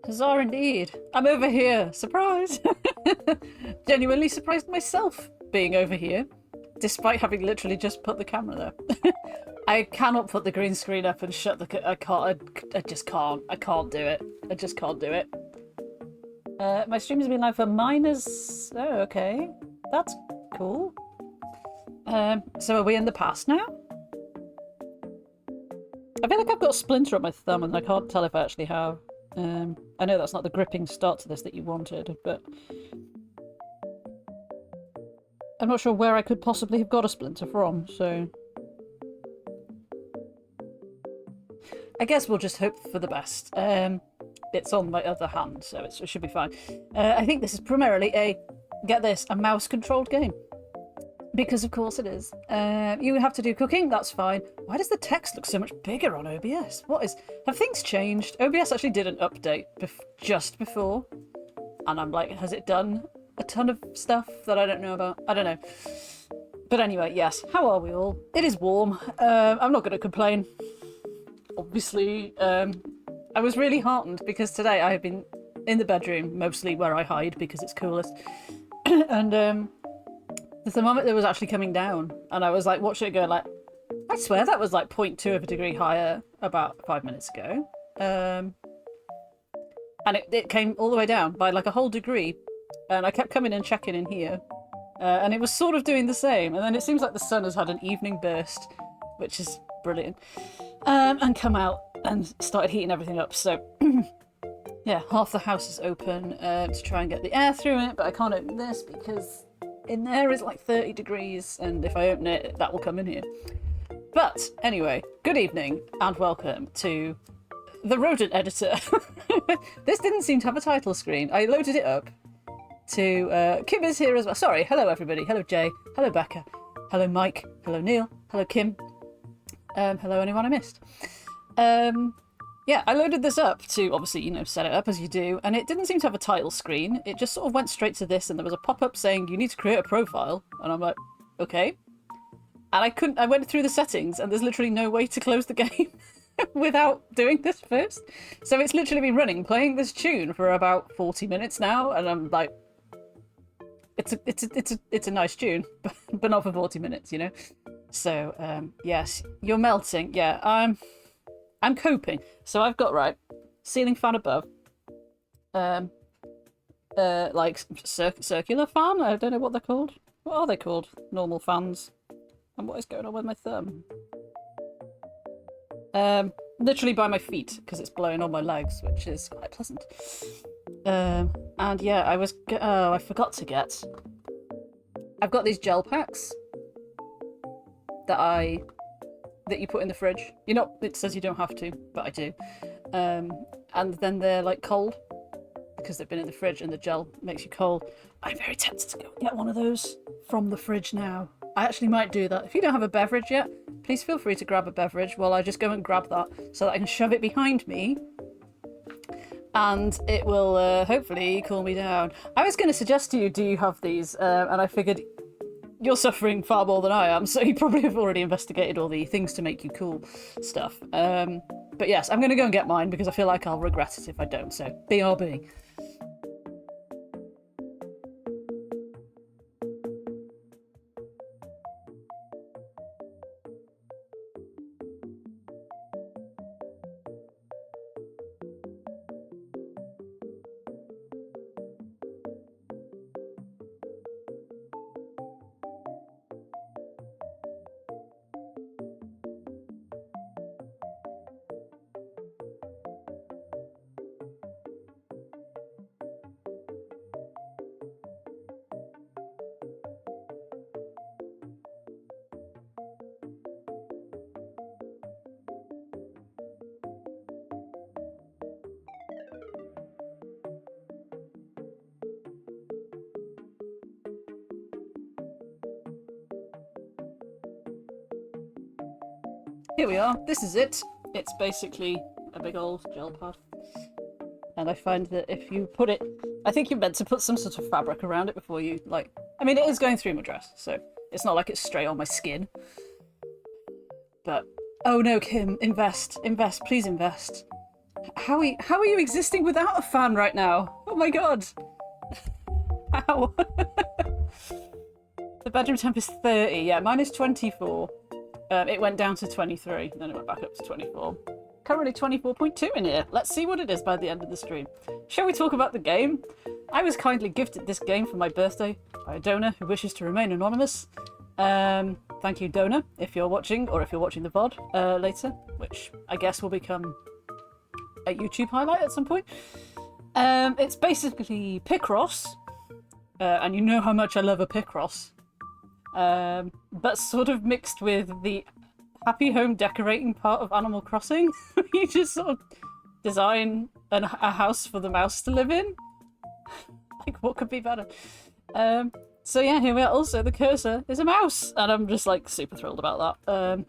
Huzzah indeed. I'm over here. Surprise! Genuinely surprised myself being over here, despite having literally just put the camera there. I cannot put the green screen up and shut the... I can't. I just can't. I can't do it. I just can't do it. My stream has been live for minus... Oh, okay. That's cool. So are we in the past now? I feel like I've got a splinter on my thumb and I can't tell if I actually have. I know that's not the gripping start to this that you wanted, but... I'm not sure where I could possibly have got a splinter from, so... I guess we'll just hope for the best. It's on my other hand, so it should be fine. I think this is primarily a, get this, a mouse-controlled game. Because of course it is. You have to do cooking, that's fine. Why does the text look so much bigger on OBS? Have things changed? OBS actually did an update just before. And I'm like, has it done a ton of stuff that I don't know about? I don't know. But anyway, yes. How are we all? It is warm. I'm not going to complain. Obviously, I was really heartened because today I have been in the bedroom, mostly where I hide because it's coolest. And the thermometer was actually coming down and I was like watching it go like, I swear that was like 0.2 of a degree higher about 5 minutes ago. And it came all the way down by like a whole degree. And I kept coming and checking in here. And it was sort of doing the same. And then it seems like the sun has had an evening burst, which is brilliant. And come out and started heating everything up. So yeah, half the house is open to try and get the air through it, but I can't open this because in there is like 30 degrees, and if I open it, that will come in here. But anyway, good evening and welcome to the Rodent Editor. This didn't seem to have a title screen. I loaded it up to... Kim is here as well. Sorry, hello everybody. Hello Jay. Hello Becca. Hello Mike. Hello Neil. Hello Kim. Hello anyone I missed. Yeah, I loaded this up to obviously, you know, set it up as you do, and it didn't seem to have a title screen. It just sort of went straight to this, and there was a pop-up saying you need to create a profile, and I'm like, okay. And I went through the settings, and there's literally no way to close the game without doing this first. So it's literally been running, playing this tune for about 40 minutes now, and I'm like, it's a nice tune, but not for 40 minutes, you know. So yes, you're melting. Yeah, I'm coping. So I've got, right, ceiling fan above, like circular fan. I don't know what they're called. What are they called? Normal fans. And what is going on with my thumb? Literally by my feet because it's blowing on my legs, which is quite pleasant. And yeah, I forgot to get. I've got these gel packs that you put in the fridge. You know, it says you don't have to, but I do. And then they're like cold because they've been in the fridge and the gel makes you cold. I'm very tempted to go and get one of those from the fridge now. I actually might do that. If you don't have a beverage yet, please feel free to grab a beverage while I just go and grab that so that I can shove it behind me and it will hopefully cool me down. I was going to suggest to you, do you have these? And I figured you're suffering far more than I am, so you probably have already investigated all the things to make you cool stuff. But yes, I'm going to go and get mine because I feel like I'll regret it if I don't, so BRB. Here we are. This is it. It's basically a big old gel pad. And I find that if you put it... I think you're meant to put some sort of fabric around it before you, like... I mean, it is going through my dress, so it's not like it's straight on my skin. But... Oh no, Kim, invest. Invest. Please invest. How are you existing without a fan right now? Oh my god. How? The bedroom temp is 30. Yeah, mine is 24. It went down to 23, then it went back up to 24. Currently 24.2 in here. Let's see what it is by the end of the stream. Shall we talk about the game? I was kindly gifted this game for my birthday by a donor who wishes to remain anonymous. Thank you, donor, if you're watching, or if you're watching the VOD later, which I guess will become a YouTube highlight at some point. It's basically Picross, and you know how much I love a Picross, but sort of mixed with the happy home decorating part of Animal Crossing. You just sort of design a house for the mouse to live in. Like, what could be better? So yeah, here we are. Also, the cursor is a mouse, and I'm just like super thrilled about that.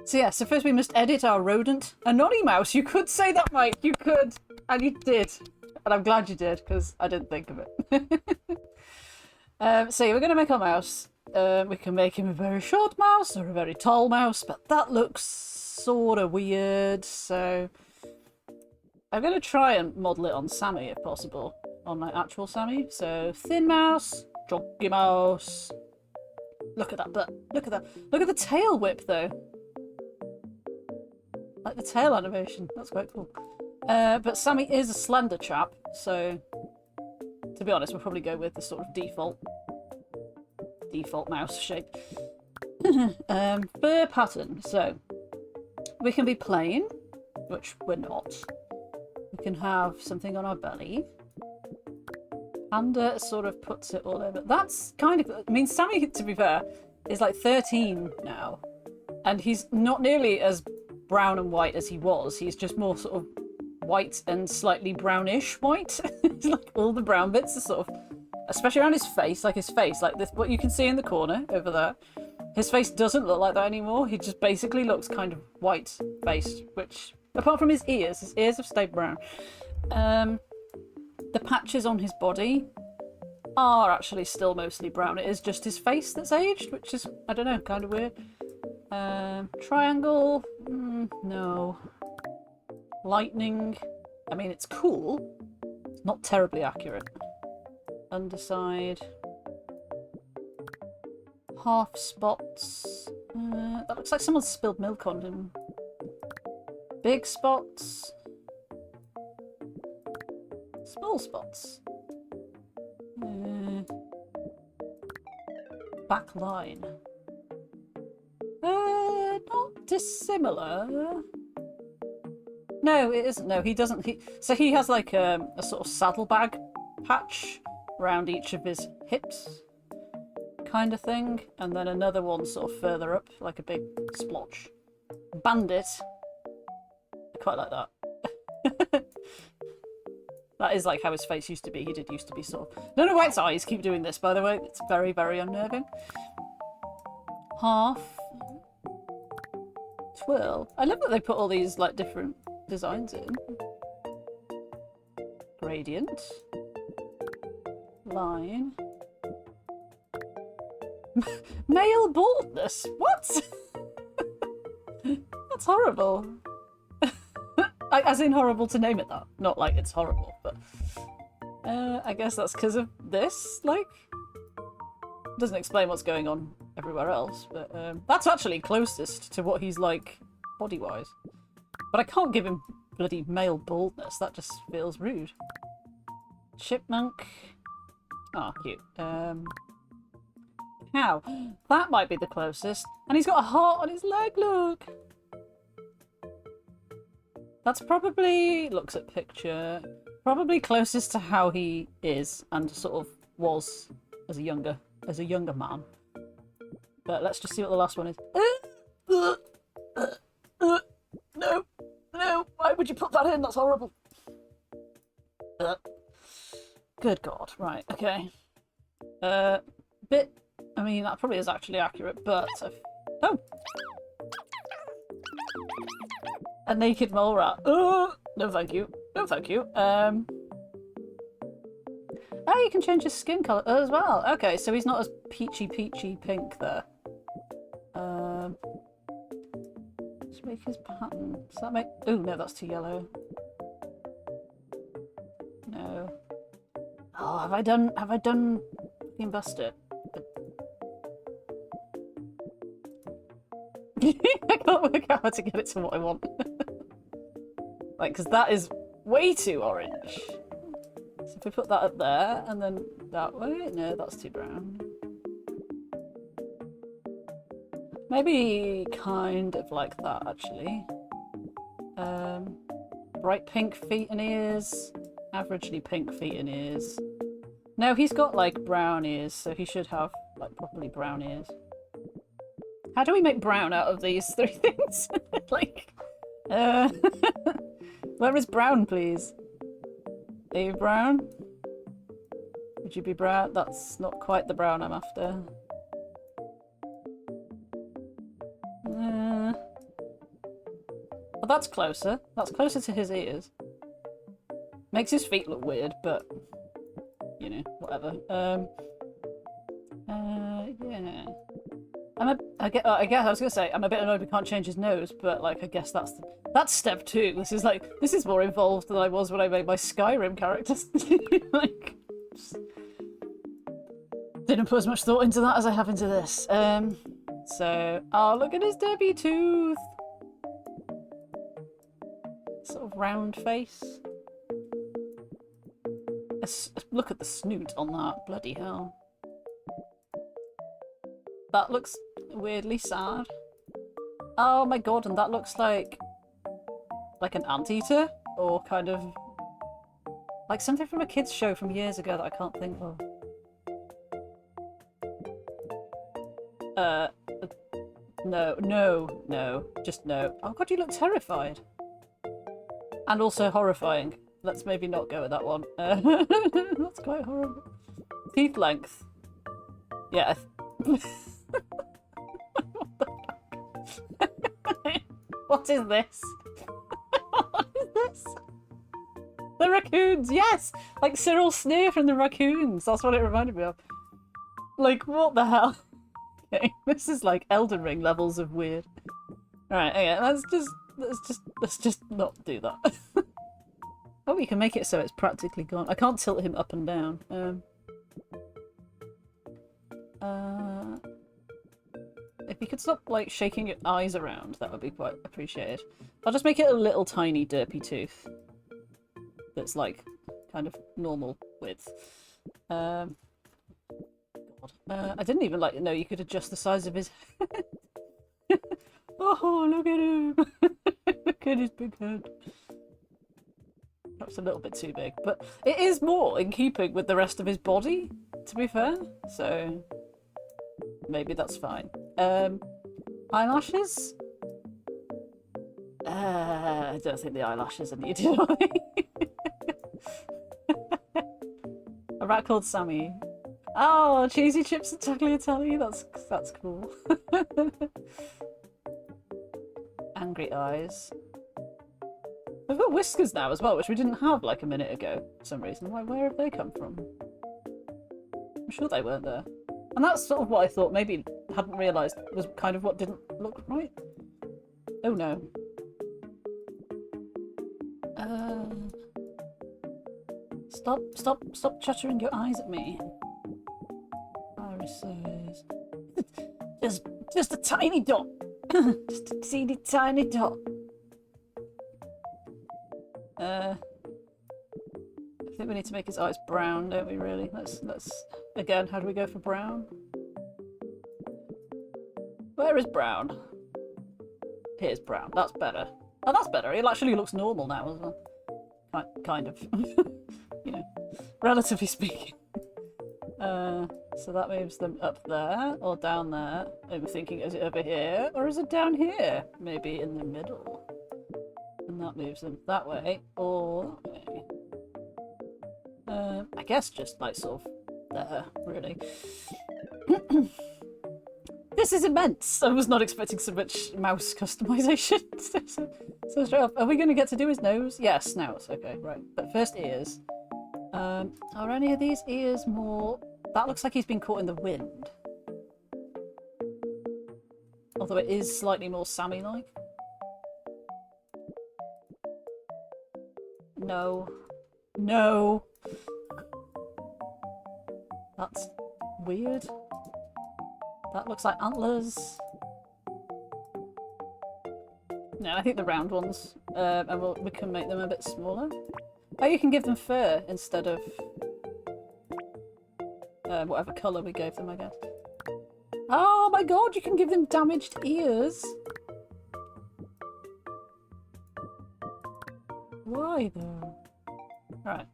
So yeah, so first we must edit our rodent. A naughty mouse. You could say that, Mike. You could, and you did, and I'm glad you did because I didn't think of it. So yeah, we're gonna make our mouse. We can make him a very short mouse or a very tall mouse, but that looks sort of weird. So I'm gonna try and model it on Sammy if possible. On my actual Sammy. So thin mouse, chunky mouse. Look at that butt. Look at that. Look at the tail whip though. Like the tail animation. That's quite cool. But Sammy is a slender chap, so to be honest, we'll probably go with the sort of default mouse shape. Fur pattern. So we can be plain, which we're not. We can have something on our belly. Panda sort of puts it all over. That's kind of... I mean, Sammy, to be fair, is like 13 now. And he's not nearly as brown and white as he was. He's just more sort of white and slightly brownish white. Like all the brown bits are sort of... Especially around his face, like this, what you can see in the corner over there. His face doesn't look like that anymore. He just basically looks kind of white-faced, which... Apart from his ears have stayed brown. The patches on his body are actually still mostly brown. It is just his face that's aged, which is, I don't know, kind of weird. Triangle? No. Lightning? I mean, it's cool. It's not terribly accurate. Underside. Half spots. That looks like someone spilled milk on him. Big spots. Small spots. Back line. Not dissimilar. No, it isn't. No, he doesn't. So he has like a sort of saddlebag patch around each of his hips, kind of thing, and then another one sort of further up, like a big splotch. Bandit. I quite like that. That is like how his face used to be. He did used to be sort of... No, White's eyes keep doing this, by the way. It's very, very unnerving. Half. Twirl. I love that they put all these like different designs in. Gradient. Line. Male baldness. What? That's horrible. As in horrible to name it that. Not like it's horrible, but... I guess that's because of this, like... Doesn't explain what's going on everywhere else, but that's actually closest to what he's like body-wise. But I can't give him bloody male baldness, that just feels rude. Chipmunk. Ah, cute. Cow. That might be the closest. And he's got a heart on his leg, look! That's probably, looks at picture, probably closest to how he is and sort of was as a younger man. But let's just see what the last one is. No, why would you put that in? That's horrible. Good God, right, okay. I mean, that probably is actually accurate, but... Oh! A naked mole rat. No thank you. No thank you. Oh, you can change his skin colour as well. Okay, so he's not as peachy pink there. make his pattern. Does that make... Oh, no, that's too yellow. No. Oh, have I done fucking bust it? I can't work out how to get it to what I want. Like, because that is way too orange. So if we put that up there, and then that way... No, that's too brown. Maybe kind of like that, actually. Bright pink feet and ears. Averagely pink feet and ears. No, he's got, like, brown ears, so he should have, like, properly brown ears. How do we make brown out of these three things? Like, where is brown, please? Are you brown? Would you be brown? That's not quite the brown I'm after. Well, that's closer. That's closer to his ears. Makes his feet look weird, but you know, whatever. Yeah. I guess I was gonna say I'm a bit annoyed we can't change his nose, but like I guess that's step 2. This is more involved than I was when I made my Skyrim characters. Like, didn't put as much thought into that as I have into this. So, oh, look at his derpy tooth. Sort of round face. Look at the snoot on that. Bloody hell. That looks weirdly sad. Oh my god, and that looks like an anteater? Or kind of... like something from a kid's show from years ago that I can't think of. No. Just no. Oh god, you look terrified. And also horrifying. Let's maybe not go with that one. That's quite horrible. Teeth length. Yeah. What is this? What is this? The raccoons, yes! Like Cyril Sneer from the Raccoons. That's what it reminded me of. Like, what the hell? Okay, this is like Elden Ring levels of weird. Alright, okay, let's just not do that. Oh, you can make it so it's practically gone. I can't tilt him up and down. If you could stop, like, shaking your eyes around, that would be quite appreciated. I'll just make it a little tiny derpy tooth. That's, like, kind of normal width. God. I didn't even, like, know you could adjust the size of his head. Oh, look at him! Look at his big head. Perhaps a little bit too big, but it is more in keeping with the rest of his body, to be fair. So maybe that's fine. Eyelashes? I don't think the eyelashes are needed. A rat called Sammy. Oh, cheesy chips and tagliatelle. That's cool. Angry eyes. We've got whiskers now as well, which we didn't have like a minute ago for some reason. Where have they come from? I'm sure they weren't there. And that's sort of what I thought, maybe hadn't realised was kind of what didn't look right. Oh no. Stop chuttering your eyes at me. Irises. Just a tiny dot. Just a teeny tiny dot. I think we need to make his eyes brown, don't we, really? Let's again, how do we go for brown? Where is brown? Here's brown. That's better. Oh, that's better. It actually looks normal now as well. Kind of. You know, relatively speaking. So that moves them up there, or down there. I'm thinking, is it over here, or is it down here? Maybe in the middle. And that moves them that way, or that way. I guess just like sort of there, really. This is immense! I was not expecting so much mouse customization. So straight up. Are we going to get to do his nose? Yes, snouts. Okay, right. But first ears. Are any of these ears more... That looks like he's been caught in the wind. Although it is slightly more Sammy-like. No. No. That's weird. That looks like antlers. No, I think the round ones. And we can make them a bit smaller. Oh, you can give them fur instead of whatever colour we gave them, I guess. Oh my god, you can give them damaged ears. Why though? Right,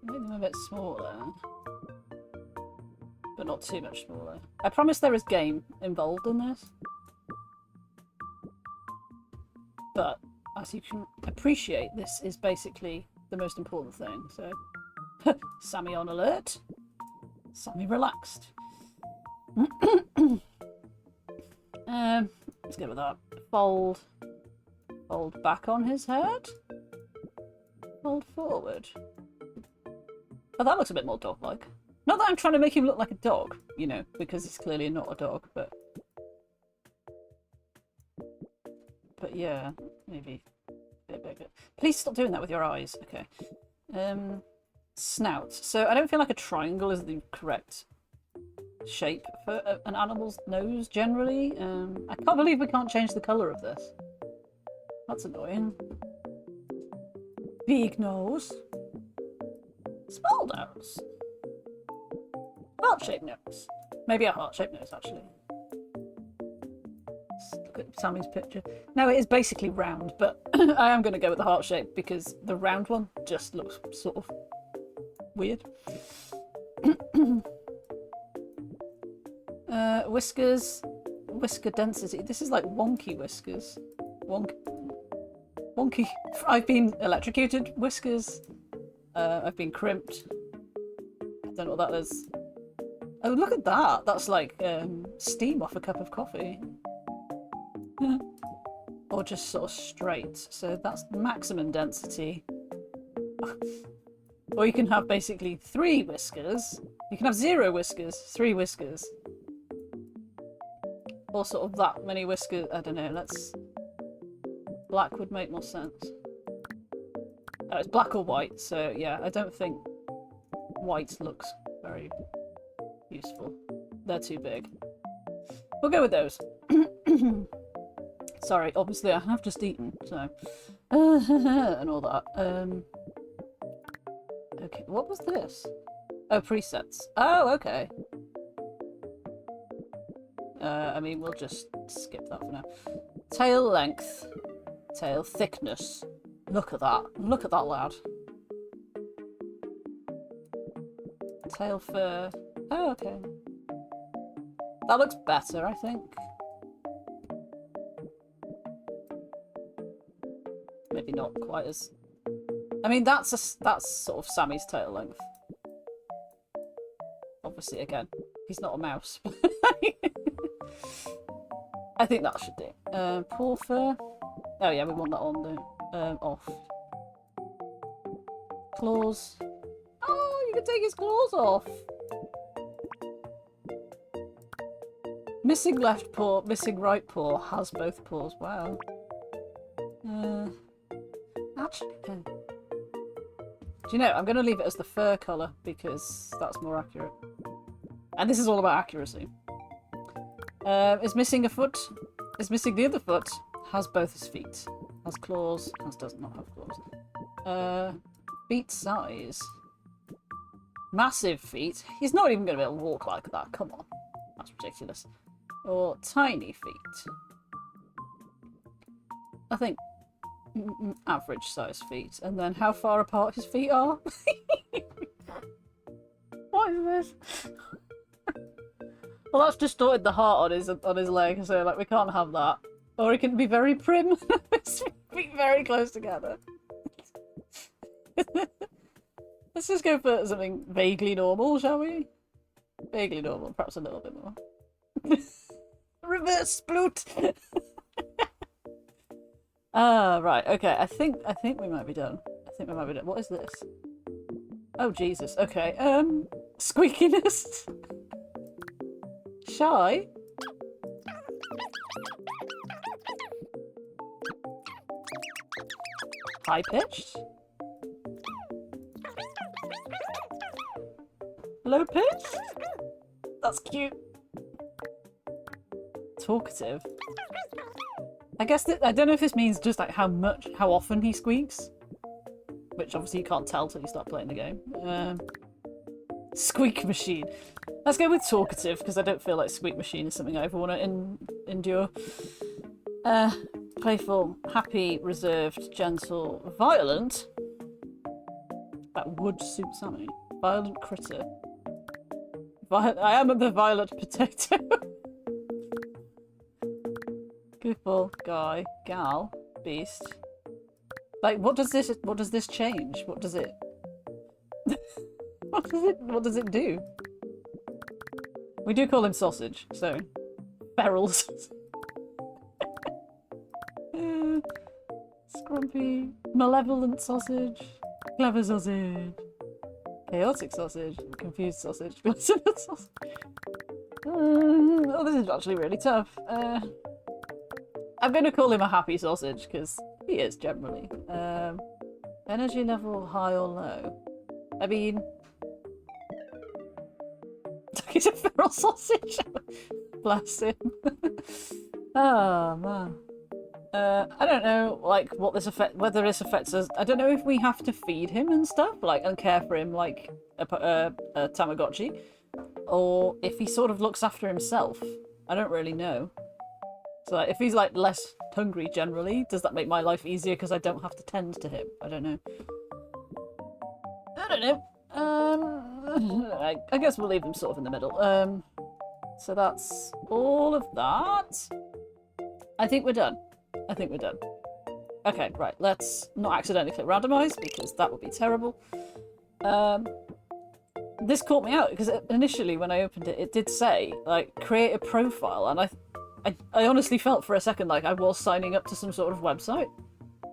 make them a bit smaller. But not too much smaller. I promise there is game involved in this. But as you can appreciate, this is basically the most important thing, so... Sammy on alert. Sammy relaxed. Let's go with that. Fold. Fold back on his head. Fold forward. Oh, that looks a bit more dog-like. Not that I'm trying to make him look like a dog, you know, because he's clearly not a dog, but... But yeah, maybe a bit bigger. Please stop doing that with your eyes. Okay. Snout. So I don't feel like a triangle is the correct shape for an animal's nose, generally. I can't believe we can't change the colour of this. That's annoying. Big nose. Small nose. Heart-shaped nose. Maybe a heart-shaped nose, actually. Let's look at Sammy's picture. No, it is basically round, but I am going to go with the heart shape because the round one just looks sort of weird. Whiskers. Whisker density. This is like wonky whiskers. Wonky. I've been electrocuted whiskers. I've been crimped. I don't know what that is. Oh, look at that. That's like steam off a cup of coffee. Or just sort of straight. So that's maximum density. Or you can have basically 3 whiskers. You can have 0 whiskers, 3 whiskers. Or sort of that many whiskers. I don't know, let's... Black would make more sense. Oh, it's black or white, so yeah, I don't think white looks very useful. They're too big. We'll go with those. Sorry, obviously I have just eaten, so... and all that. Okay, what was this? Oh, presets. Oh, okay. I mean, we'll just skip that for now. Tail length. Tail thickness. Look at that. Look at that lad. Tail fur. Oh, okay. That looks better, I think. Maybe not quite as... I mean, that's sort of Sammy's tail length. Obviously, again, he's not a mouse. I think that should do. Paw fur. Oh yeah, we want that on though. Off. Claws. Oh, you can take his claws off. Missing left paw, missing right paw, has both paws. Wow. Actually, do you know, I'm going to leave it as the fur colour because that's more accurate. And this is all about accuracy. Is missing a foot. Is missing the other foot. Has both his feet. Has claws. Does not have claws. Feet size. Massive feet. He's not even going to be able to walk like that. Come on. That's ridiculous. Or tiny feet. I think average size feet. And then how far apart his feet are. What is this? Well, that's distorted the heart on his leg, so like we can't have that. Or it can be very prim. His feet very close together. Let's just go for something vaguely normal, shall we? Vaguely normal, perhaps a little bit more. Reverse sploot. Right, okay. I think we might be done. What is this? Oh Jesus. Okay. Squeakiness. Shy. high-pitched. Low-pitched? That's cute. Talkative. I guess that I don't know if this means just like how often he squeaks, which obviously you can't tell till you start playing the game. Squeak machine. Let's go with talkative because I don't feel like squeak machine is something I ever want to endure. Playful, happy, reserved, gentle, violent. That would suit Sammy. Violent critter. I am the violet potato. Goofball, guy, gal, beast. Like, what does this change? What does it? What does it do? We do call him sausage, so feral sausage. Scrumpy, malevolent sausage, clever sausage, chaotic sausage, confused sausage, gluttonous sausage. Oh, this is actually really tough. I'm going to call him a happy sausage, because he is, generally. Energy level high or low? I mean... he's a feral sausage! Bless him. Oh, man. I don't know, like, what this whether this affects us. I don't know if we have to feed him and stuff, like, and care for him like a Tamagotchi, or if he sort of looks after himself. I don't really know. So like, if he's like less hungry generally, does that make my life easier because I don't have to tend to him? I don't know. I don't know. I guess we'll leave him sort of in the middle. So that's all of that. I think we're done. I think we're done. Okay, right. Let's not accidentally click randomize because that would be terrible. This caught me out because initially when I opened it, it did say like create a profile, and I honestly felt for a second like I was signing up to some sort of website,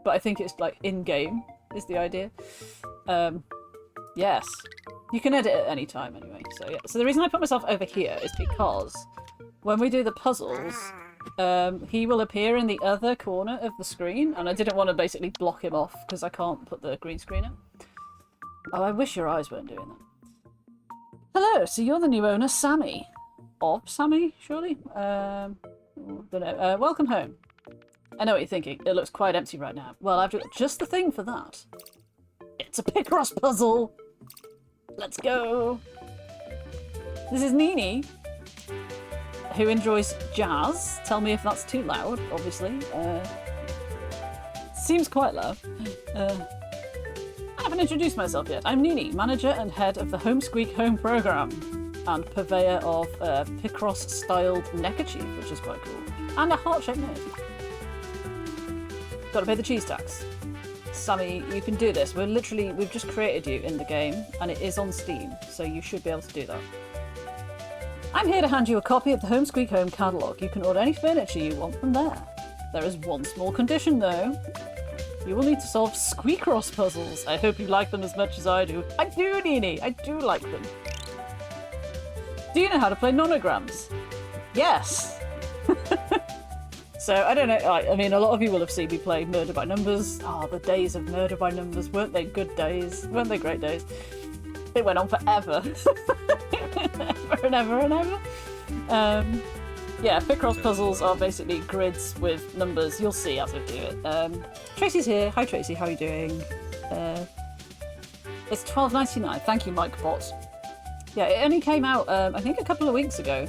but I think it's like in-game is the idea. Yes. You can edit at any time anyway, so yeah. So the reason I put myself over here is because when we do the puzzles, he will appear in the other corner of the screen, and I didn't want to basically block him off because I can't put the green screen in. Oh, I wish your eyes weren't doing that. Hello, so you're the new owner, Sammy. Of Sammy, surely? Don't know. Welcome home. I know what you're thinking. It looks quite empty right now. Well, I've got just the thing for that. It's a Picross puzzle! Let's go! This is Nini, who enjoys jazz. Tell me if that's too loud, obviously. Seems quite loud. I haven't introduced myself yet. I'm Nini, manager and head of the Home Squeak Home program, and purveyor of Picross-styled neckerchief, which is quite cool, and a heart-shaped nose. Gotta pay the cheese tax. Sammy, you can do this. We've just created you in the game, and it is on Steam, so you should be able to do that. I'm here to hand you a copy of the Home Squeak Home catalogue. You can order any furniture you want from there. There is one small condition, though. You will need to solve Squeakross puzzles. I hope you like them as much as I do. I do, Nini! I do like them. Do you know how to play nonograms? Yes! So, I don't know, I mean, a lot of you will have seen me play Murder by Numbers. Oh, the days of Murder by Numbers. Weren't they good days? Weren't they great days? It went on forever. Ever and ever and ever. Yeah, Picross puzzles are basically grids with numbers. You'll see as I do it. Tracy's here. Hi, Tracy. How are you doing? It's $12.99. Thank you, Mike Bot. Yeah, it only came out, I think, a couple of weeks ago.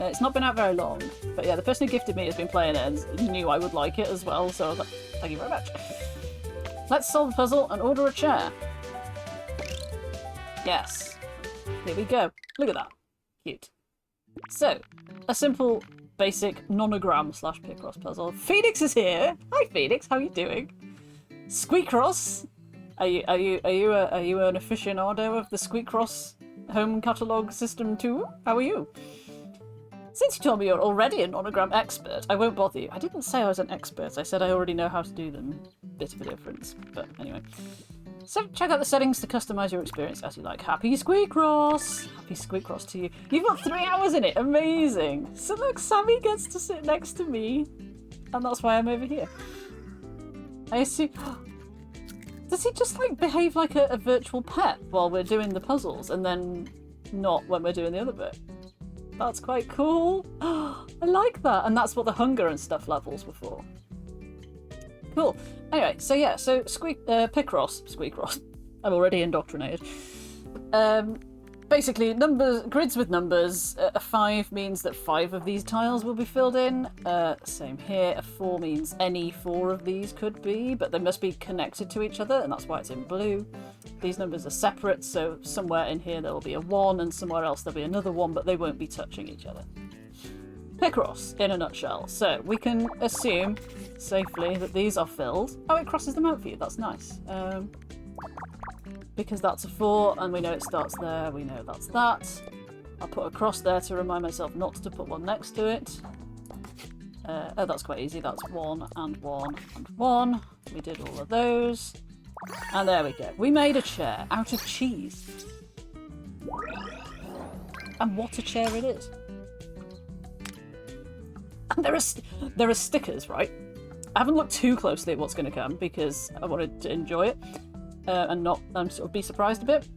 It's not been out very long, but yeah, the person who gifted me has been playing it and knew I would like it as well, so I was like, thank you very much. Let's solve the puzzle and order a chair. Yes. Here we go. Look at that. Cute. So, a simple, basic nonogram / Picross puzzle. Phoenix is here. Hi, Phoenix. How are you doing? Squeakross. Are you an aficionado of the Squeakross home catalogue system too? How are you? Since you told me you're already a nonogram expert, I won't bother you. I didn't say I was an expert. I said I already know how to do them. Bit of a difference, but anyway. So check out the settings to customise your experience as you like. Happy Squeakross! Happy Squeakross to you. You've got 3 hours in it. Amazing. So look, Sammy gets to sit next to me, and that's why I'm over here. I assume... Does he just like behave like a virtual pet while we're doing the puzzles and then not when we're doing the other bit? That's quite cool. I like that. And that's what the hunger and stuff levels were for. Cool. Anyway, so yeah, so Squeakross. I'm already indoctrinated. Basically, grids with numbers. A 5 means that 5 of these tiles will be filled in. Same here. A 4 means any 4 of these could be, but they must be connected to each other, and that's why it's in blue. These numbers are separate, so somewhere in here there will be a 1, and somewhere else there'll be another 1, but they won't be touching each other. Picross, in a nutshell. So we can assume safely that these are filled. Oh, it crosses them out for you. That's nice. Because that's a 4, and we know it starts there, we know that's that. I'll put a cross there to remind myself not to put one next to it. Oh, that's quite easy. That's 1 and 1 and 1. We did all of those. And there we go. We made a chair out of cheese. And what a chair it is. And there are stickers, right? I haven't looked too closely at what's going to come because I wanted to enjoy it. And not sort of be surprised a bit.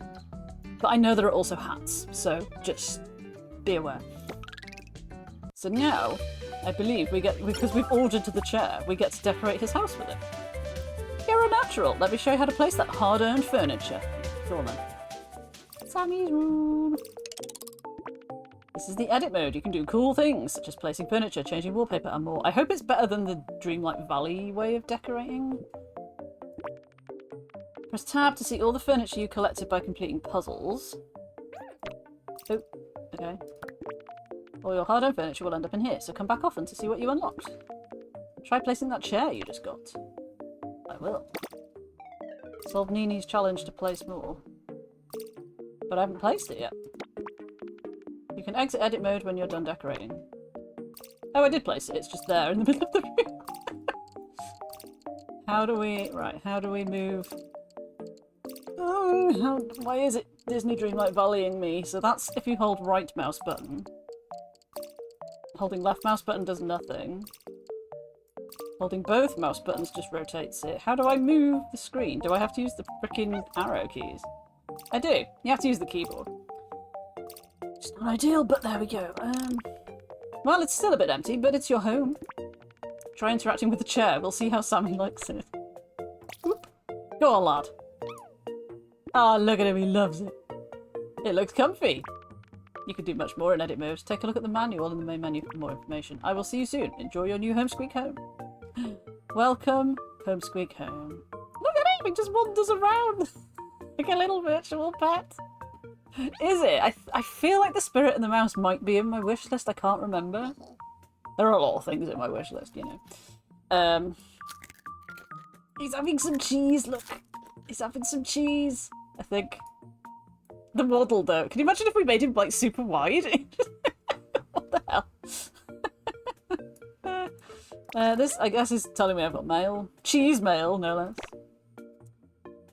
But I know there are also hats, so just be aware. So now, I believe because we've ordered the chair, we get to decorate his house with it. You're a natural. Let me show you how to place that hard-earned furniture. Go on then. Sammy's room. This is the edit mode. You can do cool things, such as placing furniture, changing wallpaper, and more. I hope it's better than the Dreamlight Valley way of decorating. Press tab to see all the furniture you collected by completing puzzles. Oh, okay. All your hard-earned furniture will end up in here, so come back often to see what you unlocked. Try placing that chair you just got. I will. Solve Nini's challenge to place more. But I haven't placed it yet. You can exit edit mode when you're done decorating. Oh, I did place it. It's just there in the middle of the room. How do we move? Oh, why is it Disney Dreamlight Valleying me? So that's if you hold right mouse button. Holding left mouse button does nothing. Holding both mouse buttons just rotates it. How do I move the screen? Do I have to use the frickin' arrow keys? I do. You have to use the keyboard. It's not ideal, but there we go. Well, it's still a bit empty, but it's your home. Try interacting with the chair. We'll see how Sammy likes it. Whoop. Go on, lad. Oh, look at him. He loves it. It looks comfy. You can do much more in edit mode. Take a look at the manual in the main menu for more information. I will see you soon. Enjoy your new home, Squeak home. Welcome, home, Squeak home. Look at him. He just wanders around like a little virtual pet. Is it? I feel like the Spirit and the Mouse might be in my wish list. I can't remember. There are a lot of things in my wish list, you know. He's having some cheese, look. He's having some cheese, I think. The model, though. Can you imagine if we made him, like, super wide? What the hell? This, I guess, is telling me I've got mail. Cheese mail, no less.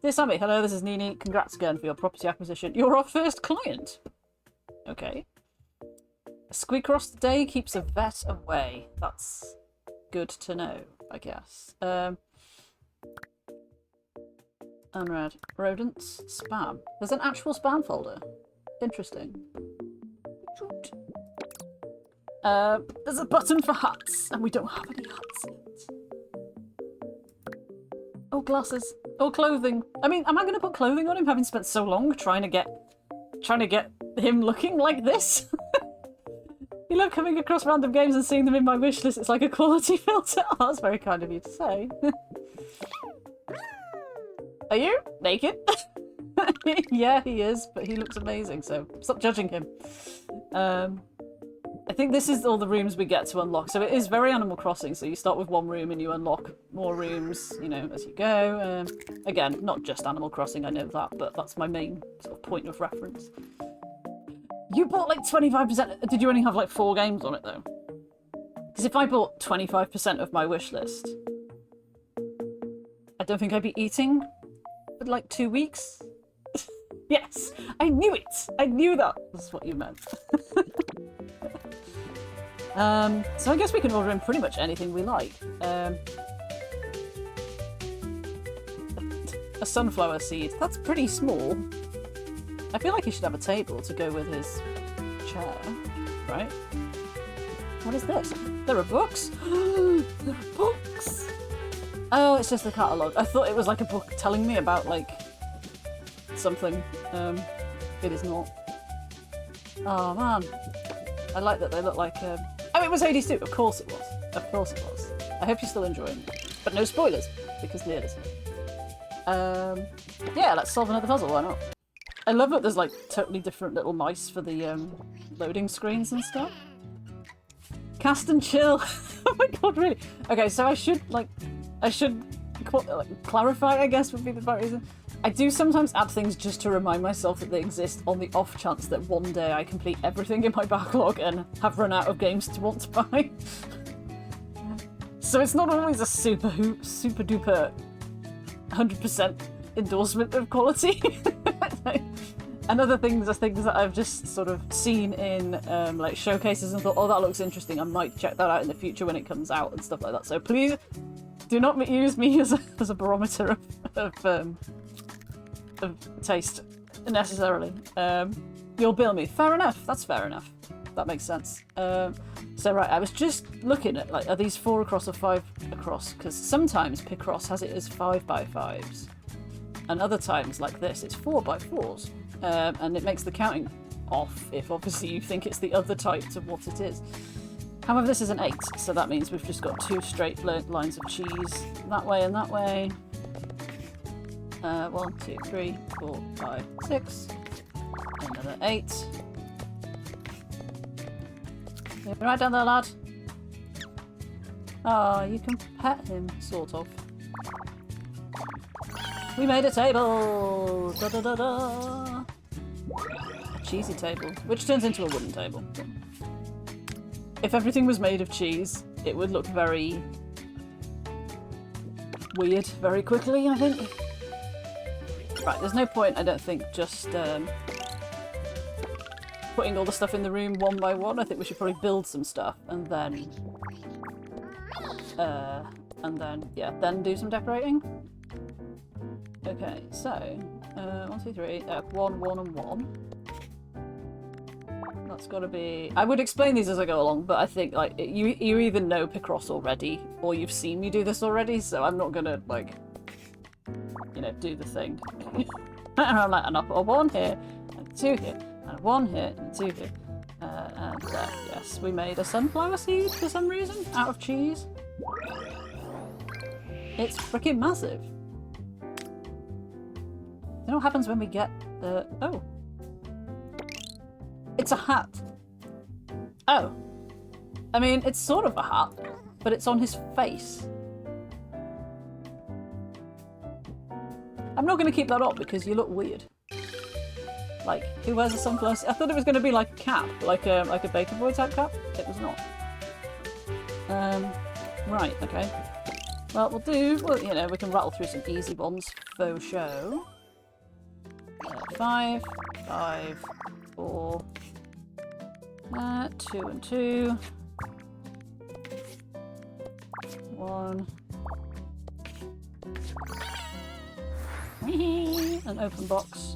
Dear Sammy, hello, this is Nini. Congrats again for your property acquisition. You're our first client. Okay. A Squeakross today keeps a vet away. That's good to know, I guess. Unread. Rodents. Spam. There's an actual spam folder. Interesting. There's a button for hats, and we don't have any hats yet. Oh, glasses. Oh, clothing. I mean, am I going to put clothing on him, having spent so long trying to get him looking like this? You love coming across random games and seeing them in my wish list. It's like a quality filter. Oh, that's very kind of you to say. Are you naked? Yeah, he is, but he looks amazing, so stop judging him. I think this is all the rooms we get to unlock. So it is very Animal Crossing, so you start with one room and you unlock more rooms, you know, as you go. Again, not just Animal Crossing, I know that, but that's my main sort of point of reference. You bought like 25%. Did you only have like 4 games on it, though? Because if I bought 25% of my wish list, I don't think I'd be eating for like 2 weeks. Yes, I knew it. I knew that was what you meant. So I guess we can order in pretty much anything we like. a sunflower seed. That's pretty small. I feel like he should have a table to go with his chair, right? What is this? There are books? There are books! Oh, it's just a catalogue. I thought it was like a book telling me about, like, something. It is not. Oh, man. I like that they look like, Oh, it was Hades too! Of course it was. Of course it was. I hope you're still enjoying it. But no spoilers, because Neil isn't. Yeah, let's solve another puzzle, why not? I love that there's, like, totally different little mice for the, loading screens and stuff. Cast and chill. Oh my god, really? Okay, so I should clarify, I guess, would be the right reason. I do sometimes add things just to remind myself that they exist on the off chance that one day I complete everything in my backlog and have run out of games to want to buy. So it's not always a super duper 100% endorsement of quality. And other things are things that I've just sort of seen in like showcases and thought, oh, that looks interesting. I might check that out in the future when it comes out and stuff like that. So please do not use me as a barometer of taste necessarily. You'll bill me. Fair enough. That's fair enough. That makes sense. So right, I was just looking at, like, are these 4 across or 5 across? Because sometimes Picross has it as 5x5s. And other times, like this, it's 4x4s. And it makes the counting off if obviously you think it's the other type to what it is. However, this is an 8, so that means we've just got 2 straight lines of cheese that way and that way. 1, 2, 3, 4, 5, 6. Another 8. You're right down there, lad. Ah, you can pet him, sort of. We made a table! Da da da da! A cheesy table, which turns into a wooden table. If everything was made of cheese, it would look very weird very quickly, I think. Right, there's no point, I don't think, just putting all the stuff in the room one by one. I think we should probably build some stuff and then yeah, then do some decorating. Okay, so 1, 2, 3, 1, 1, and 1. That's got to be. I would explain these as I go along, but I think like you either know Picross already or you've seen me do this already, so I'm not gonna like, you know, do the thing. And I'm like, and I'll put a 1 here, and 2 here, and a 1 here, and 2 here, and yes, we made a sunflower seed for some reason out of cheese. It's freaking massive. You know what happens when we get the... Oh. It's a hat. Oh. I mean, it's sort of a hat, but it's on his face. I'm not going to keep that up because you look weird. Like, who wears a sunflower? I thought it was going to be like a cap, like a Baker Boy type cap. It was not. Right, okay. Well, well, you know, we can rattle through some easy ones, faux show. 5, 5, 4, 2 and 2, 1, an open box.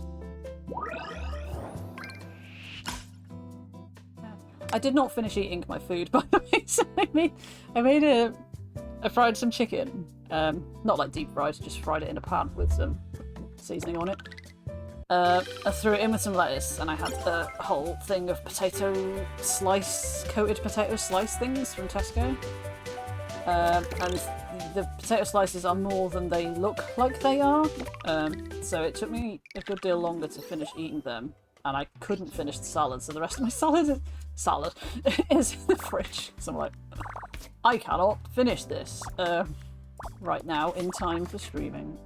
I did not finish eating my food, by the way, so I fried some chicken, not like deep fried, just fried it in a pan with some seasoning on it. I threw it in with some lettuce, and I had a whole thing of coated potato slice things from Tesco. And the potato slices are more than they look like they are, so it took me a good deal longer to finish eating them, and I couldn't finish the salad, so the rest of my salad is in the fridge. So I'm like, I cannot finish this right now in time for streaming.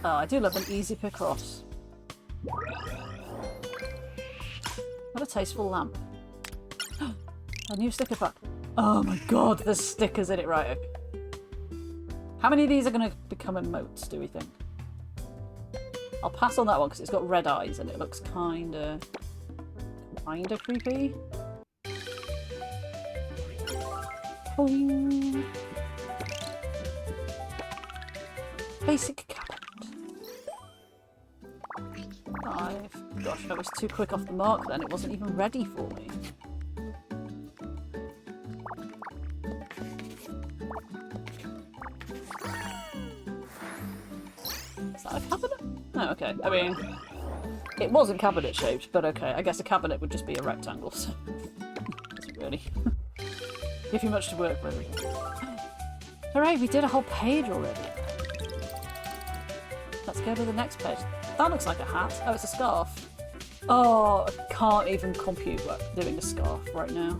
Oh, I do love an easy Picross. What a tasteful lamp. A new sticker pack. Oh my god, there's stickers in it, right? How many of these are going to become emotes, do we think? I'll pass on that one because it's got red eyes and it looks kinda creepy. Boing. Basic cabinet. 5. Gosh, I was too quick off the mark then. It wasn't even ready for me. Is that a cabinet? Oh, okay. I mean, it wasn't cabinet shaped, but okay. I guess a cabinet would just be a rectangle, so doesn't really give you much to work with. Hooray, we did a whole page already. Let's go to the next page. That looks like a hat. Oh, it's a scarf. Oh, I can't even compute doing a scarf right now.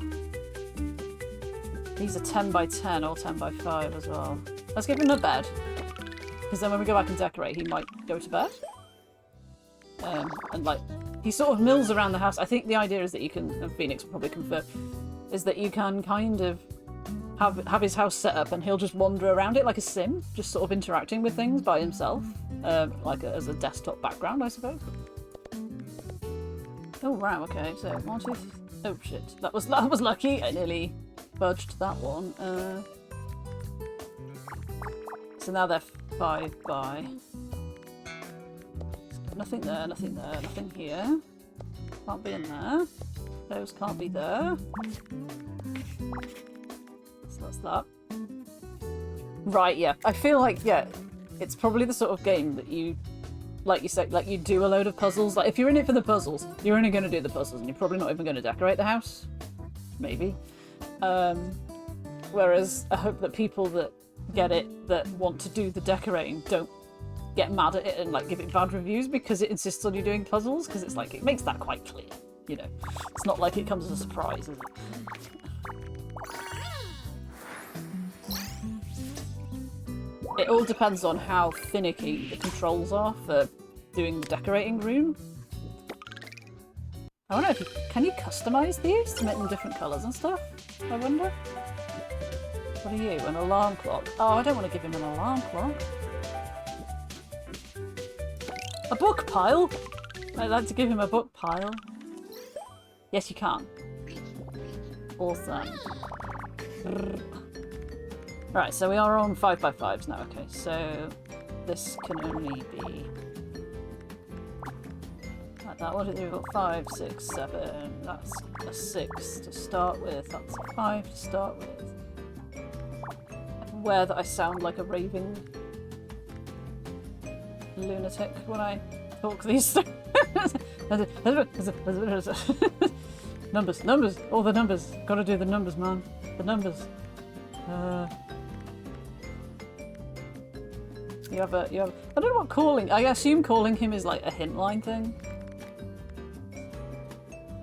These are 10 by 10 or 10 by 5 as well. Let's give him a bed. Because then when we go back and decorate, he might go to bed. And like, he sort of mills around the house. I think the idea is that you can, and Phoenix will probably confirm, is that you can kind of have his house set up and he'll just wander around it like a sim, just sort of interacting with things by himself, like as a desktop background, I suppose. Oh wow, okay, so 1, 2, oh shit, that was lucky. I nearly fudged that one. So now they're 5 by. Nothing there, nothing there, nothing here. Can't be in there. Those can't be there. So that's that. Right, yeah. I feel like, yeah, it's probably the sort of game that you, like you said, like you do a load of puzzles. Like if you're in it for the puzzles, you're only going to do the puzzles and you're probably not even going to decorate the house. Maybe. Whereas I hope that people that get it, that want to do the decorating, don't get mad at it and like give it bad reviews because it insists on you doing puzzles, because it's like, it makes that quite clear, you know. It's not like it comes as a surprise, is it? It all depends on how finicky the controls are for doing the decorating room. I wonder if can you customise these to make them different colours and stuff? I wonder. What are you? An alarm clock? Oh, I don't want to give him an alarm clock. A book pile? I'd like to give him a book pile. Yes, you can. Awesome. Right, so we are on 5 by 5s now. Okay, so this can only be like that. What did we got? 5, 6, 7. That's a 6 to start with. That's a 5 to start with. I'm aware that I sound like a raving lunatic when I talk these things. Numbers, all the numbers. Gotta do the numbers, man. The numbers. You have. I don't know what calling. I assume calling him is like a hint line thing.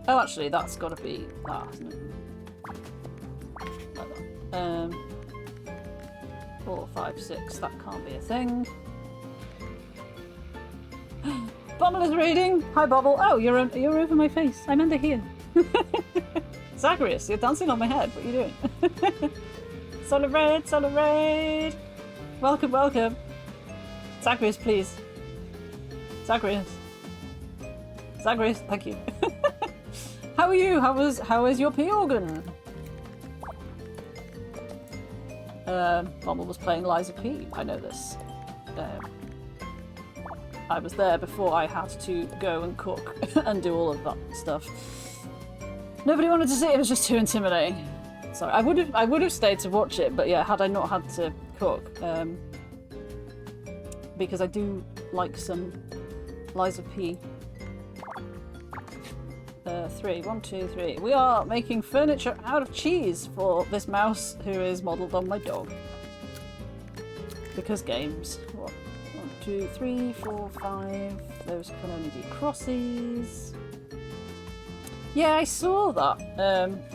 Oh, actually, that's got to be that, isn't it? Like that. 4, 5, 6. That can't be a thing. Bobble is reading. Hi, Bobble. Oh, you're over my face. I'm under here. Zacharias, you're dancing on my head. What are you doing? Solar raid, solar raid. Welcome, welcome. Zacharias, please. Zacharias. Zacharias, thank you. How are you? How is your pea organ? Bobble was playing Liza P. I know this. I was there before I had to go and cook and do all of that stuff. Nobody wanted to see it. It was just too intimidating. Sorry, I would have stayed to watch it, but yeah, had I not had to cook, because I do like some Liza P. 3, 1, 2, 3. We are making furniture out of cheese for this mouse who is modelled on my dog. Because games. What? 1, 2, 3, 4, 5. Those can only be crosses. Yeah, I saw that.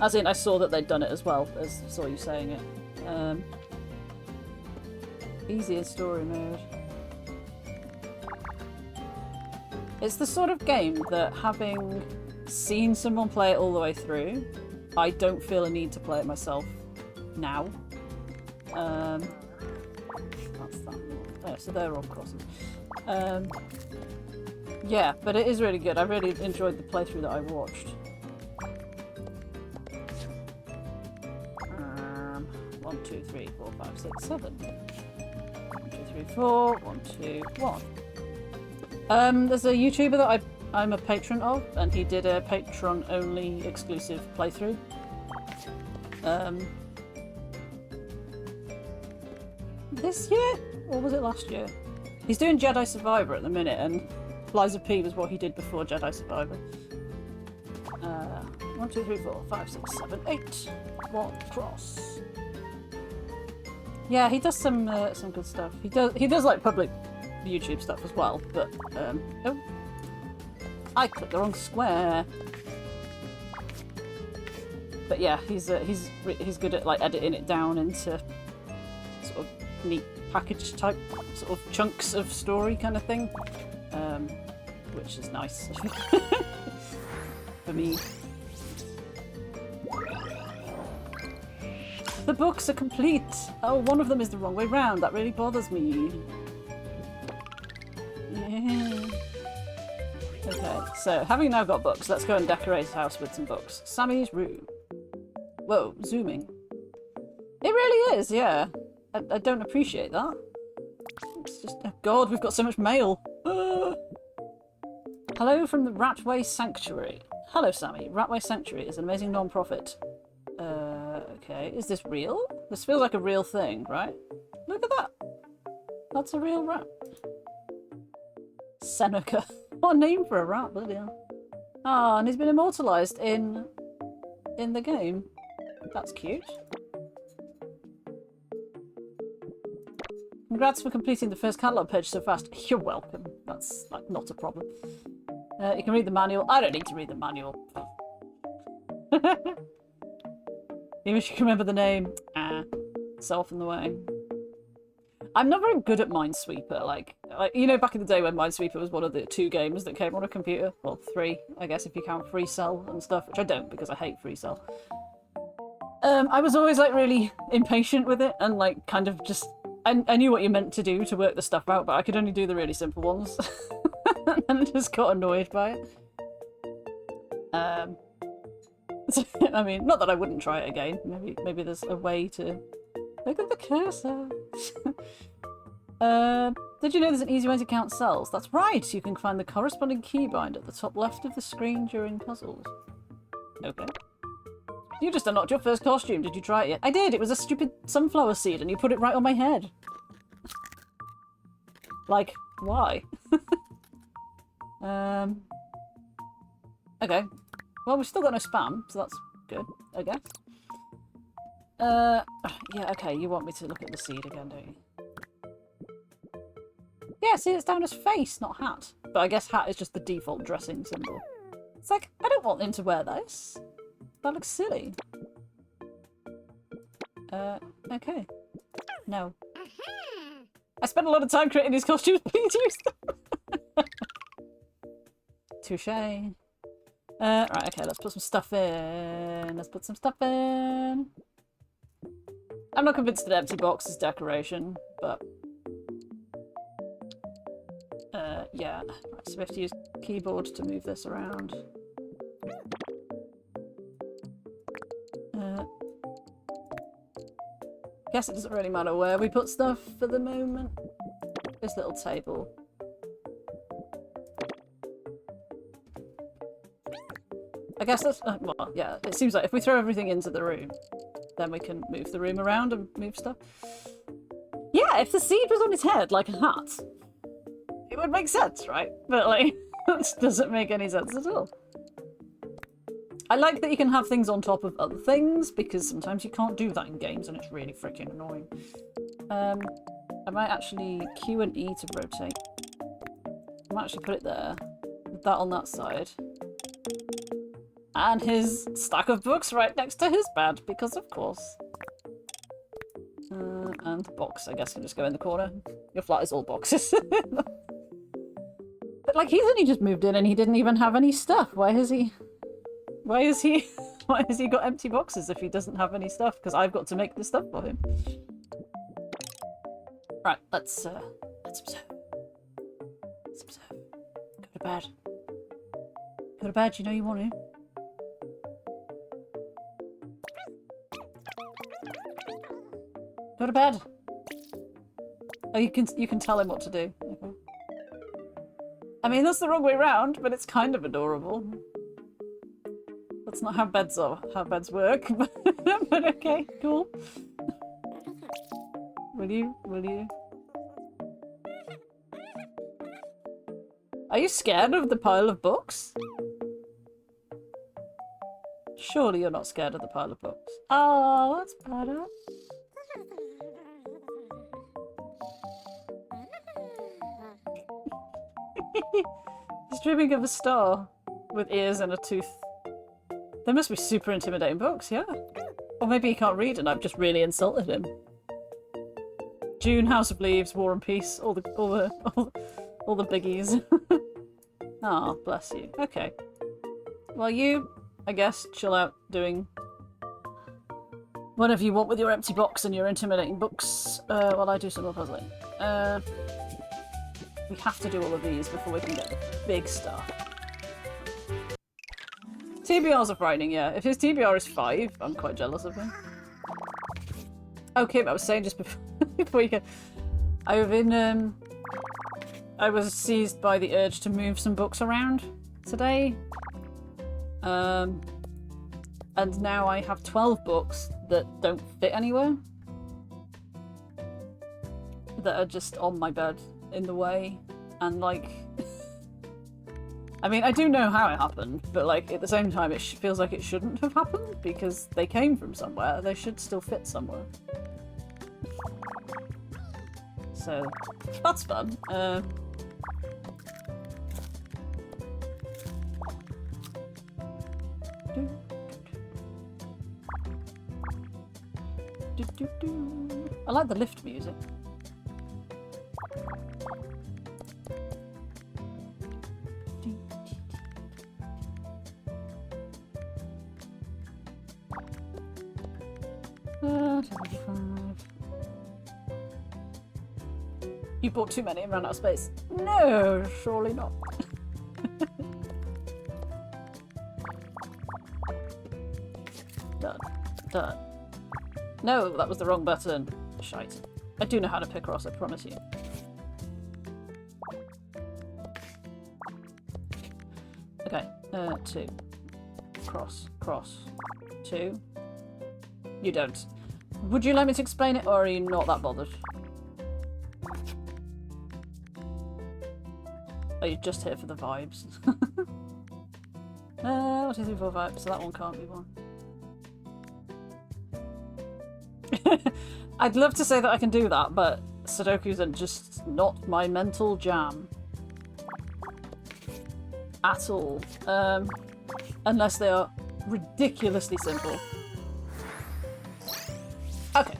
As in, I saw that they'd done it as well, as saw you saying it. Easy in story mode. It's the sort of game that, having seen someone play it all the way through, I don't feel a need to play it myself now. That's that one. Oh, so they're all crosses. Yeah, but it is really good. I really enjoyed the playthrough that I watched. 1, 2, 3, 4, 5, 6, 7. 1, 2, 3, 4. 1, 2, 1. There's a YouTuber that I'm a patron of, and he did a Patreon-only exclusive playthrough. This year? Or was it last year? He's doing Jedi Survivor at the minute, and Lies of P was what he did before Jedi Survivor. 1, 2, 3, 4, 5, 6, 7, 8. 1 cross. Yeah, he does some good stuff. He does like public YouTube stuff as well, but oh, I clicked the wrong square. But yeah, he's good at like editing it down into sort of neat package type sort of chunks of story kind of thing, which is nice for me. The books are complete. Oh, one of them is the wrong way round. That really bothers me. Yeah. Okay, so having now got books, let's go and decorate his house with some books. Sammy's room. Whoa, zooming. It really is, yeah. I don't appreciate that. It's just, oh god, we've got so much mail. Hello from the Ratway Sanctuary. Hello, Sammy. Ratway Sanctuary is an amazing non-profit. Okay, is this real? This feels like a real thing, right? Look at that. That's a real rat. Seneca. What a name for a rat, bloody hell. Ah, and he's been immortalised in the game. That's cute. Congrats for completing the first catalogue page so fast. You're welcome. That's like not a problem. You can read the manual. I don't need to read the manual. Even if you can remember the name. So off in the way. I'm not very good at Minesweeper. Like, you know, back in the day when Minesweeper was one of the 2 games that came on a computer. Well, 3, I guess, if you count Free Cell and stuff, which I don't because I hate Free Cell. I was always like really impatient with it and like kind of just I knew what you meant to do to work the stuff out, but I could only do the really simple ones. And I just got annoyed by it. I mean, not that I wouldn't try it again. Maybe there's a way to... Look at the cursor! Did you know there's an easy way to count cells? That's right! You can find the corresponding keybind at the top left of the screen during puzzles. Okay. You just unlocked your first costume. Did you try it yet? I did! It was a stupid sunflower seed and you put it right on my head. Like, why? Okay. Well, we've still got no spam, so that's good, I guess. Yeah, okay, you want me to look at the seed again, don't you? Yeah, see, it's down as face, not hat. But I guess hat is just the default dressing symbol. It's like, I don't want him to wear this. That looks silly. Okay. No. I spent a lot of time creating these costumes, please use them! Touché. Right, okay, let's put some stuff in. Let's put some stuff in. I'm not convinced that empty box is decoration, but... yeah. Right, so we have to use keyboard to move this around. Guess it doesn't really matter where we put stuff for the moment. This little table. I guess that's... well, yeah, it seems like if we throw everything into the room, then we can move the room around and move stuff. Yeah, if the seed was on his head like a hat, it would make sense, right? But, like, that doesn't make any sense at all. I like that you can have things on top of other things, because sometimes you can't do that in games and it's really freaking annoying. I might actually Q and E to rotate. I might actually put it there, with that on that side. And his stack of books right next to his bed, because of course. And the box, I guess, can just go in the corner. Your flat is all boxes. But, like, he's only just moved in and he didn't even have any stuff. Why has he got empty boxes if he doesn't have any stuff? Because I've got to make the stuff for him. Right, let's observe. Let's observe. Go to bed. Go to bed, you know you want to. Go to bed. Oh, you can tell him what to do. Okay. I mean, that's the wrong way round, but it's kind of adorable. That's not how beds work. But okay, cool. Will you? Are you scared of the pile of books? Surely you're not scared of the pile of books. Oh, that's better. He's dreaming of a star with ears and a tooth. They must be super intimidating books, yeah. Or maybe he can't read and I've just really insulted him. June, House of Leaves, War and Peace, all the biggies. Ah, bless you. Okay. Well, you, I guess, chill out doing whatever you want with your empty box and your intimidating books while I do some more puzzling. We have to do all of these before we can get the big stuff. TBRs are frightening, yeah. If his TBR is 5, I'm quite jealous of him. Okay, but I was saying just before you go, I was seized by the urge to move some books around today. And now I have 12 books that don't fit anywhere. That are just on my bed in the way. And like... I mean, I do know how it happened, but like at the same time it feels like it shouldn't have happened because they came from somewhere. They should still fit somewhere. So, that's fun. I like the lift music. You bought too many and ran out of space. No, surely not. Done. Done. No, that was the wrong button. Shite. I do know how to Picross, I promise you. Okay, 2. Cross. 2. You don't. Would you like me to explain it, or are you not that bothered? Oh, you're just here for the vibes. 1, 2, 3, 4, 5. So that one can't be one. I'd love to say that I can do that, but Sudokus are just not my mental jam. At all. Unless they are ridiculously simple. Okay.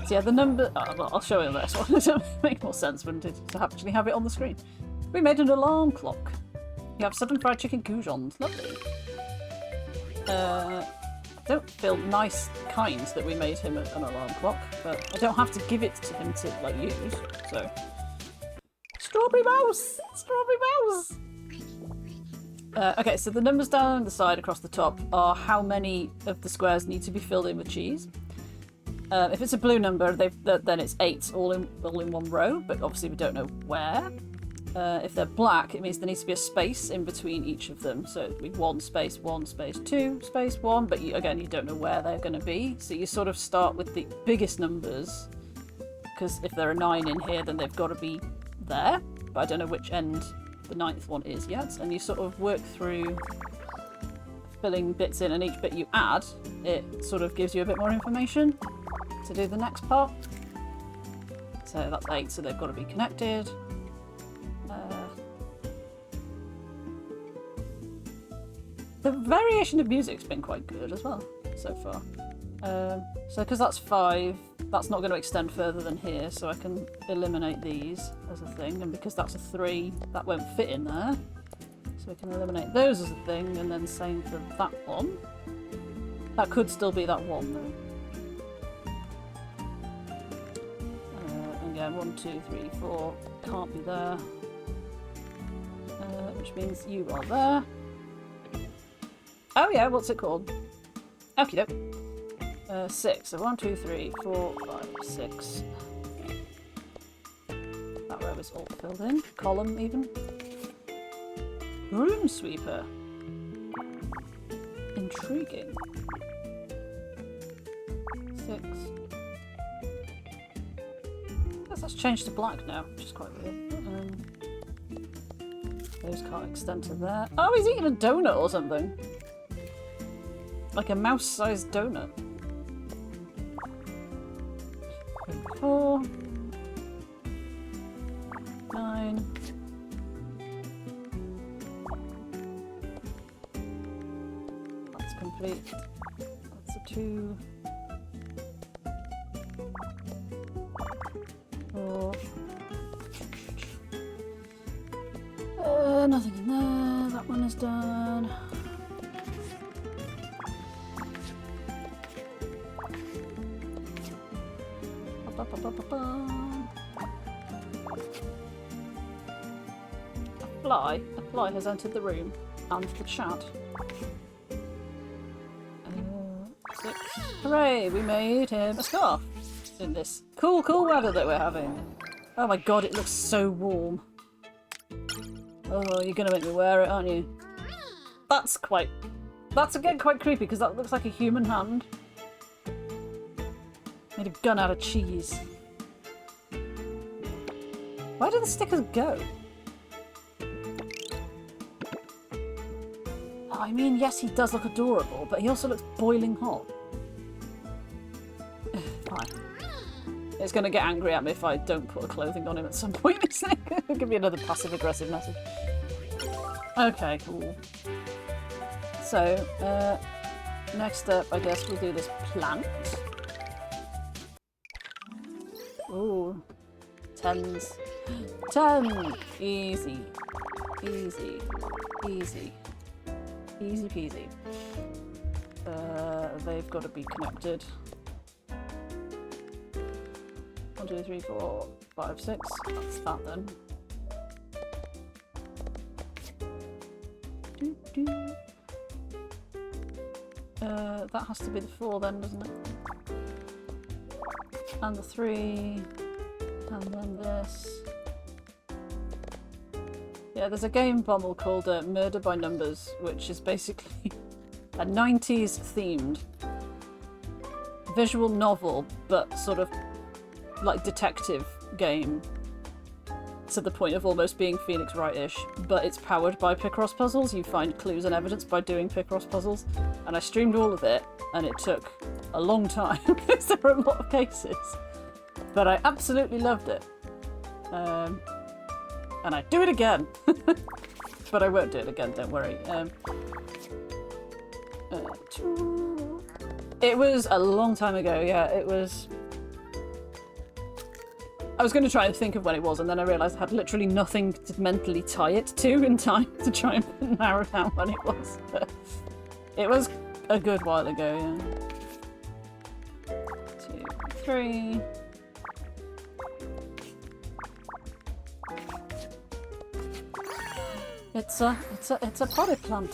So yeah, the number... well, I'll show you the next one. It'll make more sense, wouldn't it, to actually have it on the screen. We made an alarm clock. You have 7 fried chicken goujons. Lovely. I don't feel nice, kind that we made him an alarm clock, but I don't have to give it to him to, like, use, so... Strawberry mouse! Strawberry mouse! Okay, so the numbers down the side across the top are how many of the squares need to be filled in with cheese. If it's a blue number, then it's 8 all in one row, but obviously we don't know where. If they're black, it means there needs to be a space in between each of them. So it'd be 1 space 1 space 2 space 1, but again, you don't know where they're going to be. So you sort of start with the biggest numbers, because if there are 9 in here, then they've got to be there. But I don't know which end the 9th one is yet. And you sort of work through filling bits in, and each bit you add, it sort of gives you a bit more information to do the next part. So that's 8, so they've got to be connected. The variation of music's been quite good as well so far. So because that's 5, that's not going to extend further than here, so I can eliminate these as a thing, and because that's a 3, that won't fit in there. So we can eliminate those as a thing, and then same for that one. That could still be that 1 though. Again, 1, 2, 3, 4 can't be there, which means you are there. Oh yeah, what's it called? Okie doke. 6. So 1, 2, 3, 4, 5, 6. That row is all filled in. Column even. Broom sweeper. Intriguing. 6. I guess that's changed to black now, which is quite weird. Those can't extend to there. Oh, he's eating a donut or something. Like a mouse-sized donut. 4. 9. That's complete. That's a 2. 4. Nothing in there. That one is done. A fly has entered the room and the chat. 6. Hooray! We made him a scarf in this cool weather that we're having. Oh my god, it looks so warm. Oh, you're gonna make me wear it, aren't you? That's again quite creepy because that looks like a human hand. Made a gun out of cheese. Where do the stickers go? Oh, I mean, yes, he does look adorable, but he also looks boiling hot. Fine. It's going to get angry at me if I don't put a clothing on him at some point, isn't it? It'll give me another passive-aggressive message. Okay, cool. So, next up, I guess we'll do this plant. Ooh. 10s. 10! Easy. Easy. Easy. Easy peasy. They've got to be connected. 1, 2, 3, 4, 5, 6. That's that then. That has to be the 4 then, doesn't it? And the 3. And then this. Yeah, there's a game bundle called Murder by Numbers, which is basically a 90s themed visual novel, but sort of like detective game to the point of almost being Phoenix Wright-ish, but it's powered by Picross puzzles. You find clues and evidence by doing Picross puzzles, and I streamed all of it, and it took a long time because there were a lot of cases, but I absolutely loved it. And I'd do it again. But I won't do it again, don't worry. It was a long time ago, yeah, it was... I was going to try and think of when it was, and then I realised I had literally nothing to mentally tie it to in time to try and narrow down when it was. But it was a good while ago, yeah. 2, 3... It's a potted plant.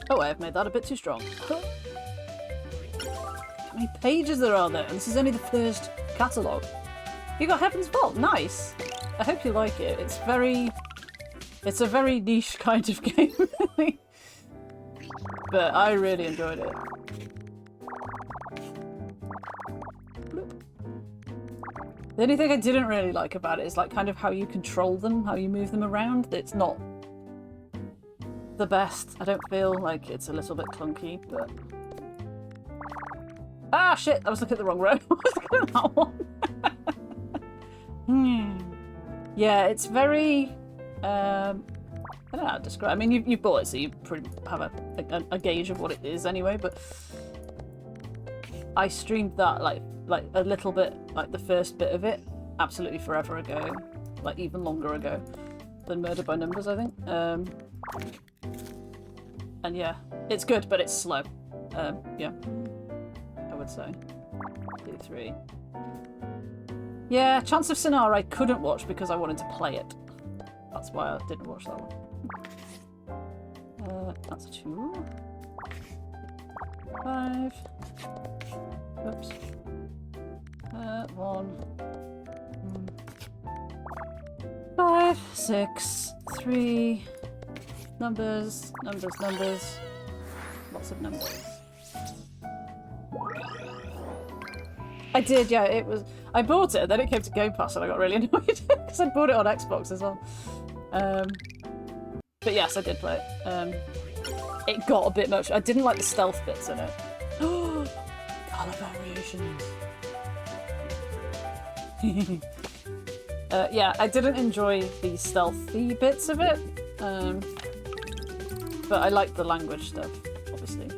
Oh, I have made that a bit too strong. How many pages there are there? And this is only the first catalogue. You got Heaven's Vault. Nice. I hope you like it. It's a very niche kind of game, really. But I really enjoyed it. The only thing I didn't really like about it is like kind of how you control them, how you move them around. It's not the best. I don't feel like it's a little bit clunky, but... Ah, shit! I was looking at the wrong row. I was looking at that one. Yeah, it's very... I don't know how to describe it. I mean, you've bought it, so you pretty have a gauge of what it is anyway, but... I streamed that like a little bit, like the first bit of it, absolutely forever ago, like even longer ago than Murder by Numbers, I think. And yeah, it's good, but it's slow. Yeah, I would say. 2, 3. Yeah, Chance of Sinar I couldn't watch because I wanted to play it. That's why I didn't watch that one. That's 2. 5. Oops. 1. 5, 6, 3. Numbers, numbers, numbers. Lots of numbers. I did, yeah, it was... I bought it, and then it came to Game Pass, and I got really annoyed, because I bought it on Xbox as well. But yes, I did play it. It got a bit much. I didn't like the stealth bits in it. Colour variations. Yeah, I didn't enjoy the stealthy bits of it. But I liked the language stuff, obviously.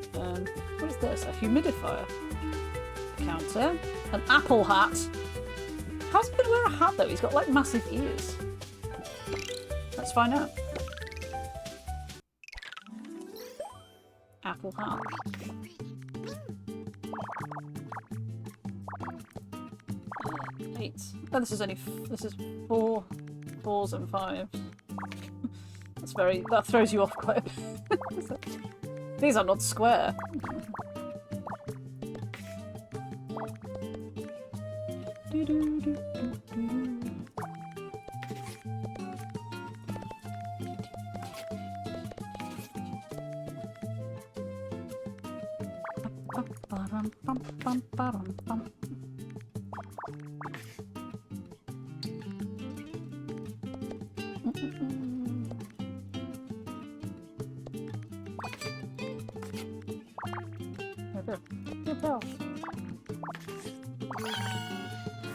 What is this? A humidifier counter. An apple hat. How's he gonna wear a hat though? He's got like massive ears. Let's find out. Apple hat. Eight. Oh, this is only this is 4 4s and 5s. That's very that throws you off quite a bit. These are not square.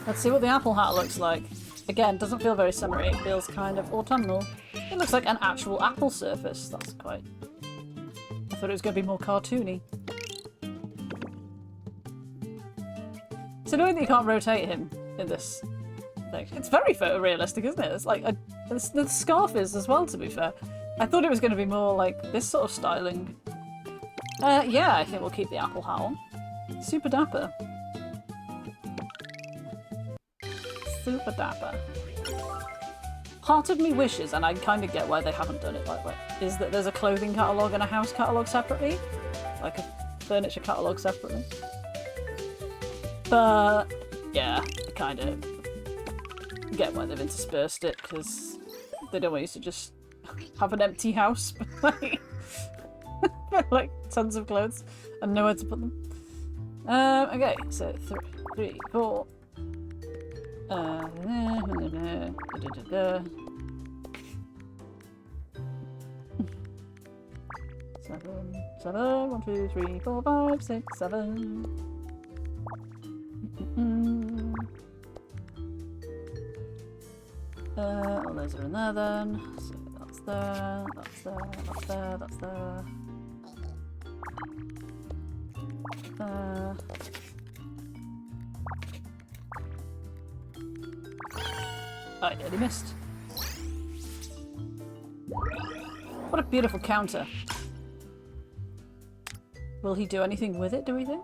Let's see what the apple hat looks like. Again, doesn't feel very summery, it feels kind of autumnal. It looks like an actual apple surface. That's quite... I thought it was going to be more cartoony. It's annoying that you can't rotate him in this thing. It's very photorealistic, isn't it? It's like... the scarf is as well, to be fair. I thought it was going to be more like this sort of styling. Yeah, I think we'll keep the apple hat on. Super dapper. Super dapper. Part of me wishes, and I kind of get why they haven't done it like that, is that there's a clothing catalogue and a house catalogue separately. Like a furniture catalogue separately. But, yeah, I kind of get why they've interspersed it, because they don't want you to just have an empty house, like tons of clothes, and nowhere to put them. Okay, so 3, 4. 7, 1, 2, 3, 4, 5, 6, 7. All those are in there then. So that's there, that's there, that's there, that's there. There. I nearly missed. What a beautiful counter. Will he do anything with it, do we think?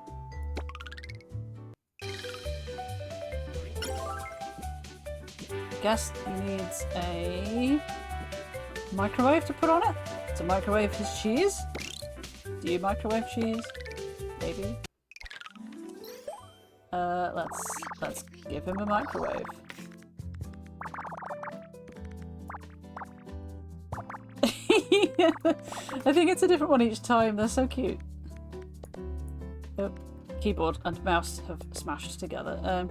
Guess he needs a microwave to put on it? To microwave his cheese? Do you microwave cheese? Maybe. Let's give him a microwave. I think it's a different one each time. They're so cute. Oh, keyboard and mouse have smashed together.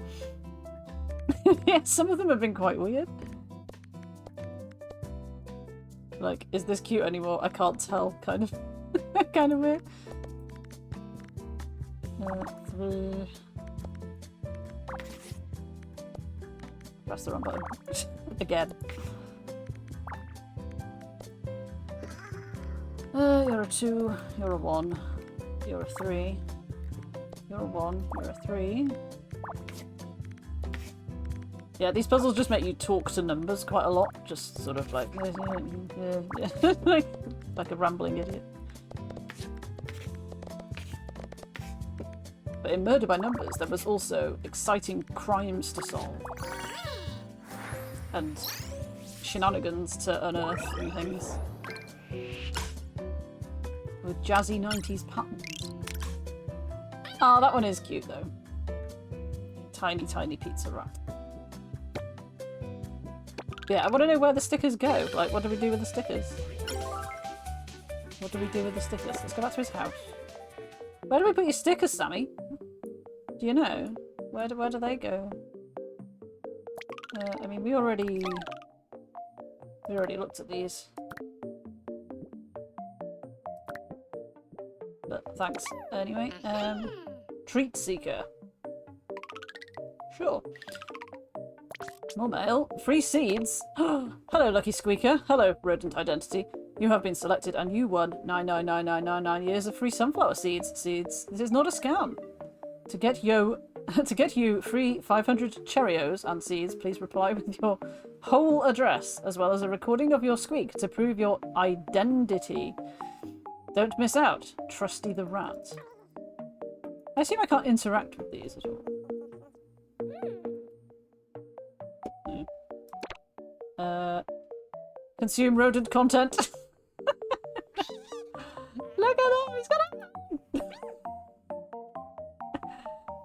Yeah, some of them have been quite weird. Like, is this cute anymore? I can't tell. Kind of, kind of weird. 3. Press the wrong button again. You're a 2. You're a 1. You're a 3. You're a 1. You're a 3. Yeah, these puzzles just make you talk to numbers quite a lot. Just sort of like... like a rambling idiot. But But in Murder by Numbers, there was also exciting crimes to solve. And shenanigans to unearth and things. With jazzy 90s patterns. Oh, that one is cute though. Tiny, tiny pizza rat. Yeah, I want to know where the stickers go. Like, what do we do with the stickers? What do we do with the stickers? Let's go back to his house. Where do we put your stickers, Sammy? Do you know? Where do they go? I mean, we already looked at these. But thanks anyway. Treat Seeker. Sure. More mail. Free seeds. Hello, Lucky Squeaker. Hello, Rodent Identity. You have been selected and you won 99999 years of free sunflower seeds. This is not a scam. To get you free 500 Cheerios and seeds, please reply with your whole address as well as a recording of your squeak to prove your identity. Don't miss out. Trusty the rat. I assume I can't interact with these at all. Consume rodent content. Look at him, he's got a...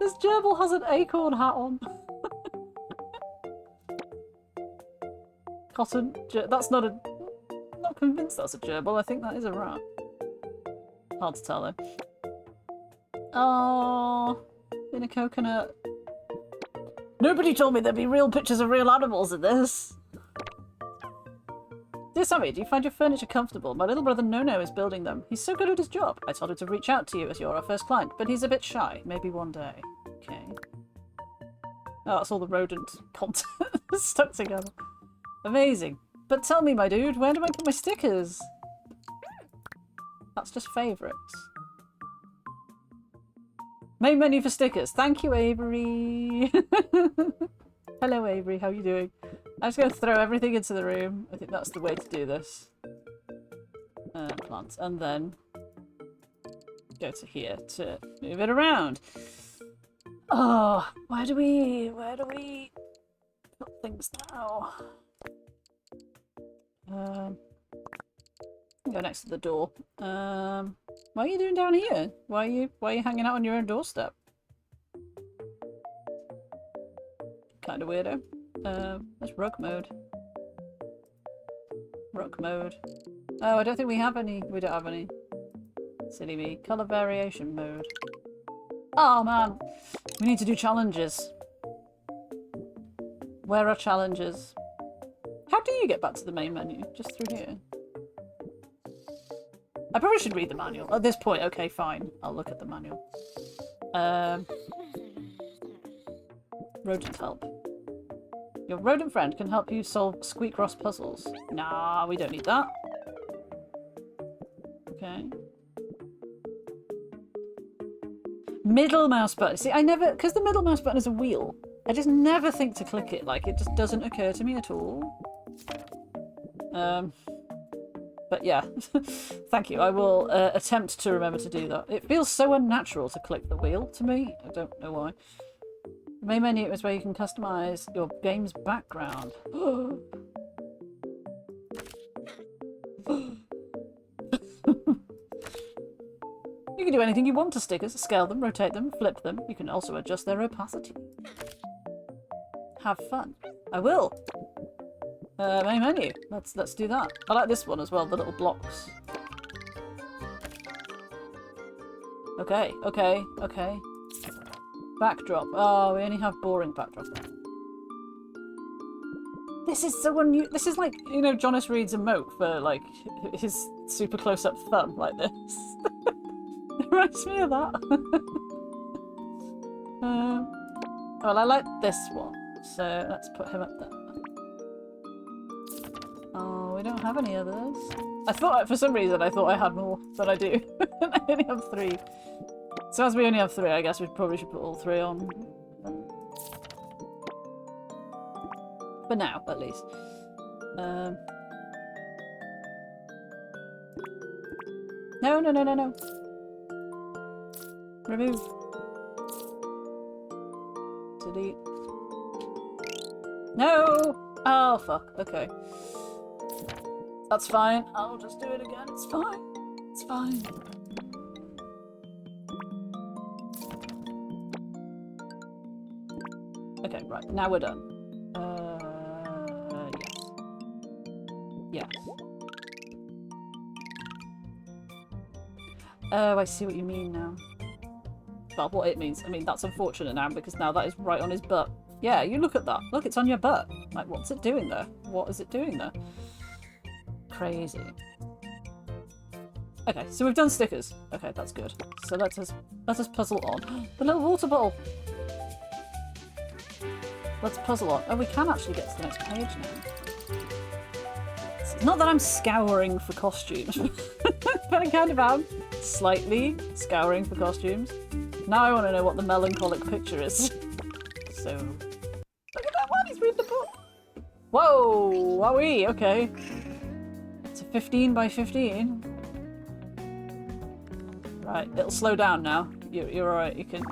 This gerbil has an acorn hat on. Cotton, that's not a... I'm not convinced that's a gerbil, I think that is a rat. Hard to tell though. Oh, in a coconut. Nobody told me there'd be real pictures of real animals in this. Dear Sammy, do you find your furniture comfortable? My little brother Nono is building them. He's so good at his job. I told him to reach out to you as you're our first client, but he's a bit shy. Maybe one day. Okay. Oh, that's all the rodent content stuck together. Amazing. But tell me, my dude, where do I put my stickers? That's just favourites. Main menu for stickers. Thank you, Avery. Hello, Avery. How are you doing? I'm just going to throw everything into the room. I think that's the way to do this. Plants. And then go to here to move it around. Oh, where do we put things now? Go next to the door. What are you doing down here? Why are you hanging out on your own doorstep? Kind of weirdo. That's rug mode. Rug mode. Oh, I don't think we have any. We don't have any. Silly me. Colour variation mode. Oh man, we need to do challenges. Where are challenges? How do you get back to the main menu? Just through here. I probably should read the manual. At this point, okay, fine. I'll look at the manual. Rodent help. Your rodent friend can help you solve Squeakross puzzles. Nah, we don't need that. Okay. Middle mouse button. See, I never... Because the middle mouse button is a wheel. I just never think to click it. Like, it just doesn't occur to me at all. But yeah. Thank you. I will attempt to remember to do that. It feels so unnatural to click the wheel to me. I don't know why. The main menu is where you can customize your game's background. You can do anything you want to stickers. Scale them, rotate them, flip them. You can also adjust their opacity. Have fun. I will. Main menu. Let's do that. I like this one as well, the little blocks. Okay. Backdrop. Oh, we only have boring backdrop. This is so unusual. This is like, you know, Jonas Reed's emote for like his super close-up thumb like this. It reminds me of that. Well, I like this one, so let's put him up there. Oh, we don't have any others. I thought, for some reason, I thought I had more than I do. I only have 3. So as we only have 3, I guess we probably should put all 3 on. For now, at least. No. Remove. Delete. No! Oh, fuck. Okay. That's fine. I'll just do it again. It's fine. It's fine. Okay, right. Now we're done. Yes. Yes. Oh, I see what you mean now. Well, what it means. I mean, that's unfortunate now because now that is right on his butt. Yeah, you look at that. Look, it's on your butt. Like, what's it doing there? What is it doing there? Crazy. Okay, so we've done stickers. Okay, that's good. So let us puzzle on. The little water bottle. Let's puzzle on. Oh, we can actually get to the next page now. It's not that I'm scouring for costumes, but I kind of am. Slightly scouring for costumes. Now I want to know what the melancholic picture is. So, look at that one, he's reading the book. Whoa, wowee, okay. It's a 15 by 15. Right, it'll slow down now. You're alright, you can...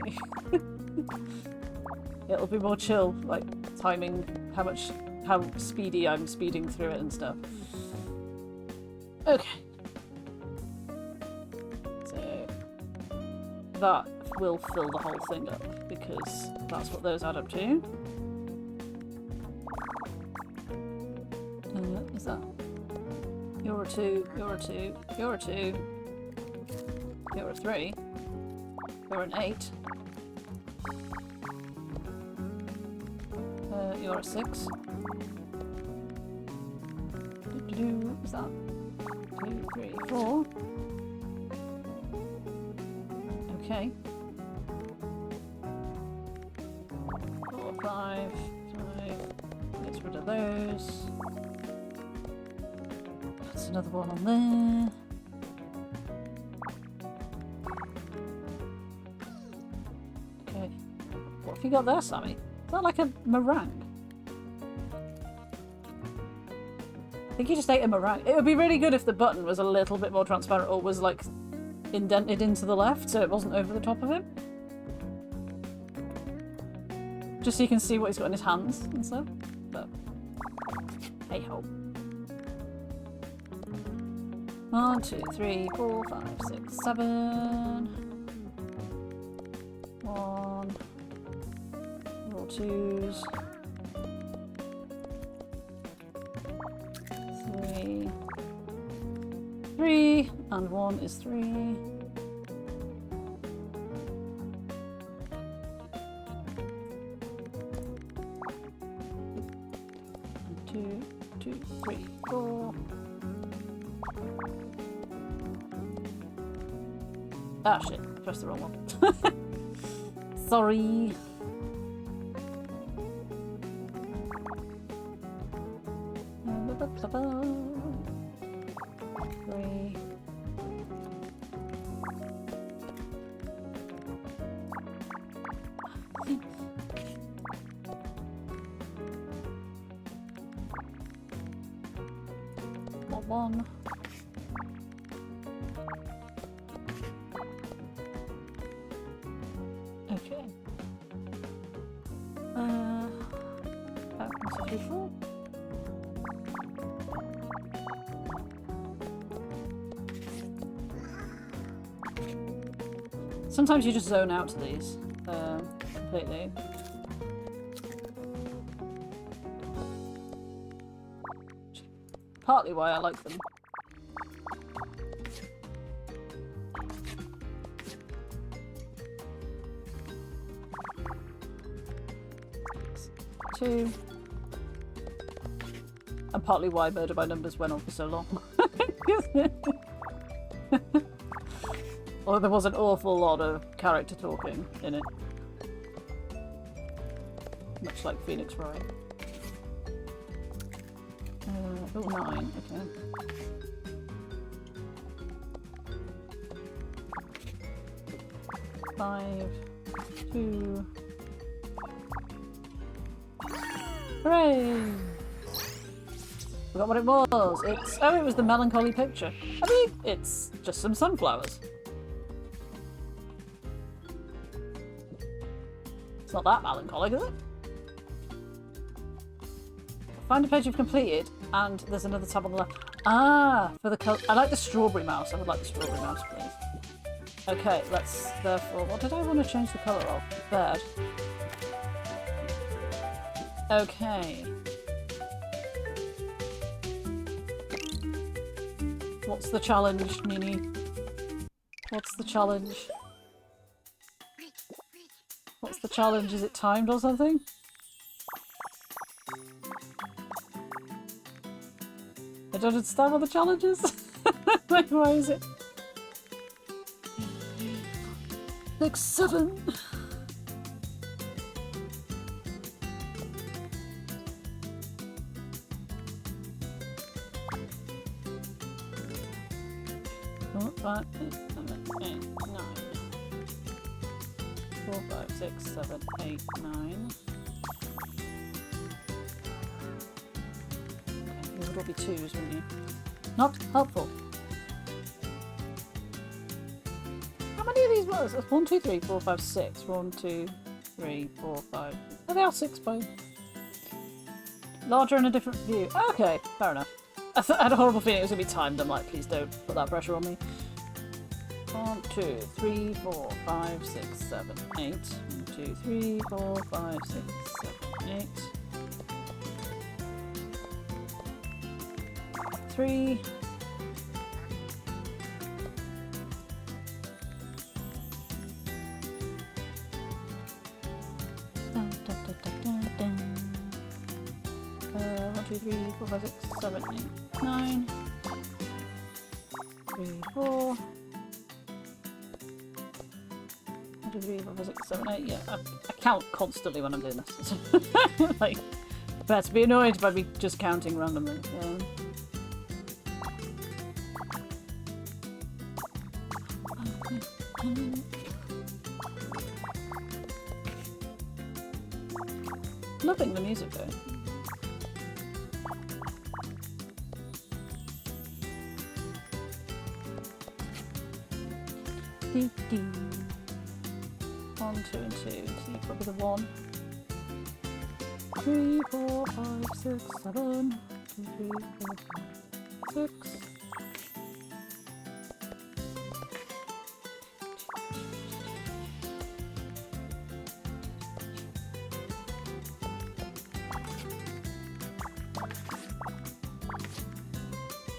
It'll be more chill, like timing how speedy I'm speeding through it and stuff. Okay. So that will fill the whole thing up because that's what those add up to. Is that? You're a 2, you're a 2, you're a 2, you're a 3, you're an 8. You're a 6. Is that 2, 3, 4? Okay. 4, 5. Gets rid of those. That's another one on there. Okay. What have you got there, Sammy? Is that like a meringue? I think you just ate a meringue. It would be really good if the button was a little bit more transparent or was like indented into the left so it wasn't over the top of him. Just so you can see what he's got in his hands and stuff. But hey ho. 1, 2, 3, 4, 5, 6, 7. 1. Roll 2s. 3. 3. And 1 is 3. And 2, 2, 3, 4. Ah shit, pressed the wrong one. Sorry. Three. One. Okay. 1, 2, 3, 4. Sometimes you just zone out to these completely. Partly why I like them. Two. And partly why Murder by Numbers went on for so long. Or there was an awful lot of character talking in it. Much like Phoenix Wright. Oh, 9, okay. Five, 2. Hooray! Forgot what it was. It was the melancholy picture. I mean, it's just some sunflowers. It's not that melancholic, is it? Find a page you've completed, and there's another tab on the left. Ah, for the colour. I like the strawberry mouse. I would like the strawberry mouse, please. Okay, let's therefore. What did I want to change the colour of? Bird. Okay. What's the challenge, Nini? What's the challenge? What's the challenge? Is it timed or something? I don't understand what the challenge is. Like, why is it? 6, 7. Four, 5, 6, 7, 8, 9. 4, 5, 6, 7, 8, 9. These would all be 2s, wouldn't you? Not helpful. How many of these was? 1, 2, 3, 4, 5, 6. 1, 2, 3, 4, 5. Oh, they are 6 by. Larger and a different view. Okay, fair enough. I had a horrible feeling it was going to be timed. I'm like, please don't put that pressure on me. 1, 2, 3, 4, 5, 6, 7, 8. 1, 2, 3, 4, 5, 6, 7, 8. 3. Dun, dun, dun, dun, dun, dun. 1, 2, 3, 4, 5, 6, 7, 8, 9. 3, 4. 1, 2, 3, 4, 5, 6, 7, 8. Yeah, I count constantly when I'm doing this. Like, prepare to be annoyed by me just counting randomly. Loving the music though. Dee -dee. 1, 2, and 2. So probably the 1. 3, 4, 5, 6, 7. 2, 3, 4, 5, 6.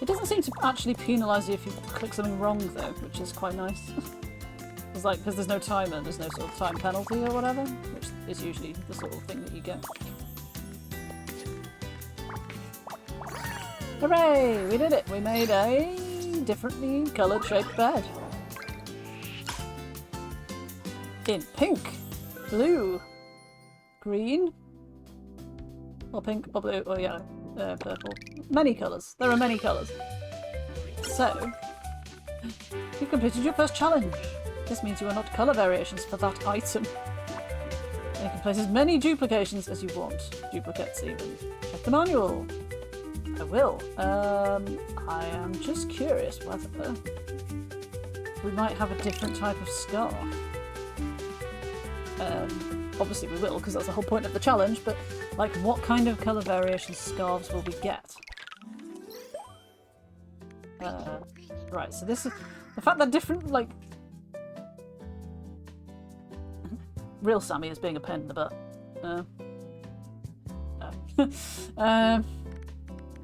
It doesn't seem to actually penalise you if you click something wrong though, which is quite nice. It's like, because there's no timer, there's no sort of time penalty or whatever, which is usually the sort of thing that you get. Hooray! We did it! We made a differently coloured shaped bed. In pink, blue, green, or pink, or blue, or yellow. Purple. Many colours. There are many colours. So, you've completed your first challenge. This means you unlocked colour variations for that item. And you can place as many duplications as you want. Duplicates even. Check the manual. I will. I am just curious whether we might have a different type of scarf. Obviously we will, because that's the whole point of the challenge, but like, what kind of colour variation scarves will we get? Right, so this is... The fact that different, like... Real Sammy is being a pain in the butt.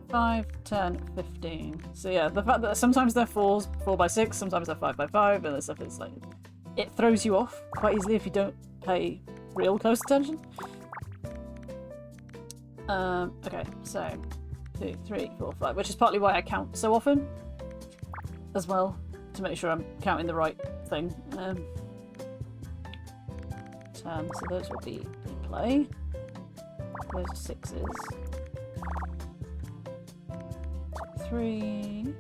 5, 10, 15. So yeah, the fact that sometimes they're 4x6, sometimes they're 5x5, and stuff is like... It throws you off quite easily if you don't pay real close attention. Okay, so 2, 3, 4, 5, which is partly why I count so often as well, to make sure I'm counting the right thing. 10, so those will be in play. Those are 6s. 3.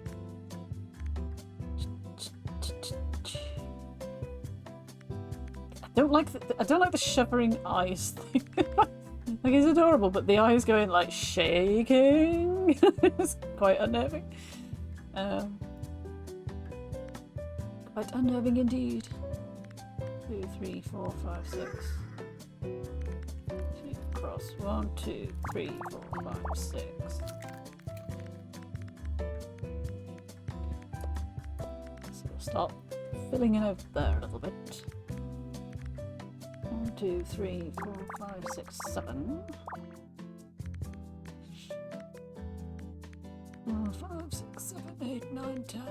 I don't like the shivering eyes thing. Like, it's adorable, but the eyes going like shaking. It's quite unnerving. Quite unnerving indeed. 2, 3, 4, 5, 6. Picross. 1, 2, 3, 4, 5, 6. So we'll start filling in over there a little bit. 1, 2, 3, 4, 5, 6, 7. 4, 5, 6, 7, 8, 9, 10.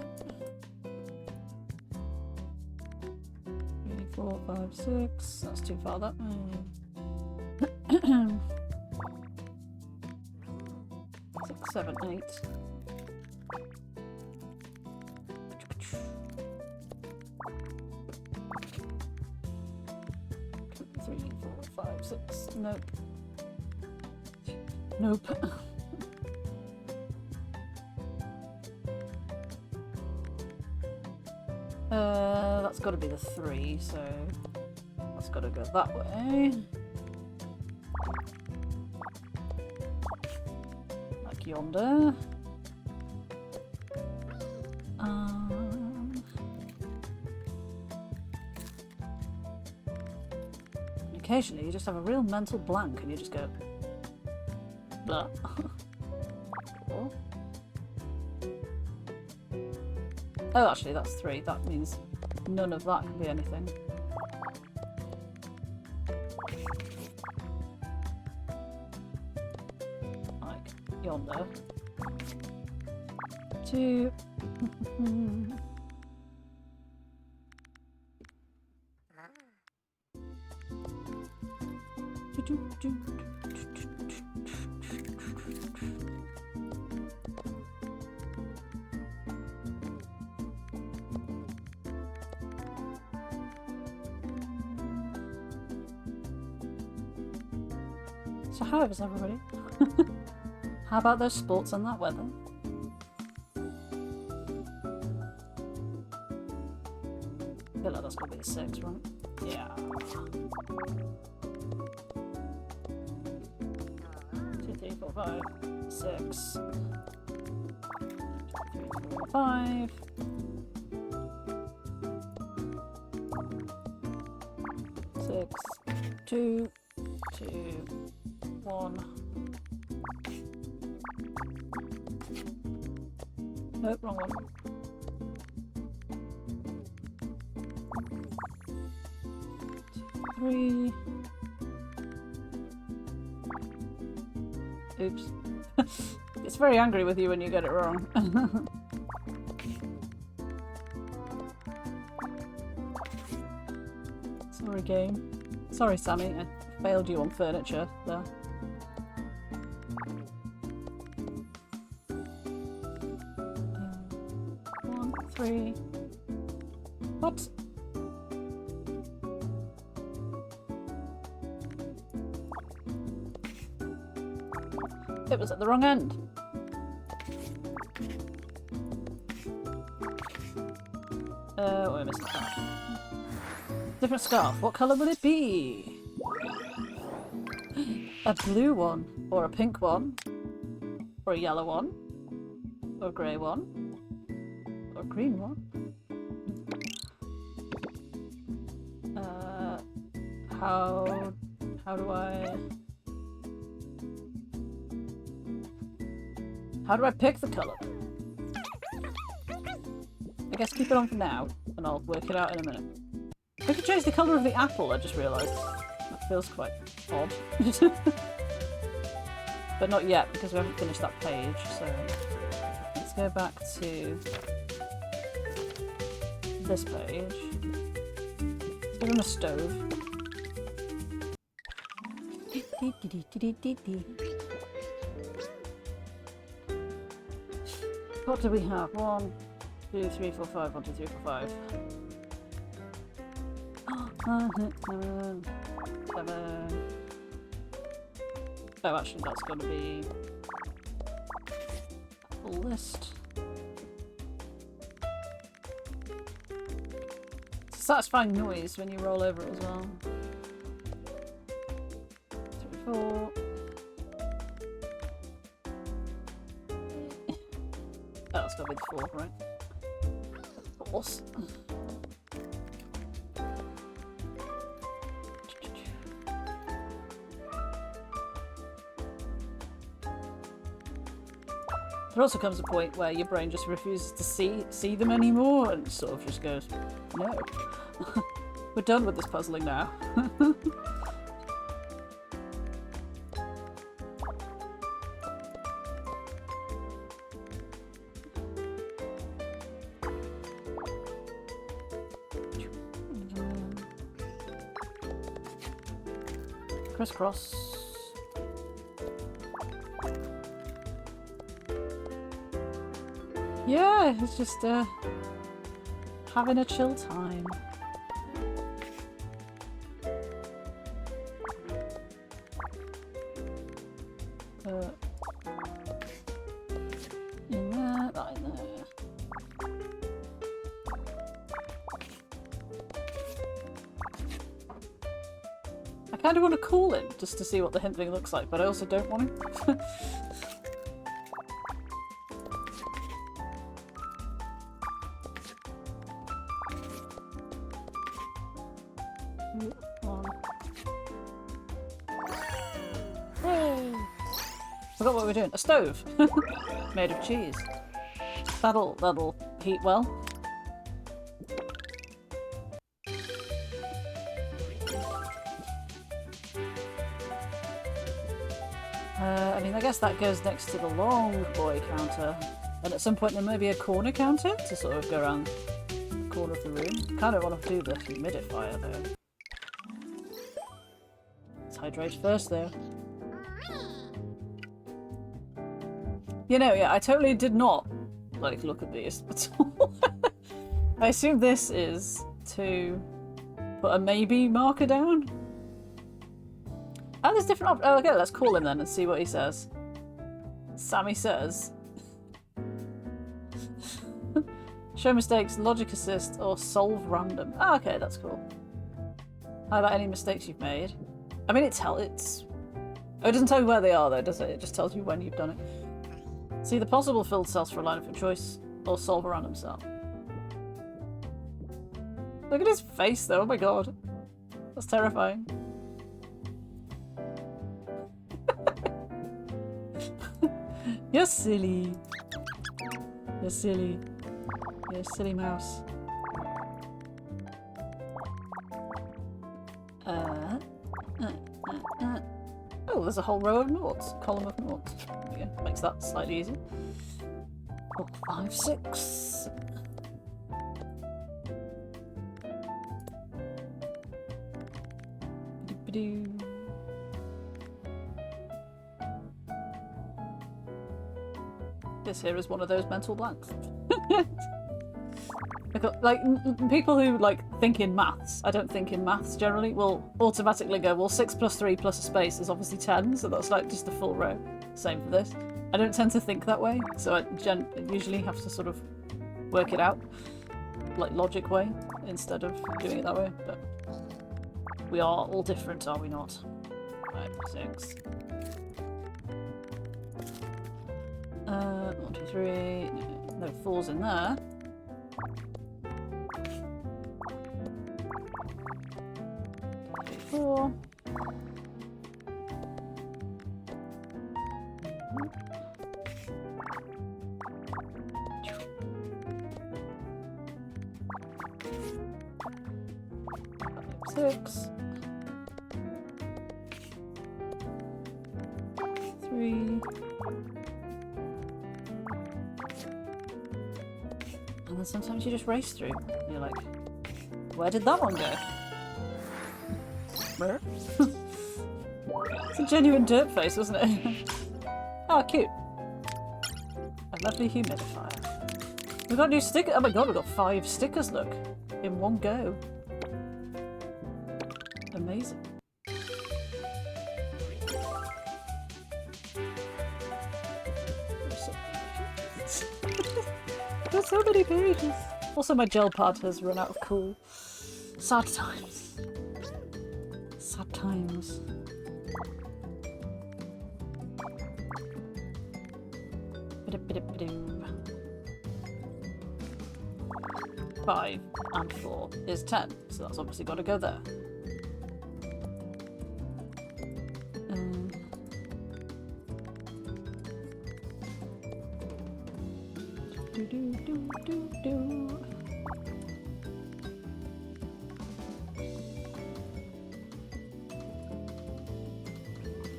3, 4, 5, 6. That's too far that way. 6, 7, 8. 3, 4, 5, 6. Nope. Nope. That's got to be the 3, so that's got to go that way. Like yonder. Occasionally you just have a real mental blank and you just go blah. Oh, actually that's 3. That means none of that can be anything. Like yonder. 2. So how is everybody? How about those sports and that weather? I feel like that's gonna be the 6, right? Yeah. 2, 3, 4, 5, 6. 2, 3, 4, 5. 6, 2, 2, 1. Nope, wrong one. 2, 3. Oops. It's very angry with you when you get it wrong. Sorry, game. Sorry, Sammy. I failed you on furniture there. 1, 3. What? It was at the wrong end. We're missing that. Different scarf. What colour will it be? A blue one, or a pink one, or a yellow one, or a grey one, or a green one. How do I pick the colour? I guess keep it on for now, and I'll work it out in a minute. We could change the colour of the apple, I just realised. That feels quite odd. But not yet, because we haven't finished that page, so let's go back to this page. Let's give him a stove. What do we have? 1, 2, 3, 4, 5. 1, 2, 3, 4, 5. 7. 7. Oh, actually, that's going to be a list. It's a satisfying noise when you roll over it as well. 3, 4. Oh, that's got to be the 4, right? Of course. There also comes a point where your brain just refuses to see them anymore and sort of just goes, no. We're done with this puzzling now. Crisscross. Yeah, it's just having a chill time. In there, that in there. I kind of want to call him just to see what the hint thing looks like, but I also don't want him. Forgot what we were doing. A stove! Made of cheese. That'll heat well. I mean, I guess that goes next to the long boy counter. And at some point there may be a corner counter to sort of go around the corner of the room. Kind of want to do the humidifier though. Let's hydrate first though. You know, yeah, I totally did not, like, look at these at all. I assume this is to put a maybe marker down. Oh, there's different options. Oh, okay, let's call him then and see what he says. Sammy says... Show mistakes, logic assist, or solve random. Oh, okay, that's cool. Highlight any mistakes you've made. I mean, it's... Oh, it doesn't tell you where they are, though, does it? It just tells you when you've done it. See the possible filled cells for a line of your choice, or solve a random cell. Look at his face though, oh my god. That's terrifying. You're silly. You're silly. You're a silly mouse. Oh, there's a whole row of noughts. Column of noughts. There we go. Makes that slightly easier. 4, 5, 6. This here is one of those mental blanks. Like, people who, like, think in maths, I don't think in maths generally, will automatically go, well, 6 plus 3 plus a space is obviously 10, so that's like just a full row. Same for this. I don't tend to think that way, so I usually have to sort of work it out, like, logic way, instead of doing it that way, but we are all different, are we not? 5, 6. 1, 2, 3. No 4s in there. 4. Six. 3. And then sometimes you just race through. And you're like, where did that one go? It's a genuine dirt face, wasn't it? Oh, cute. A lovely humidifier. We've got new stickers. Oh my god, we've got 5 stickers, look. In one go. Amazing. There's so many pages. Also, my gel pad has run out of cool. Sad times. Sad times. Five and 4 is 10, so that's obviously got to go there. Do do do do do.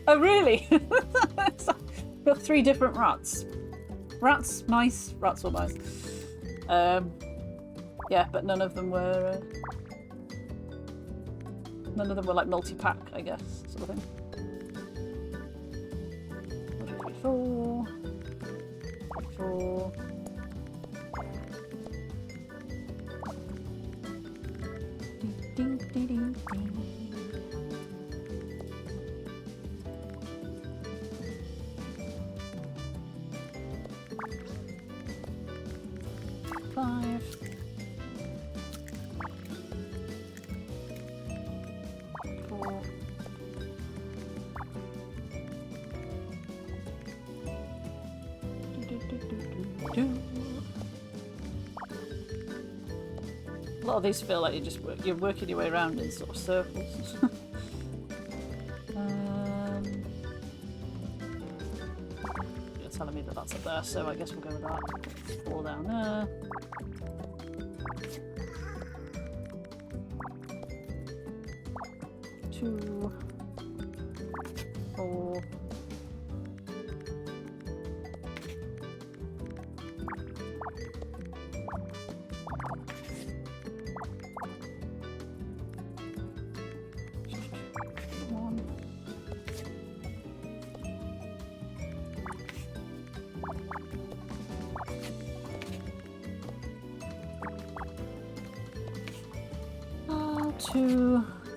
Oh really? Got 3 different rats. Rats, mice, rats or mice. Yeah, but none of them were like multi-pack, I guess, sort of thing. 4, 4. Ding, ding, ding, ding. Five. 4. Do. A lot of these feel like you're working your way around in sort of circles. You're telling me that that's up there, so I guess we'll go with that. 4 down there. 2, 4.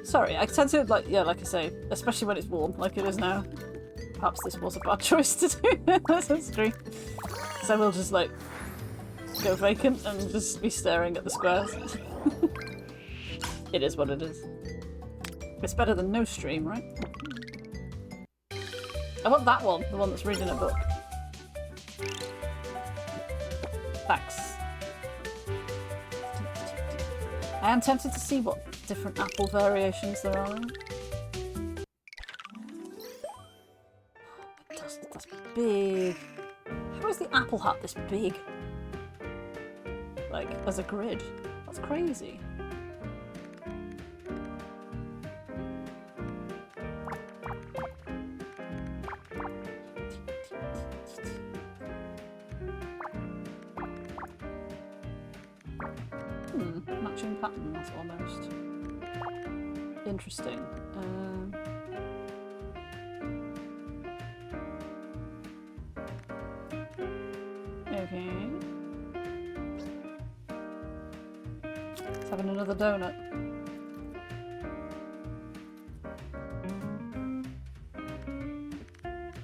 Sorry, I tend to, like I say, especially when it's warm, like it is now. Perhaps this was a bad choice to do this on stream. So we'll just, like, go vacant and just be staring at the squares. It is what it is. It's better than no stream, right? I want that one, the one that's reading a book. Thanks. I am tempted to see what different apple variations there are. That's big. How is the apple hat this big? Like, as a grid? That's crazy. Matching patterns, almost. Interesting. Okay. Let's have another donut.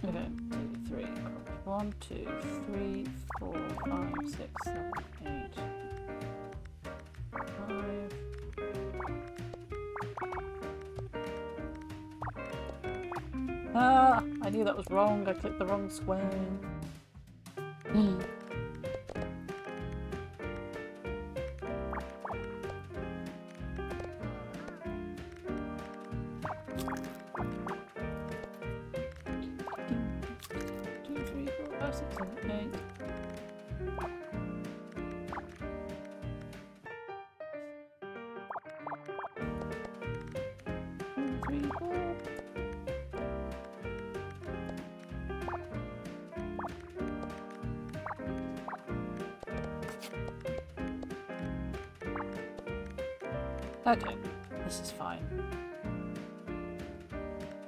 Okay, 2, 3. 1, 2, 3, 4, 5, 6, 7, 8. 5. Ah, I knew that was wrong. I clicked the wrong square. Okay, this is fine.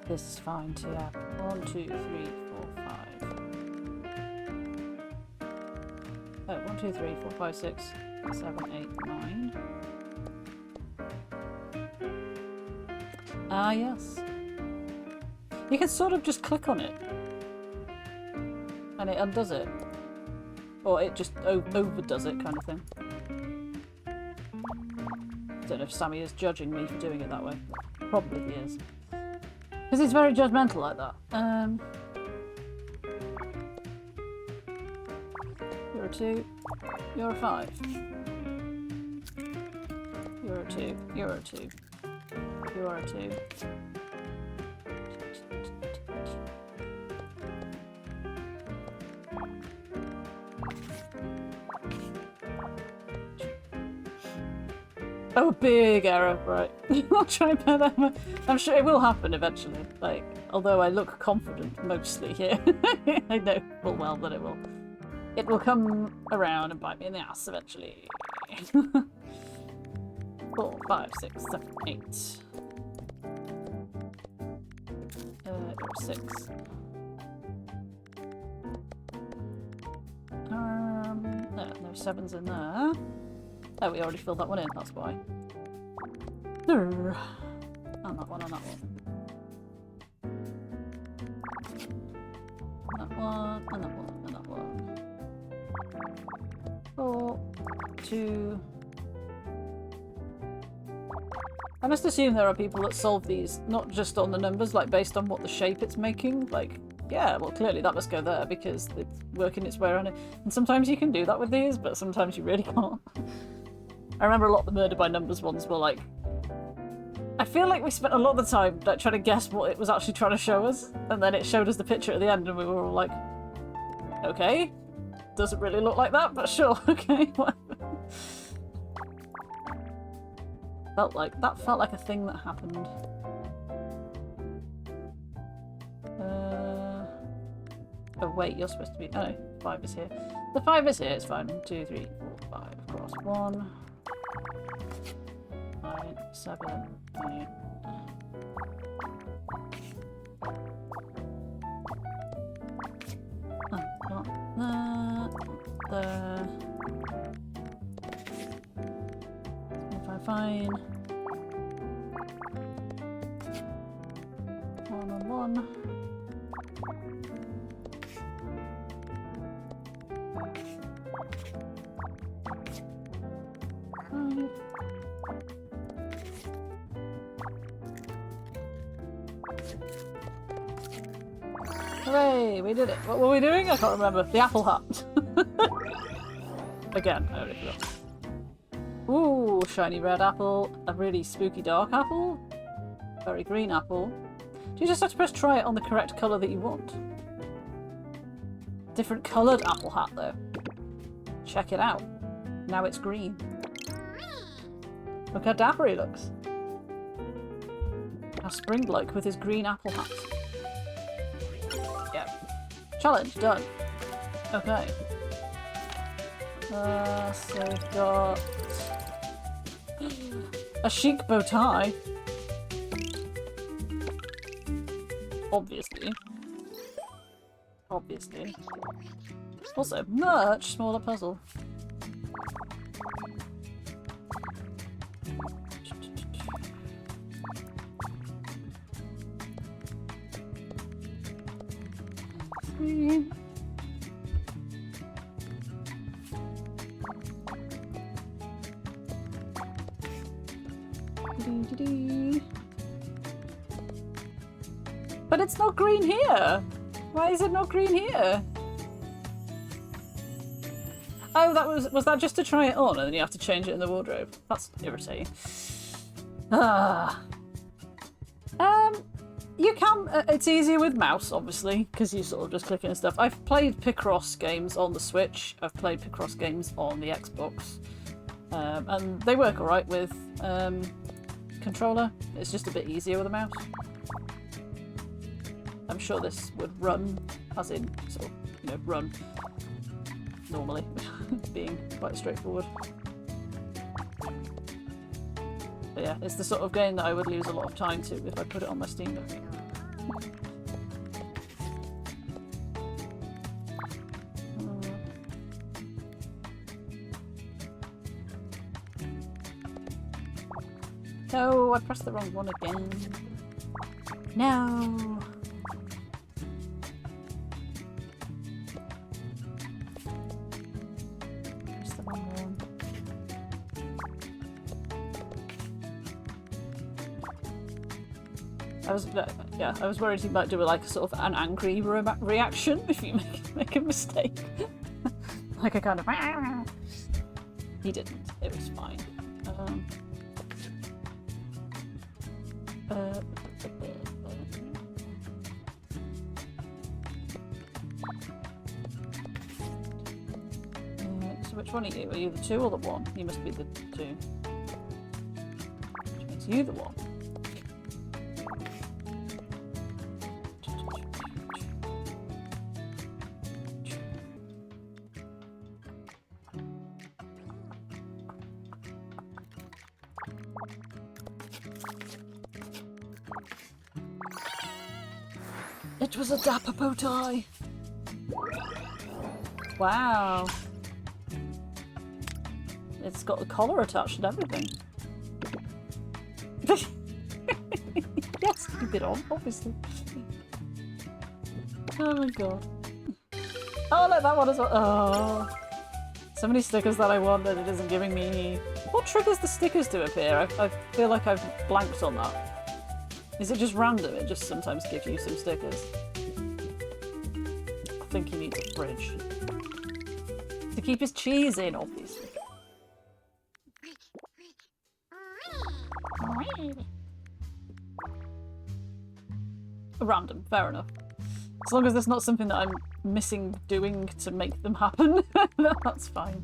This is fine too. 1, 2, 3, 4, 5. Oh, 1, 2, 3, 4, 5, 6, 7, 8, 9. Ah, yes. You can sort of just click on it and it undoes it. Or it just overdoes it, kind of thing. I don't know if Sammy is judging me for doing it that way. Probably he is. Because he's very judgmental like that. You're a 2. You're a 5. You're a 2. You're a 2. You are a 2. Oh, big error, right. I'll try and bear that in mind. I'm sure it will happen eventually. Like, although I look confident mostly here. I know full well that it will. It will come around and bite me in the ass eventually. 4, 5, 6, 7, 8. 6. No 7's in there. Oh, we already filled that one in, that's why. And that one, and that one. That one, and that one, and that one. 4, 2. I must assume there are people that solve these not just on the numbers, like based on what the shape it's making. Like, yeah, well, clearly that must go there because it's working its way around it. And sometimes you can do that with these, but sometimes you really can't. I remember a lot of the murder by numbers ones were like, I feel like we spent a lot of the time like trying to guess what it was actually trying to show us, and then it showed us the picture at the end, and we were all like, okay, doesn't really look like that, but sure, okay, whatever. That felt like a thing that happened. Oh wait, you're supposed to be. Oh no, 5 is here. The 5 is here. It's fine. 1, 2, 3, 4, 5. Across 1, 9, 7, 8. Not there. Fine. 1 on 1. Hooray, we did it. What were we doing? I can't remember. The apple hat. Again, I already forgot. Ooh, shiny red apple. A really spooky dark apple. Very green apple. Do you just have to press try it on the correct colour that you want? Different coloured apple hat though. Check it out. Now it's green. Look how dapper he looks. How spring-like with his green apple hat. Yeah. Challenge done. Okay. So we've got a chic bow tie. Obviously. Obviously. Also, much smaller puzzle. But it's not green here! Why is it not green here? Oh, that was that just to try it on and then you have to change it in the wardrobe? That's irritating. Ah. You can, it's easier with mouse, obviously, because you sort of just click and stuff. I've played Picross games on the Switch, I've played Picross games on the Xbox, and they work alright with controller. It's just a bit easier with a mouse. I'm sure this would run, as in, sort of, you know, run normally, being quite straightforward. But yeah, it's the sort of game that I would lose a lot of time to if I put it on my Steam Deck. No, I pressed the wrong one again. No. Press the wrong one. I was worried he might do like a sort of an angry reaction if you make a mistake. Like a kind of. He didn't. It was fine. So which one are you? Are you the 2 or the 1? You must be the 2. you the one. It was a dapper bow tie. Wow. It's got the collar attached and everything. Yes, keep it on, obviously. Oh my god. Oh, look, that one as well. Oh. So many stickers that I want that it isn't giving me. What triggers the stickers to appear? I feel like I've blanked on that. Is it just random? It just sometimes gives you some stickers. I think he needs a fridge. To keep his cheese in, obviously. Random, fair enough. As long as there's not something that I'm missing doing to make them happen, that's fine.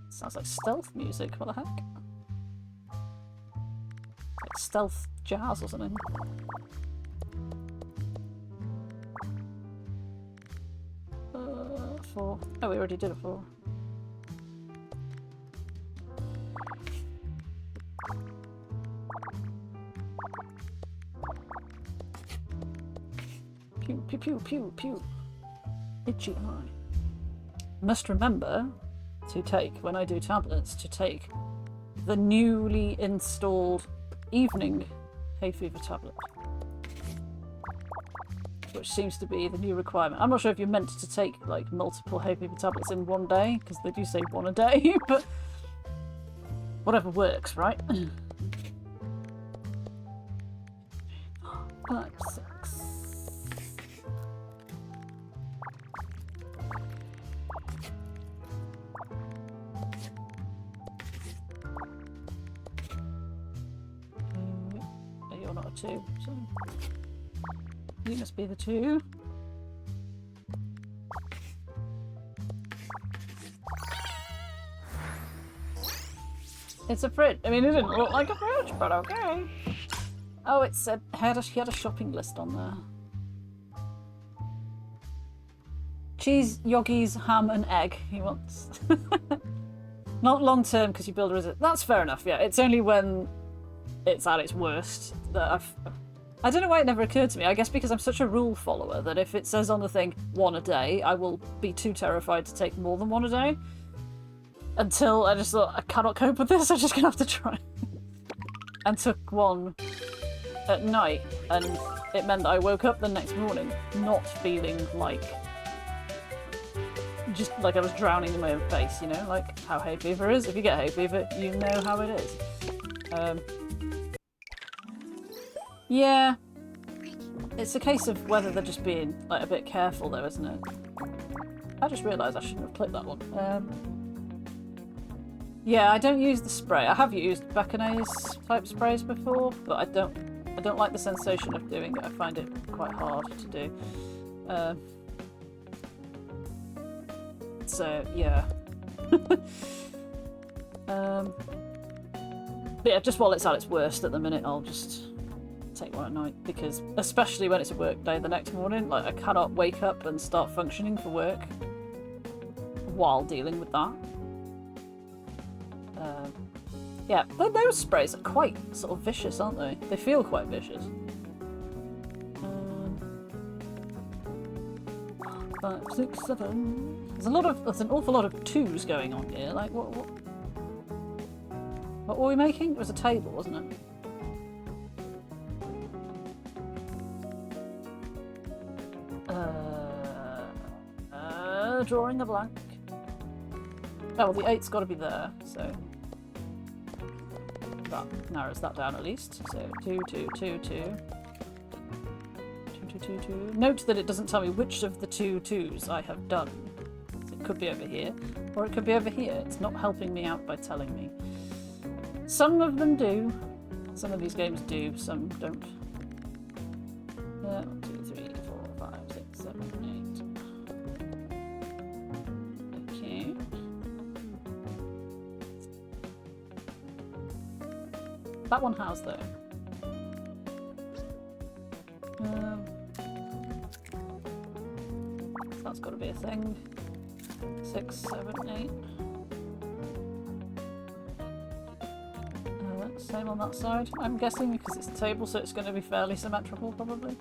Sounds like stealth music, what the heck? Like stealth jazz or something. Four. Oh, we already did a 4. Pew, pew, pew, pew, pew. Itchy eye. Must remember to take, when I do tablets, to take the newly installed evening hay fever tablet. Which seems to be the new requirement. I'm not sure if you're meant to take like multiple hay fever tablets in one day, because they do say 1 a day, but whatever works, right? 5, 6. You're not a 2, so you must be the 2. It's a fridge. I mean, it didn't look like a fridge, but okay. Oh, it said he had a shopping list on there. Cheese, yoggies, ham, and egg. He wants. Not long term because you build a resist. That's fair enough. Yeah, it's only when it's at its worst that I don't know why it never occurred to me. I guess because I'm such a rule follower that if it says on the thing 1 a day, I will be too terrified to take more than 1 a day. Until I just thought, I cannot cope with this, I'm just gonna have to try. And took 1 at night, and it meant that I woke up the next morning not feeling like... just like I was drowning in my own face, you know? Like how hay fever is. If you get hay fever, you know how it is. Yeah, it's a case of whether they're just being like a bit careful though, isn't it? I just realised I shouldn't have clicked that one. Yeah, I don't use the spray. I have used Becconet's type sprays before, but I don't like the sensation of doing it. I find it quite hard to do. So yeah. But yeah, just while it's at its worst at the minute, I'll just take 1 at night, because especially when it's a work day the next morning, like I cannot wake up and start functioning for work while dealing with that. Yeah, those sprays are quite sort of vicious, aren't they? They feel quite vicious. 5, 6, 7. There's an awful lot of 2s going on here. Like what were we making? It was a table, wasn't it? Drawing a blank. Oh, well, the 8's got to be there, so that narrows that down at least. So 2, 2, 2, 2. 2, 2, 2, 2. Note that it doesn't tell me which of the 2 2s I have done. So it could be over here, or it could be over here. It's not helping me out by telling me. Some of them do. Some of these games do, some don't. 1, 2, 3, 4, 5, 6, 7, 8. Okay. That one has, though. That's got to be a thing. 6, 7, 8. Same on that side, I'm guessing, because it's a table, so it's going to be fairly symmetrical, probably.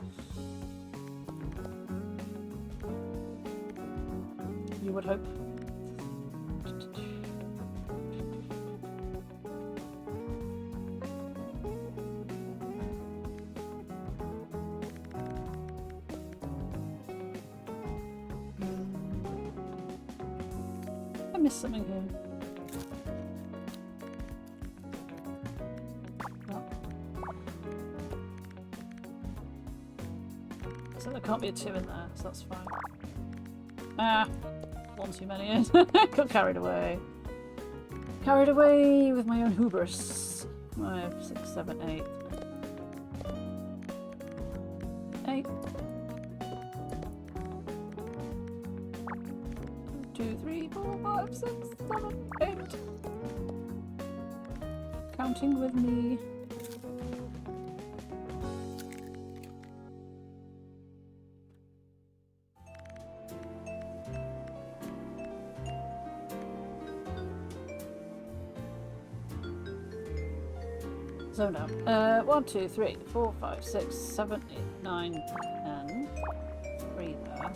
You would hope. I missed something here. So there can't be a 2 in there, so that's fine. Ah, one too many. Got carried away. Carried away with my own hubris. 5, 6, 7, 8. 8. 2, 3, 4, 5, 6, 7, 8. Counting with me. So now, 1, 2, 3, 4, 5, 6, 7, 8, 9, 10. 3 there.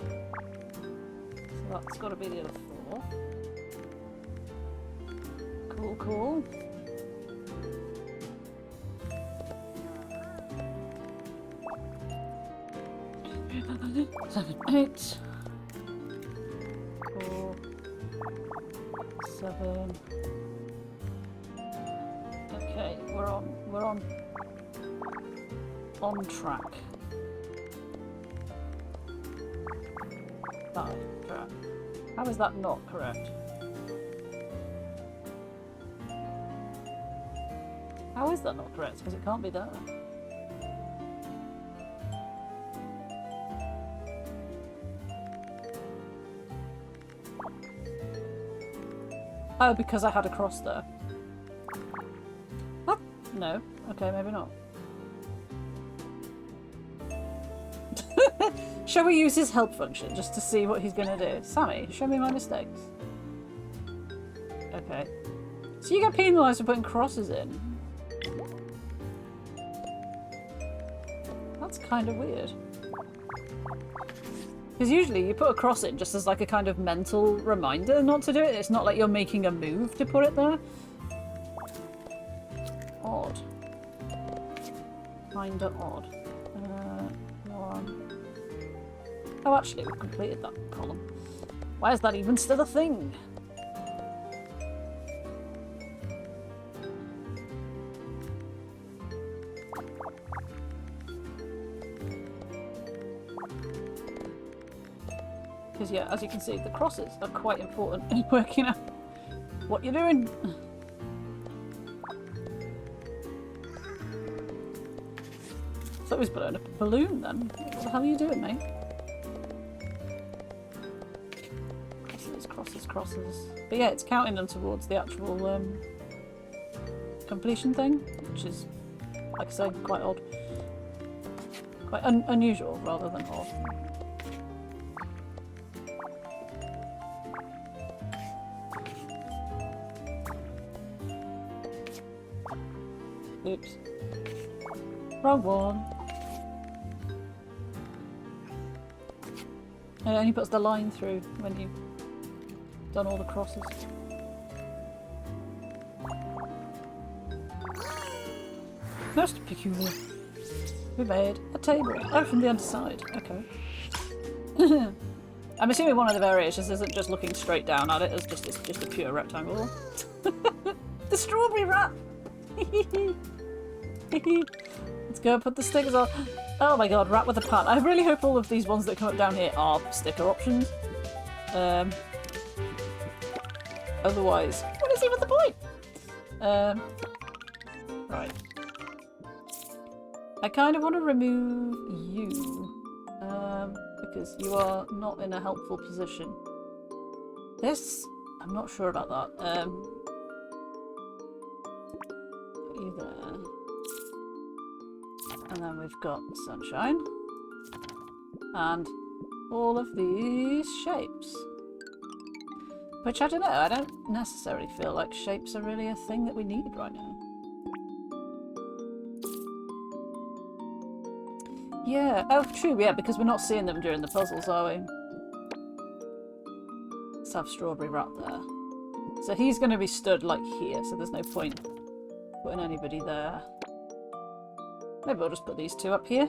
So that's got to be the other 4. Cool, cool. Seven, 8. 4, 7. Okay, we're on track. 5, track. How is that not correct? How is that not correct? Because it can't be there. Oh, because I had a cross there. What? No. Okay, maybe not. Shall we use his help function just to see what he's going to do? Sammy, show me my mistakes. Okay. So you get penalised for putting crosses in. That's kind of weird. Because usually you put a cross in just as like a kind of mental reminder not to do it. It's not like you're making a move to put it there. Odd. Kinda odd. 1. Oh, actually, we've completed that column. Why is that even still a thing? Because, yeah, as you can see, the crosses are quite important in working out what you're doing. I thought it was blowing up a balloon then. What the hell are you doing, mate? Crosses, crosses, crosses. But yeah, it's counting them towards the actual completion thing, which is, like I say, quite odd. Quite unusual rather than odd. Oops. Wrong one. It only puts the line through when you've done all the crosses. Most peculiar. We made a table. Oh, from the underside. Okay. I'm assuming one of the variations isn't just looking straight down at it, it's just a pure rectangle. The strawberry rat! Let's go put the stickers on. Oh my god, rat with a pan. I really hope all of these ones that come up down here are sticker options. Otherwise, what is even the point? Right. I kind of want to remove you. Because you are not in a helpful position. This, I'm not sure about that. Put you there. And then we've got sunshine. And all of these shapes. Which, I don't know, I don't necessarily feel like shapes are really a thing that we need right now. Yeah, oh true, yeah, because we're not seeing them during the puzzles, are we? Let's have Strawberry Rat there. So he's going to be stood like here, so there's no point putting anybody there. Maybe we'll just put these two up here.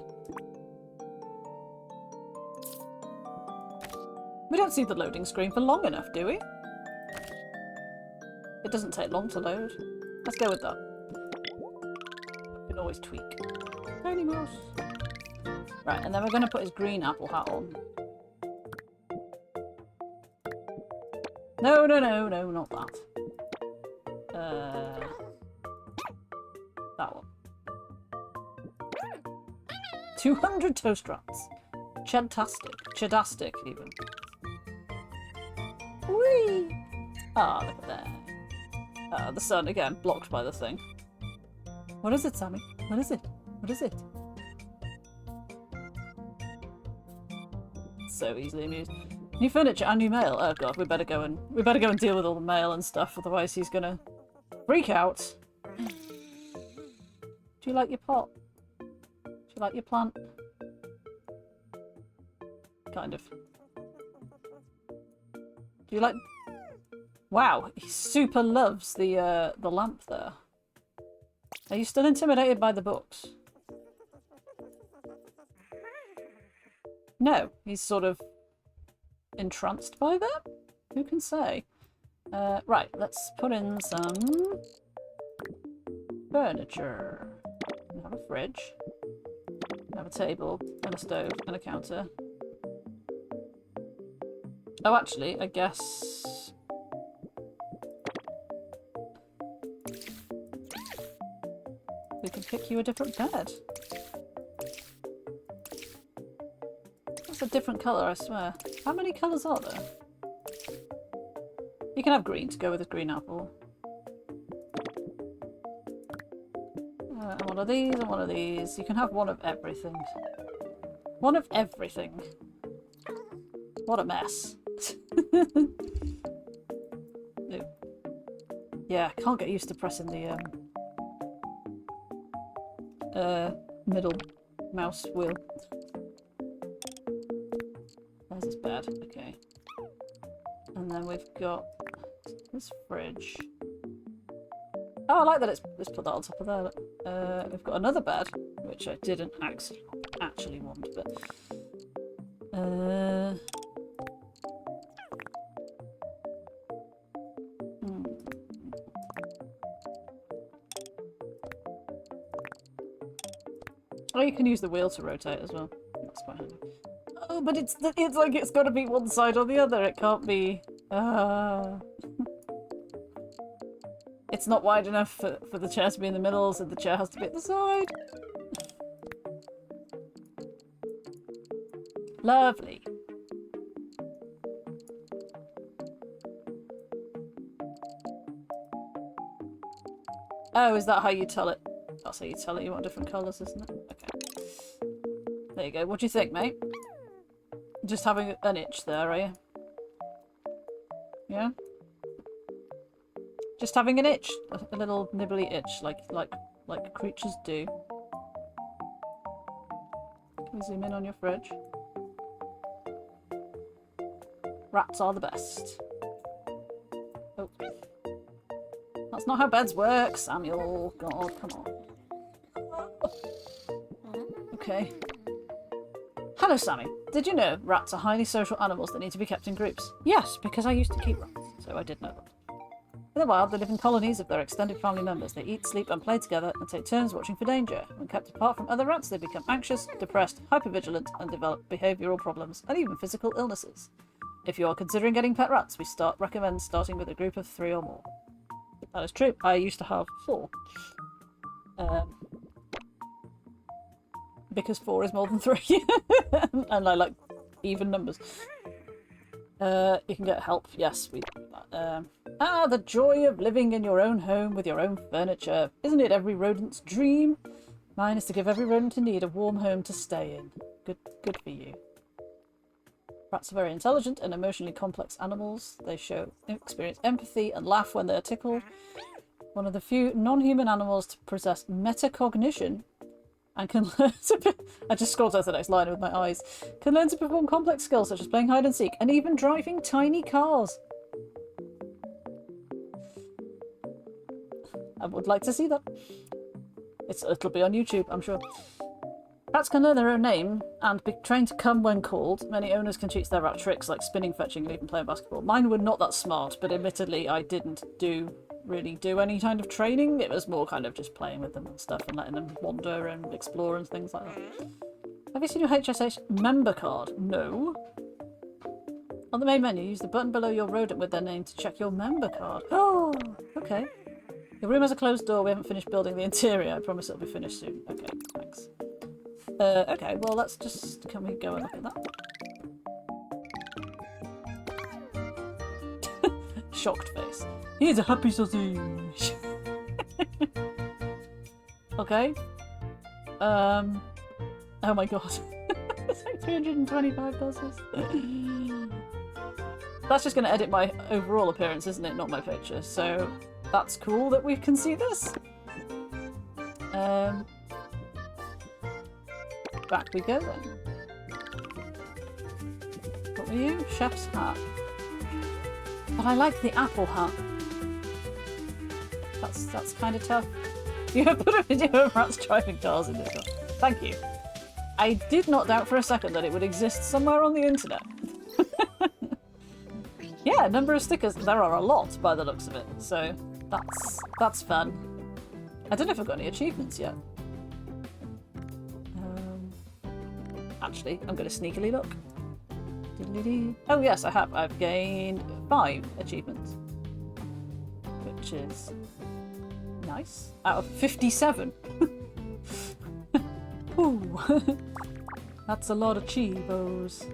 We don't see the loading screen for long enough, do we? It doesn't take long to load. Let's go with that. We can always tweak. Tiny mouse. Right, and then we're going to put his green apple hat on. No, no, no, no, not that. That one. 200 toast rats. Chadtastic. Chadastic, even. Whee! Ah, look at that. Ah, the sun again, blocked by the thing. What is it, Sammy? What is it? What is it? So easily amused. New furniture and new mail. Oh god, we better go and deal with all the mail and stuff, otherwise he's gonna freak out. Do you like your pot? Do you like your plant? Kind of. Do you like... Wow, he super loves the lamp there. Are you still intimidated by the books? No, he's sort of entranced by them? Who can say? Right, let's put in some furniture. We have a fridge. We have a table and a stove and a counter. Oh, actually, I guess... we can pick you a different bed. That's a different colour, I swear. How many colours are there? You can have green to go with a green apple. And one of these and one of these. You can have one of everything. One of everything. What a mess. Yeah, I can't get used to pressing the middle mouse wheel. There's this bed, okay. And then we've got this fridge. Oh, I like that it's put that on top of there. We've got another bed, which I didn't actually want, but... Oh, you can use the wheel to rotate as well. That's quite handy. Oh, but it's like it's got to be one side or the other. It can't be... It's not wide enough for the chair to be in the middle, so the chair has to be at the side. Lovely. Oh, is that how you tell it? That's how you tell it you want different colours, isn't it? Okay. There you go. What do you think, mate? Just having an itch there, are you? Yeah? Just having an itch. A little nibbly itch, like creatures do. Can we zoom in on your fridge? Rats are the best. Oh. That's not how beds work, Samuel. God, come on. Okay. Hello, Sammy. Did you know rats are highly social animals that need to be kept in groups? Yes, because I used to keep rats, so I did know that. In the wild, they live in colonies of their extended family members. They eat, sleep, and play together and take turns watching for danger. When kept apart from other rats, they become anxious, depressed, hypervigilant, and develop behavioural problems, and even physical illnesses. If you are considering getting pet rats, we recommend starting with a group of 3 or more. That is true. I used to have 4. Because 4 is more than 3. And I like even numbers. You can get help. Yes, we do that. The joy of living in your own home with your own furniture. Isn't it every rodent's dream? Mine is to give every rodent in need a warm home to stay in. Good for you. Rats are very intelligent and emotionally complex animals. They experience empathy and laugh when they are tickled. One of the few non-human animals to possess metacognition and can learn to... I just scrolled to the next line with my eyes. Can learn to perform complex skills such as playing hide and seek and even driving tiny cars. I would like to see that. It'll be on YouTube, I'm sure. Rats can learn their own name and be trained to come when called. Many owners can teach their rat tricks like spinning, fetching, and even playing basketball. Mine were not that smart, but admittedly I didn't really do any kind of training. It was more kind of just playing with them and stuff and letting them wander and explore and things like that. Have you seen your HSH member card? No. On the main menu, use the button below your rodent with their name to check your member card. Oh, okay. Your room has a closed door. We haven't finished building the interior. I promise it'll be finished soon. Okay, thanks. Okay, well let's just... Can we go and look at that? Shocked face. Here's a happy sausage! Okay. Oh my god. It's like 325 pesos. That's just going to edit my overall appearance, isn't it? Not my picture. So that's cool that we can see this. Back we go then. What were you? Chef's hat. But I like the apple hat. That's kind of tough. You have put a video of rats driving cars in this one. Thank you. I did not doubt for a second that it would exist somewhere on the internet. Yeah, number of stickers. There are a lot by the looks of it. So that's fun. I don't know if I've got any achievements yet. Actually, I'm going to sneakily look. Oh yes, I have. I've gained 5 achievements. Which is nice. Out of 57. Ooh. That's a lot of Chivos.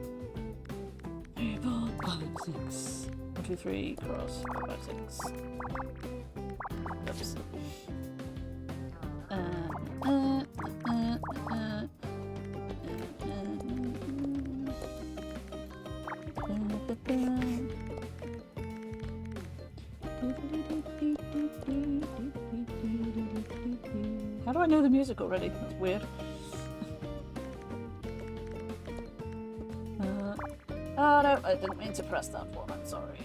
3, 4, 5, 6. 1, 2, 3, cross. 4, 5, 6. Oops. How do I know the music already? That's weird. Oh no, I didn't mean to press that one, I'm sorry.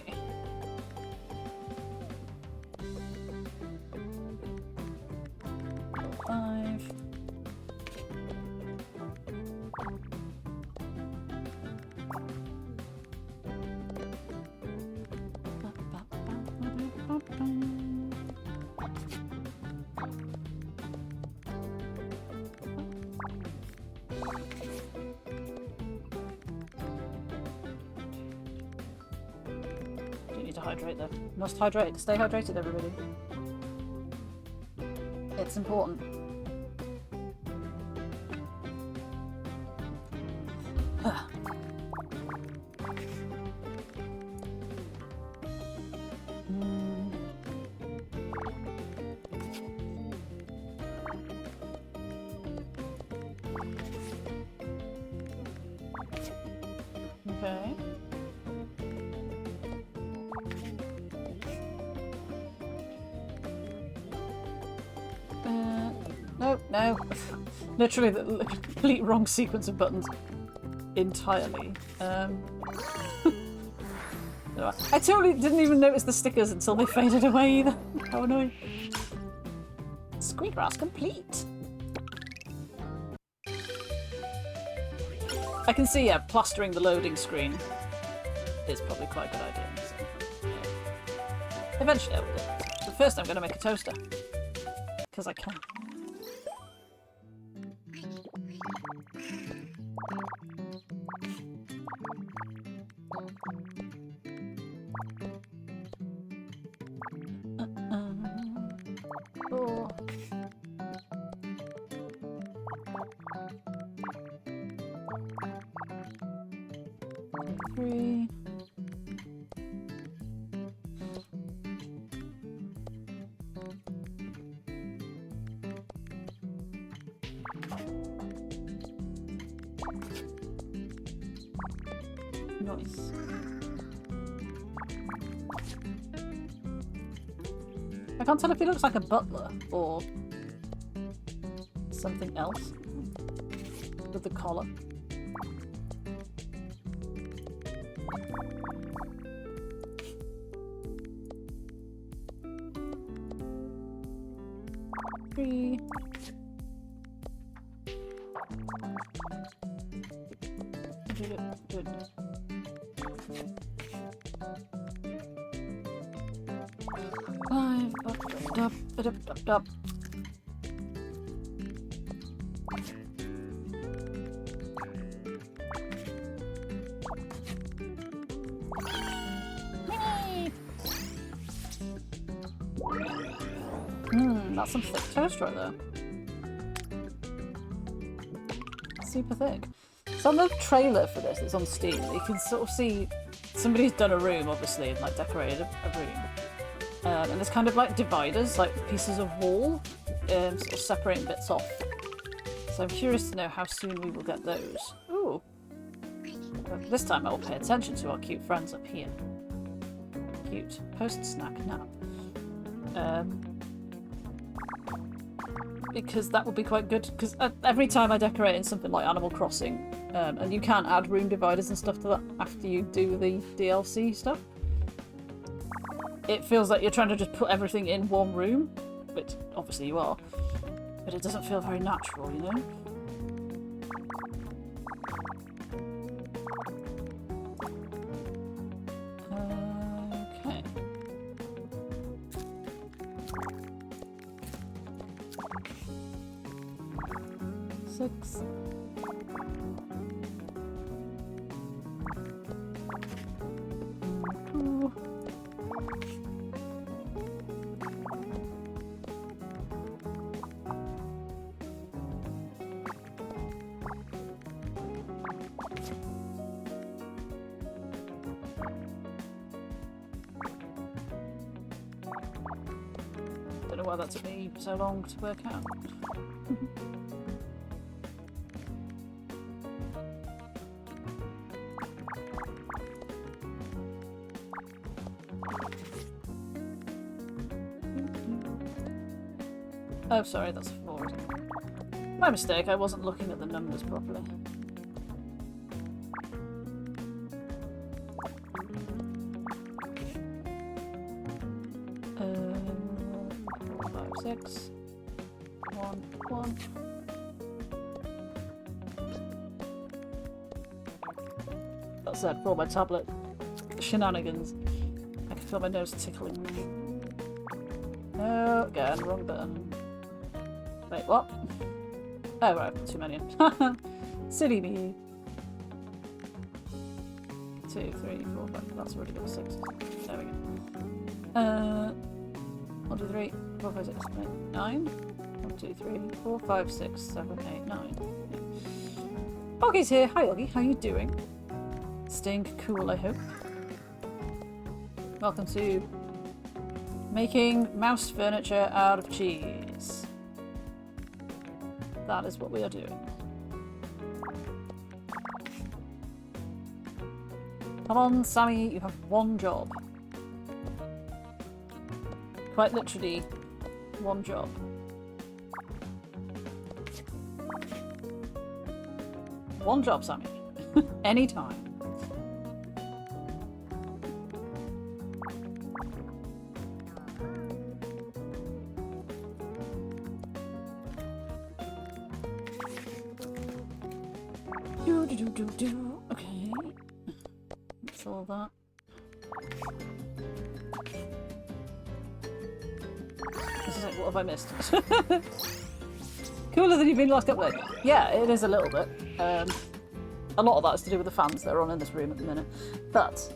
Hydrate though. Must hydrate. Stay hydrated, everybody. It's important. Okay. No. Literally the complete wrong sequence of buttons. Entirely. I totally didn't even notice the stickers until they faded away either. How annoying. Squeakross complete. I can see, yeah, plastering the loading screen is probably quite a good idea. So, yeah. Eventually I will do it. But first I'm going to make a toaster. Because I can. Nice. I can't tell if he looks like a butler or something else with the collar. Three. Good. Five. Up. That's some thick toast right there. Super thick. So on the trailer for this that's on Steam, you can sort of see somebody's done a room, obviously, and like decorated a room. And there's kind of like dividers, like pieces of wall, sort of separating bits off. So I'm curious to know how soon we will get those. Ooh. This time I will pay attention to our cute friends up here. Cute. Post-snack nap. Because that would be quite good, because every time I decorate in something like Animal Crossing, and you can't add room dividers and stuff to that after you do the DLC stuff, it feels like you're trying to just put everything in one room, which obviously you are, but it doesn't feel very natural, you know? Okay. Six. Ooh. Don't know why that took me so long to work out. Oh, sorry, that's 4. My mistake, I wasn't looking at the numbers properly. Five, 6. 1. That's it, for all my tablet shenanigans. I can feel my nose tickling me. Oh, again, wrong button. Wait, what? Oh, right, I put too many in. Silly me. 2, 3, 4, 5. That's already got 6. There we go. 1, 2, 3, 4, 5, 6, 8, 9. 1, 2, 3, 4, 5, 6, 7, 8, 9. Oggy's here. Hi, Oggy. How you doing? Staying cool, I hope. Welcome to making mouse furniture out of cheese. That is what we are doing. Come on, Sammy, you have one job. Quite literally, one job. One job, Sammy. Anytime. Okay. That's all that. This is like, what have I missed? Cooler than you've been last couple of days. Yeah, it is a little bit. A lot of that is to do with the fans that are on in this room at the minute. But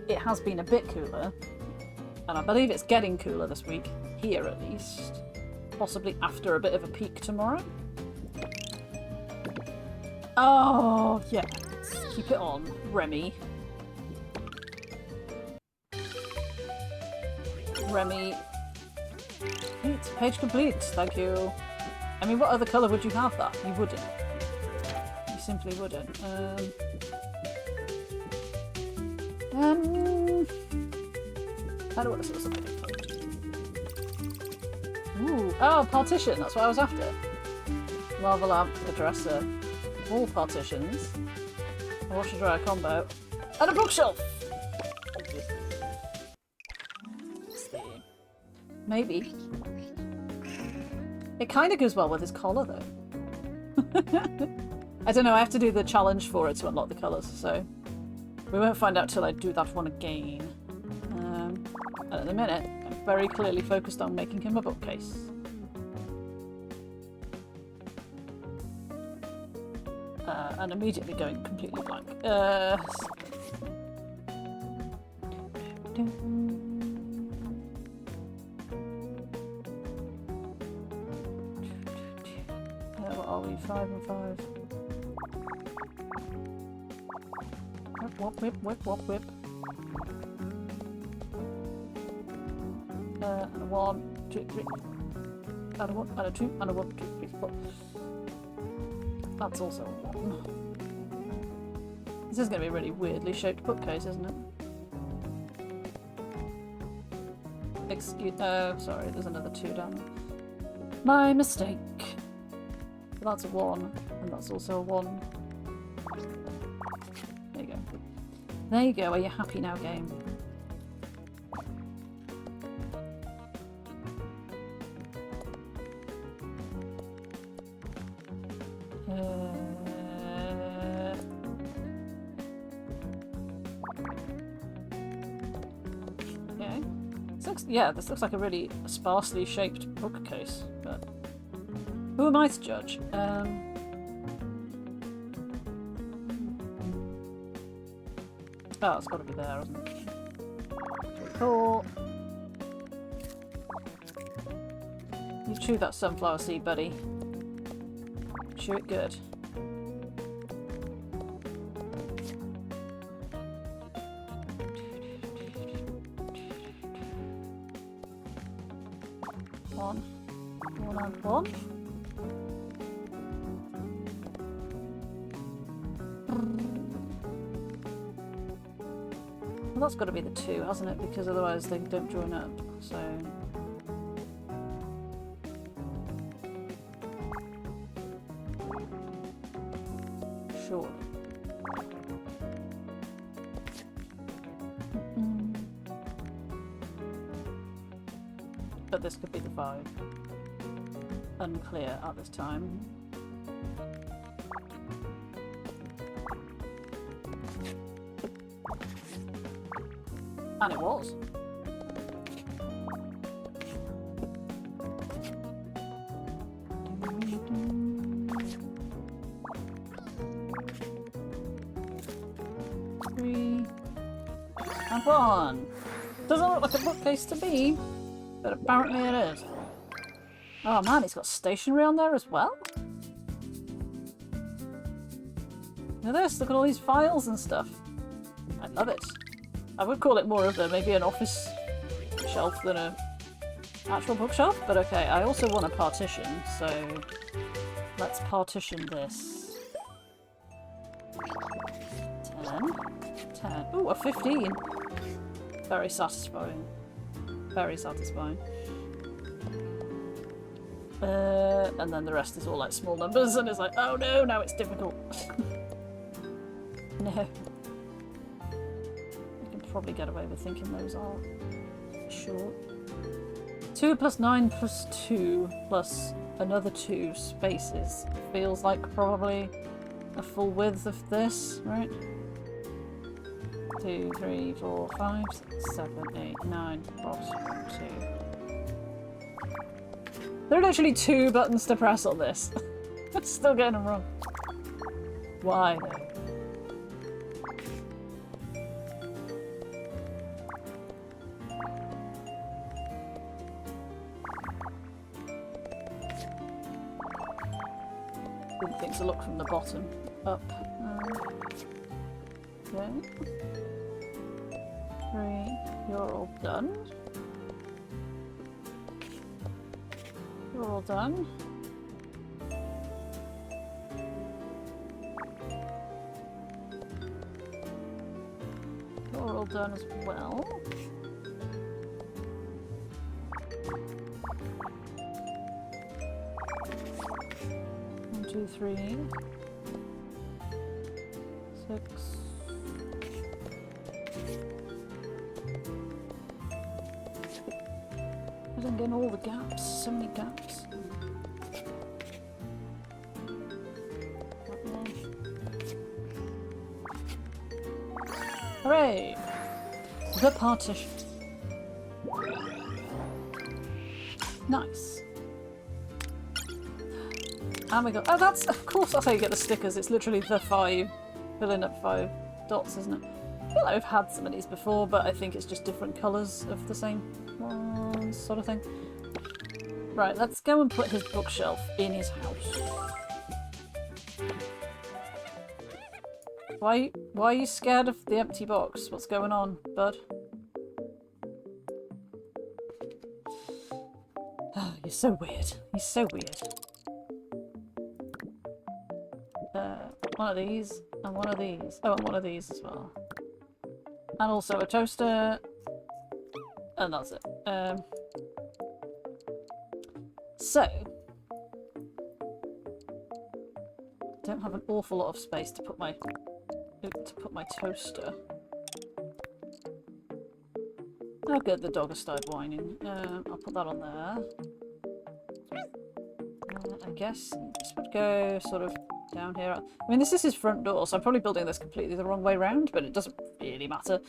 it has been a bit cooler. And I believe it's getting cooler this week. Here at least. Possibly after a bit of a peak tomorrow. Oh, yeah. Keep it on, Remy. Remy. Page complete, thank you. I mean, what other colour would you have that? You wouldn't. You simply wouldn't. I don't want to something. Ooh, oh, partition, that's what I was after. Lava lamp, a dresser, wall partitions, a washer dryer combo, and a bookshelf! Maybe. It kind of goes well with his collar, though. I don't know, I have to do the challenge for it to unlock the colours, so we won't find out till I do that one again. And at the minute, I'm very clearly focused on making him a bookcase. And immediately going completely blank. What are we? 5 and 5. Whip, whip, whip, whip, whip. And a 1, 2, 3. And a 1, and a 2, and a 1, 2, 3, 4. That's also a 1. This is going to be a really weirdly shaped bookcase, isn't it? Excuse. Oh, sorry, there's another 2 down there. My mistake. That's a 1, and that's also a 1. There you go. There you go. Are you happy now, game? Okay. Yeah, this looks like a really sparsely shaped bookcase, but who am I to judge? Oh, it's got to be there, hasn't it? 3, 4. You chew that sunflower seed, buddy. Chew it good. One and 1. Well, that's got to be the 2, hasn't it? Because otherwise they don't join up. So. Sure. But this could be the 5. Unclear at this time. And it was. Three and 1. Doesn't look like a bookcase to me, but apparently it is. Oh man, it's got stationery on there as well. Look at this, look at all these files and stuff. I love it. I would call it more of maybe an office shelf than an actual bookshelf, but okay. I also want a partition, so let's partition this. 10. 10. Ooh, a 15. Very satisfying. Very satisfying. And then the rest is all like small numbers, and it's like, oh no, now it's difficult. No. Probably get away with thinking those are short. 2 plus 9 plus 2 plus another 2 spaces feels like probably a full width of this, right? 2, 3, 4, 5, 6, 7, 8, 9, box 2. There are literally 2 buttons to press on this. I'm still getting them wrong. Why though? Didn't think to look from the bottom up. Okay. 3, you're all done. You're all done. You're are all done as well. 1, 2, 3, 6. I'm getting all the gaps. So many gaps. Hooray! The partition. Nice. And we got. Oh, that's. Of course, that's how you get the stickers. It's literally the 5. Filling up 5 dots, isn't it? I feel like we've had some of these before, but I think it's just different colours of the same one sort of thing. Right, let's go and put his bookshelf in his house. Why are you scared of the empty box? What's going on, bud? Oh, you're so weird. He's so weird. One of these, and one of these. Oh, and one of these as well. And also a toaster. And that's it. So, don't have an awful lot of space to put my toaster. Oh good, the dog has started whining. I'll put that on there. I guess this would go sort of down here. I mean, this is his front door, so I'm probably building this completely the wrong way round, but it doesn't really matter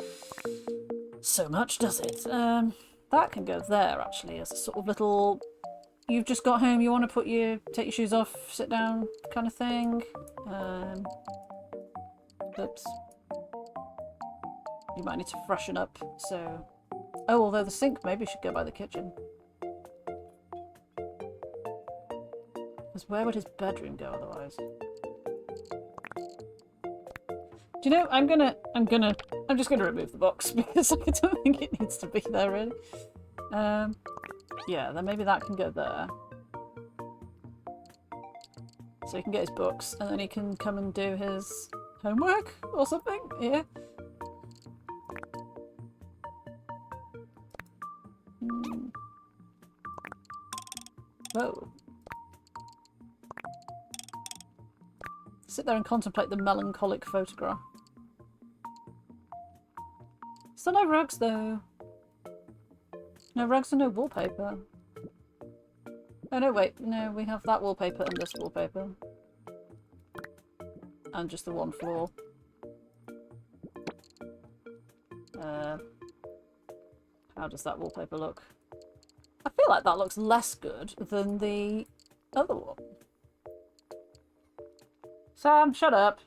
so much, does it? That can go there, actually, as a sort of little... You've just got home, you want to take your shoes off, sit down kind of thing. Oops. You might need to freshen up, so... Oh, although the sink maybe should go by the kitchen. Because where would his bedroom go otherwise? Do you know, I'm just gonna remove the box because I don't think it needs to be there really. Yeah, then maybe that can go there. So he can get his books and then he can come and do his homework or something, yeah. Whoa. Sit there and contemplate the melancholic photograph. Still no rugs though. No rugs and no wallpaper. Oh no, wait. No, we have that wallpaper and this wallpaper. And just the one floor. How does that wallpaper look? I feel like that looks less good than the other one. Sam, shut up.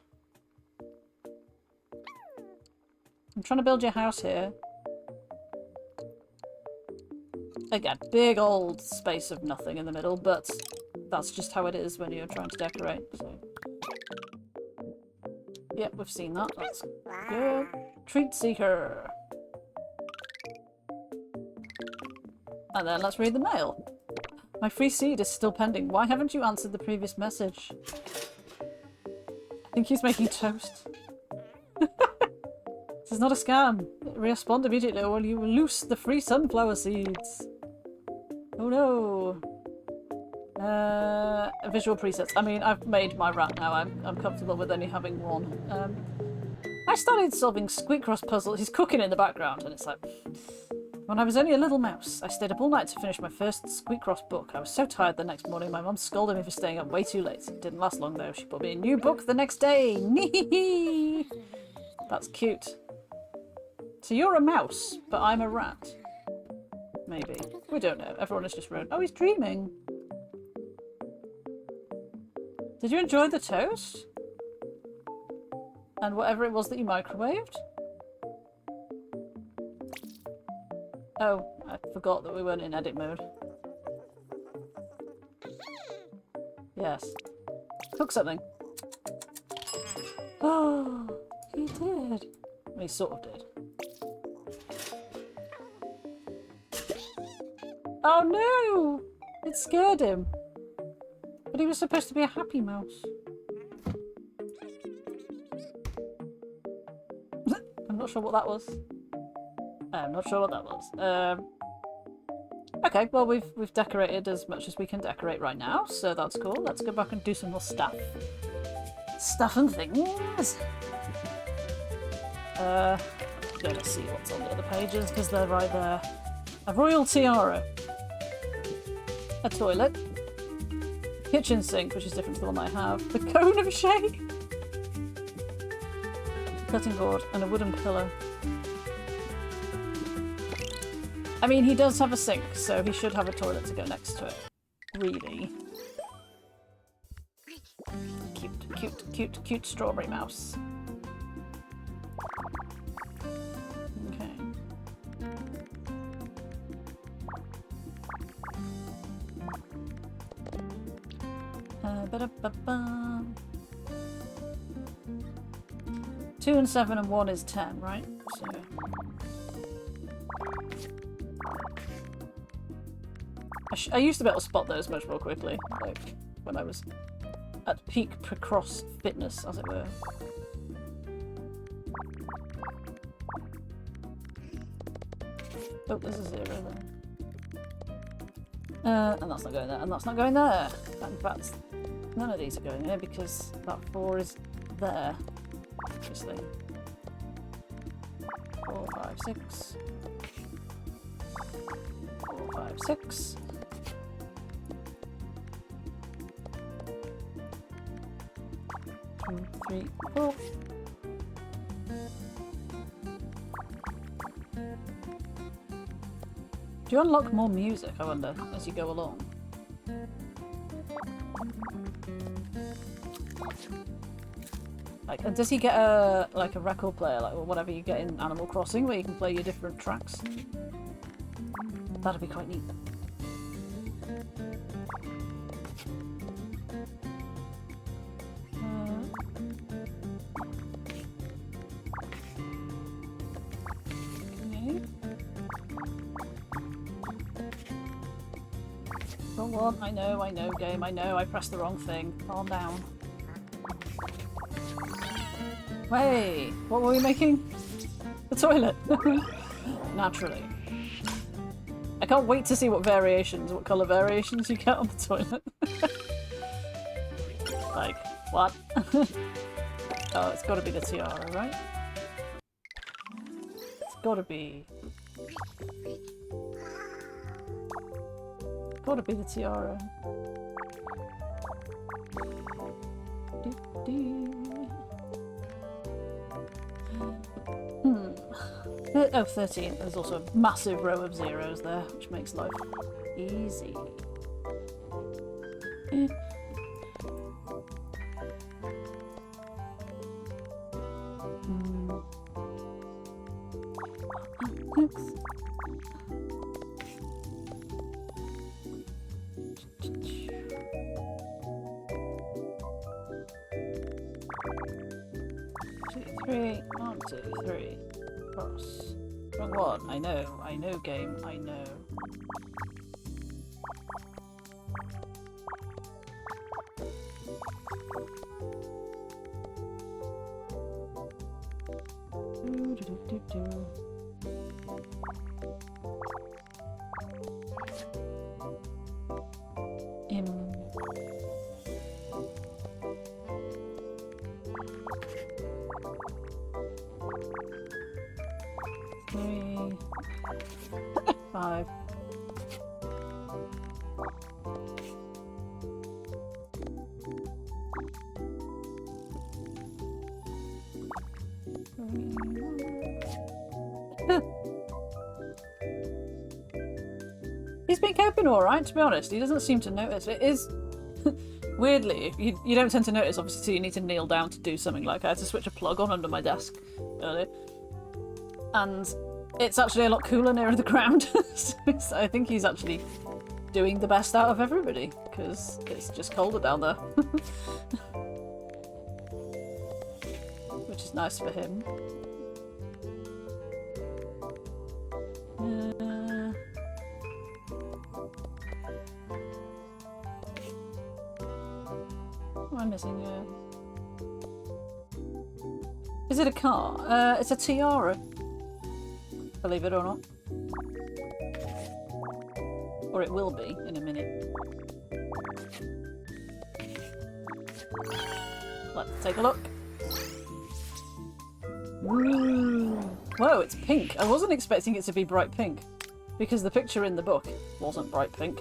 I'm trying to build your house here. Again, big old space of nothing in the middle, but that's just how it is when you're trying to decorate, so... Yep, we've seen that. That's good. Treat seeker. And then let's read the mail. My free seed is still pending. Why haven't you answered the previous message? I think he's making toast. This is not a scam. Respond immediately or you will lose the free sunflower seeds. Oh no. Visual presets. I mean, I've made my rat now. I'm comfortable with only having one. I started solving Squeakross puzzles. He's cooking in the background and it's like... When I was only a little mouse, I stayed up all night to finish my first Squeakross book. I was so tired the next morning, my mum scolded me for staying up way too late. It didn't last long though. She bought me a new book the next day. Nee! That's cute. So you're a mouse, but I'm a rat. Maybe. We don't know. Everyone is just ruined. Oh, he's dreaming. Did you enjoy the toast? And whatever it was that you microwaved? Oh, I forgot that we weren't in edit mode. Yes. Cook something. Oh, he did. Well, he sort of did. Oh no! It scared him. But he was supposed to be a happy mouse. I'm not sure what that was. I'm not sure what that was. Okay, well we've decorated as much as we can decorate right now, so that's cool. Let's go back and do some more stuff. Stuff and things. Let's see what's on the other pages, because they're right there. A royal tiara. A toilet. Kitchen sink, which is different to the one I have. The cone of shade. Cutting board and a wooden pillow. I mean, he does have a sink, so he should have a toilet to go next to it. Really. Cute, cute, cute, cute strawberry mouse. Okay. Ba-da-ba-ba. 2 and 7 and 1 is 10, right? So... I used to be able to spot those much more quickly, like when I was at peak Picross fitness, as it were. Oh, there's a 0 there. And that's not going there, and that's not going there. In fact, none of these are going there because that 4 is there, obviously. 4, 5, 6. 4, 5, 6. 2, 3, 4. Do you unlock more music, I wonder, as you go along? Like, and does he get a like a record player, like or whatever you get in Animal Crossing, where you can play your different tracks? That'd be quite neat. Wrong one. I know, game. I know. I pressed the wrong thing. Calm down. Hey, what were we making? The toilet. Naturally. I can't wait to see what colour variations you get on the toilet. Like, what? Oh, it's got to be the tiara, right? It's got to be. Gotta be the tiara. Oh, 13. There's also a massive row of zeros there, which makes life easy. One, two, three. Cross. Wrong one. I know, game. I know. He's been coping alright, to be honest. He doesn't seem to notice. It is... Weirdly, you don't tend to notice, obviously, so you need to kneel down to do something. Like, I had to switch a plug on under my desk earlier. And it's actually a lot cooler nearer the ground. So I think he's actually doing the best out of everybody, because it's just colder down there. Which is nice for him. What am I missing here? Is it a car? It's a tiara. Believe it or not. Or it will be in a minute. Let's take a look. Ooh. Whoa, it's pink. I wasn't expecting it to be bright pink. Because the picture in the book wasn't bright pink.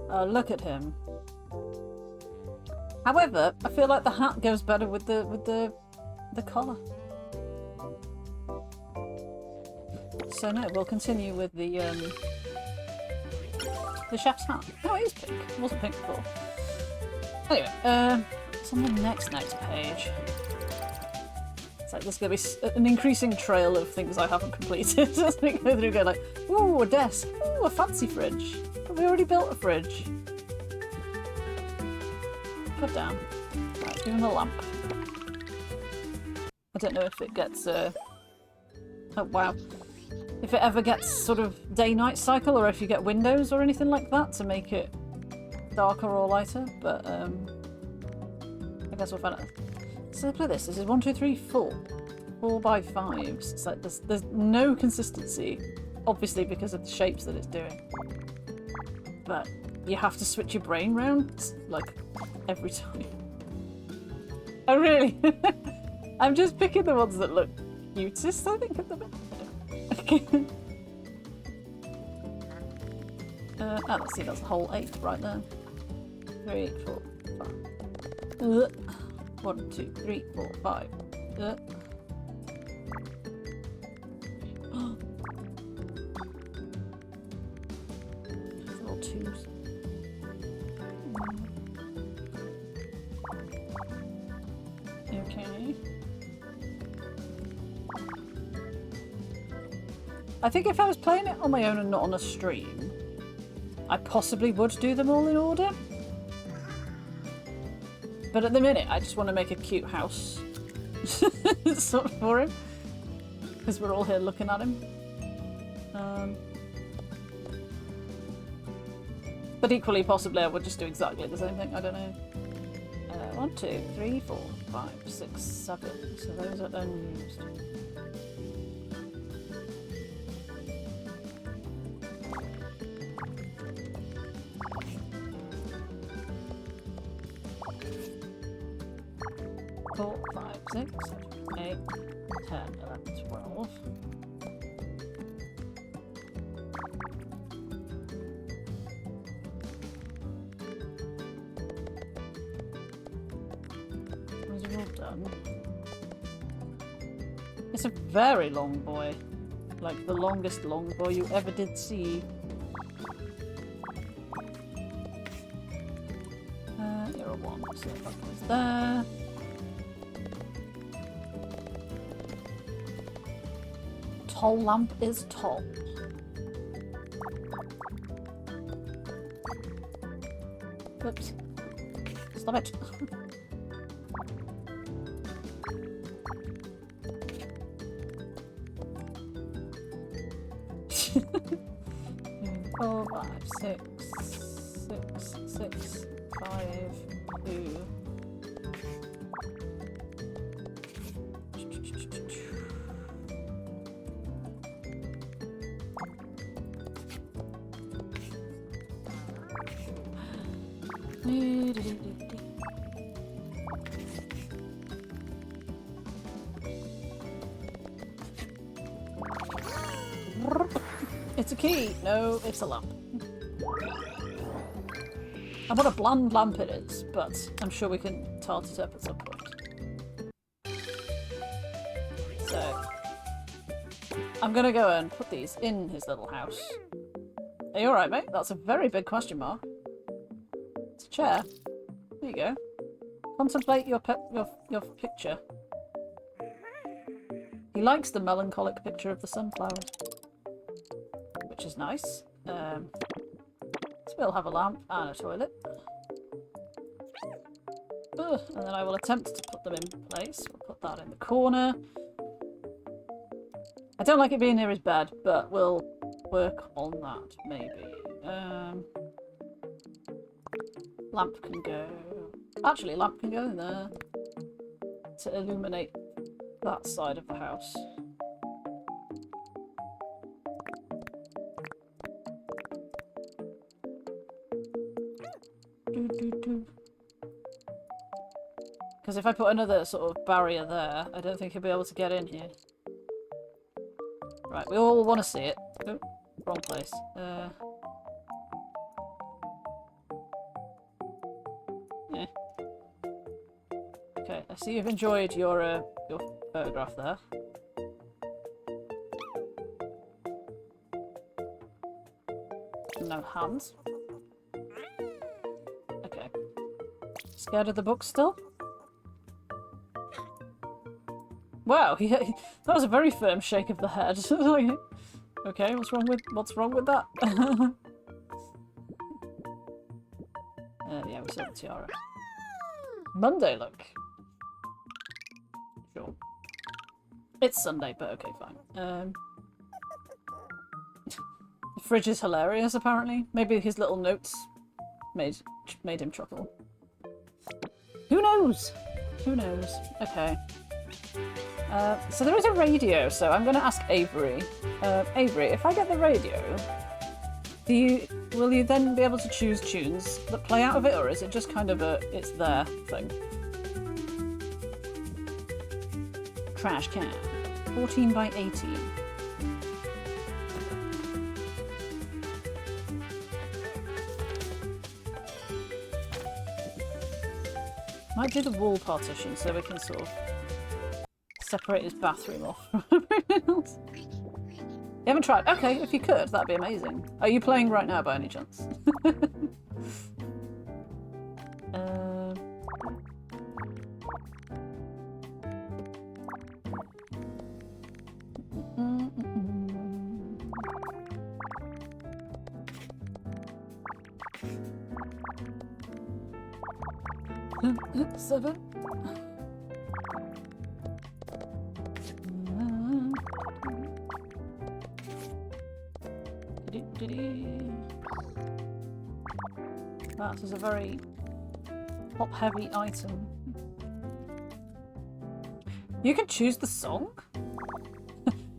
Oh, look at him. However, I feel like the hat goes better with the collar. So no, we'll continue with the chef's hat. Oh, it is pink. It wasn't pink before. Anyway, it's on the next page. It's like there's going to be an increasing trail of things I haven't completed. As we go through, go like, ooh, a desk. Ooh, a fancy fridge. But we already built a fridge. Put down. Right, let's give him a lamp. I don't know if it gets oh wow. If it ever gets sort of day-night cycle, or if you get windows or anything like that to make it darker or lighter, but I guess we'll find out. So look at this. This is 1, 2, 3, 4. 4 by 5s. It's like there's no consistency, obviously because of the shapes that it's doing. But you have to switch your brain round like every time. Oh really? I'm just picking the ones that look cutest, I think, at the minute. Oh, let's see, that's the whole 8 right there. 3, 4, 5. 1, 2, 3, 4, 5. Little 2s. Okay. I think if I was playing it on my own and not on a stream, I possibly would do them all in order. But at the minute, I just want to make a cute house sort of for him. Because we're all here looking at him. But equally, possibly, I would just do exactly the same thing. I don't know. 1, 2, 3, 4, 5, 6, 7. So those are unused. Four, 5, 6, 7, 8, 10, 11, 12. Those are all done. It's a very long boy. Like the longest long boy you ever did see. You're a 1, so that goes there. Tall lamp is tall. Oops. Stop it. Four, 5, 6, 6, 6, 5, 2. It's a key! No, it's a lamp. And what a bland lamp it is, but I'm sure we can tart it up at some point. So, I'm gonna go and put these in his little house. Are you alright, mate? That's a very big question mark. It's a chair. There you go. Contemplate your picture. He likes the melancholic picture of the sunflowers. Which is nice. So we'll have a lamp and a toilet. Ugh, and then I will attempt to put them in place. We'll put that in the corner. I don't like it being near his bed, but we'll work on that, maybe. Lamp can go... Actually, lamp can go in there. to illuminate that side of the house. Because if I put another sort of barrier there, I don't think he'll be able to get in here. Right, we all want to see it. Oh, wrong place. Yeah. Okay, I see you've enjoyed your photograph there. No hands. Okay. Scared of the book still? Wow, that was a very firm shake of the head. Okay, what's wrong with that? Yeah, we saw the tiara. Monday look. Sure. It's Sunday, but okay, fine. The fridge is hilarious, apparently. Maybe his little notes made him chuckle. Who knows? Who knows? Okay. So there is a radio, so I'm going to ask Avery. Avery, if I get the radio, will you then be able to choose tunes that play out of it, or is it just kind of it's their thing? Trash can. 14 by 18. Might do the wall partition so we can sort of separate his bathroom off from everything else. You haven't tried? Okay, if you could, that'd be amazing. Are you playing right now by any chance? Seven. That is a very pop-heavy item. You can choose the song?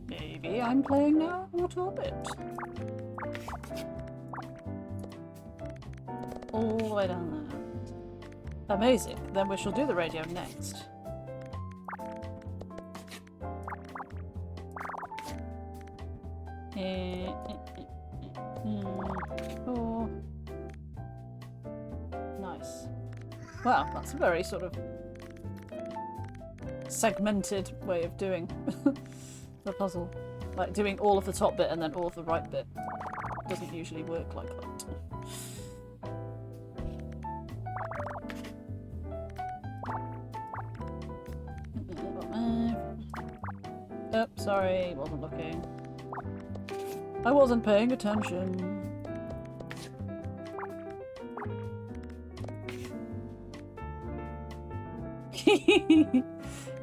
Maybe I'm playing now? What orbit? All the way down there. Amazing. Then we shall do the radio next. Oh. Nice. Wow, that's a very sort of segmented way of doing the puzzle. Like doing all of the top bit and then all of the right bit. Doesn't usually work like that. Oh, sorry, wasn't looking. I wasn't paying attention.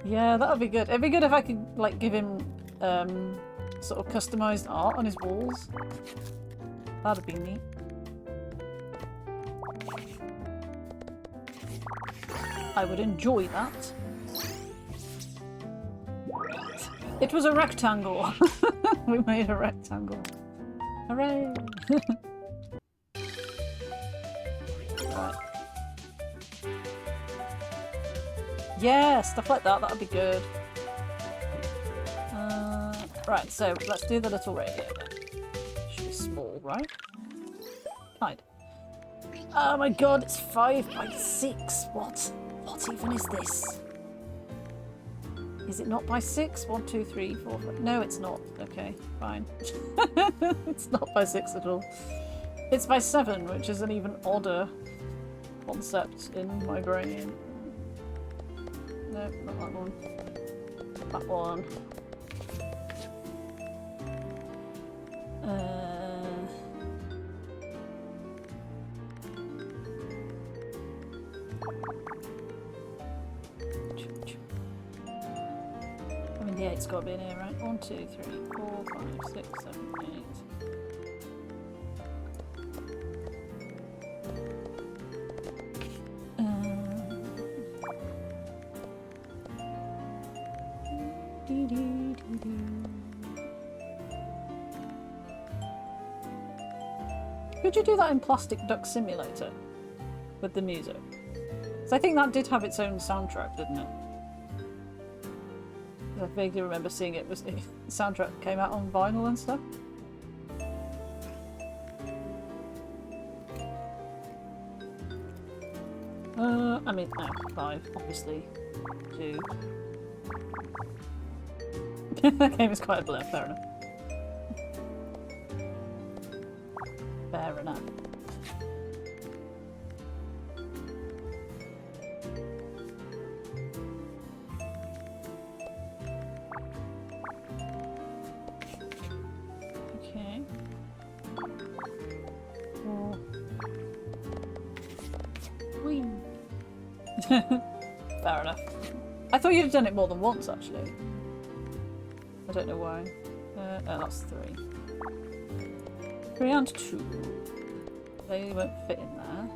Yeah, that would be good. It'd be good if I could, like, give him sort of customised art on his walls. That'd be neat. I would enjoy that. It was a rectangle. We made a rectangle. Hooray! Right. Yeah, stuff like that. That would be good. Right, so let's do the little radio then. Should be small, right? Kind. Oh my god, it's 5 by 6. What? What even is this? Is it not by 6? 1, 2, 3, 4, 5. No, it's not. Okay, fine. It's not by 6 at all. It's by 7, which is an even odder concept in my brain. No, not that one. That one. I mean, the 8's got to be in here, right? 1, 2, 3, 4, 5, 6, 7, 8. Could you do that in Plastic Duck Simulator with the music? Because I think that did have its own soundtrack, didn't it? I vaguely remember seeing it. The soundtrack came out on vinyl and stuff. I mean, no, 5, obviously. 2. That game is quite a blur, fair enough. Fair enough. Okay. Oh. Whee. Fair enough. I thought you'd have done it more than once, actually. I don't know why. Oh, that's 3. 3 and 2. They won't fit in there.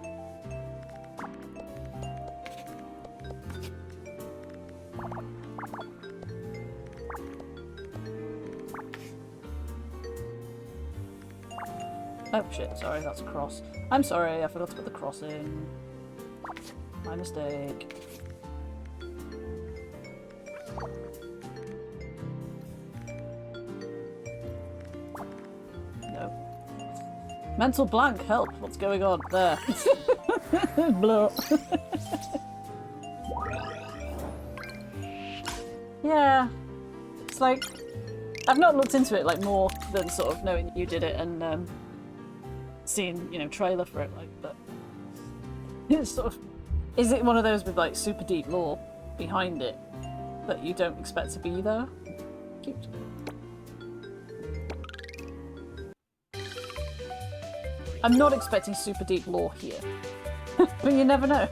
Oh shit, sorry, that's a cross. I'm sorry, I forgot to put the cross in. My mistake. No. Mental blank, help! What's going on? There. Blow. Yeah. It's like... I've not looked into it like more than sort of knowing you did it and seeing, you know, trailer for it, like, but it's sort of, is it one of those with like super deep lore behind it that you don't expect to be there? Cute. I'm not expecting super deep lore here, but you never know.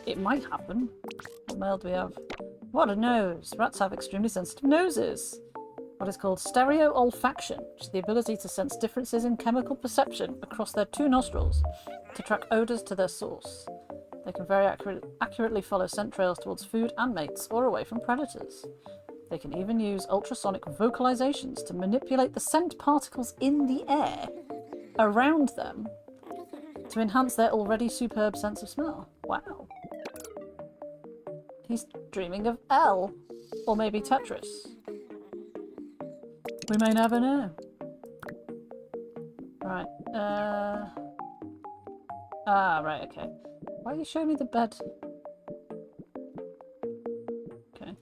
It might happen. What mail do we have? What a nose! Rats have extremely sensitive noses. What is called stereo-olfaction, which is the ability to sense differences in chemical perception across their 2 nostrils to track odours to their source. They can very accurately follow scent trails towards food and mates or away from predators. They can even use ultrasonic vocalizations to manipulate the scent particles in the air around them to enhance their already superb sense of smell. Wow. He's dreaming of L, or maybe Tetris. We may never know. Right, right, okay. Why are you showing me the bed? Okay.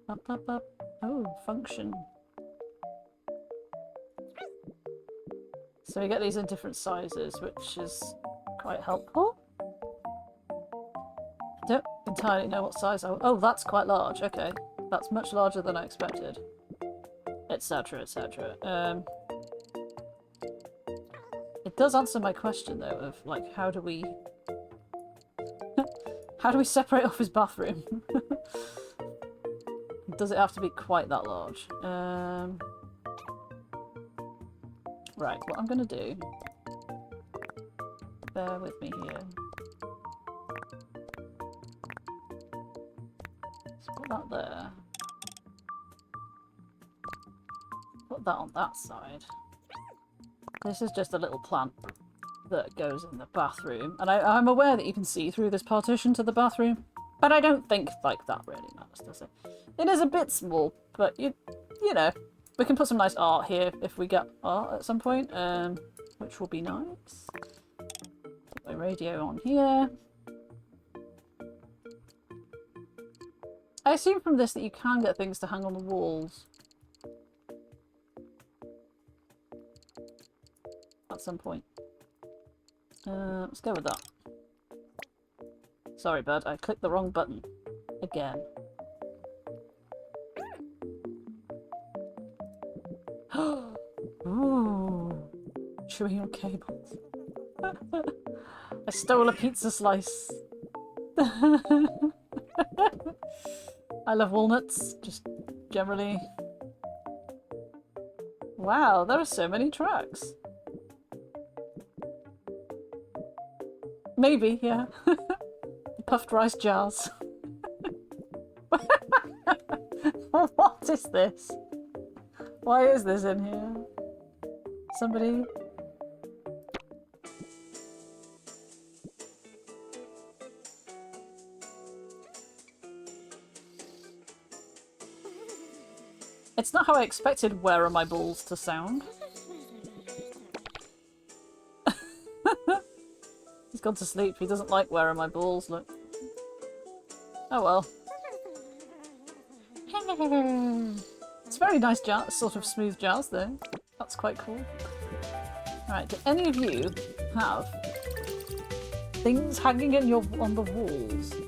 Up, up, up. Oh, function. So we get these in different sizes, which is quite helpful. I don't entirely know what size oh, that's quite large, okay. That's much larger than I expected. Etc, etc. It does answer my question though of like how do we separate off his bathroom? Does it have to be quite that large? Right, what I'm gonna do, bear with me here. Let's put that there. Put that on that side. This is just a little plant that goes in the bathroom, and I'm aware that you can see through this partition to the bathroom, but I don't think like that really matters, does it? It is a bit small, but you know, we can put some nice art here if we get art at some point, which will be nice. Put my radio on here. I assume from this that you can get things to hang on the walls. At some point. Let's go with that. Sorry, bud, I clicked the wrong button. Again. Ooh. Chewing on cables. I stole a pizza slice. I love walnuts, just generally. Wow, there are so many tracks. Maybe, yeah. Puffed rice jars. What is this? Why is this in here? Somebody... It's not how I expected "Where are my balls" to sound. He's gone to sleep. He doesn't like "Where are my balls," look. Oh well. It's very nice jazz, sort of smooth jazz though. That's quite cool. Alright, do any of you have things hanging in on the walls? A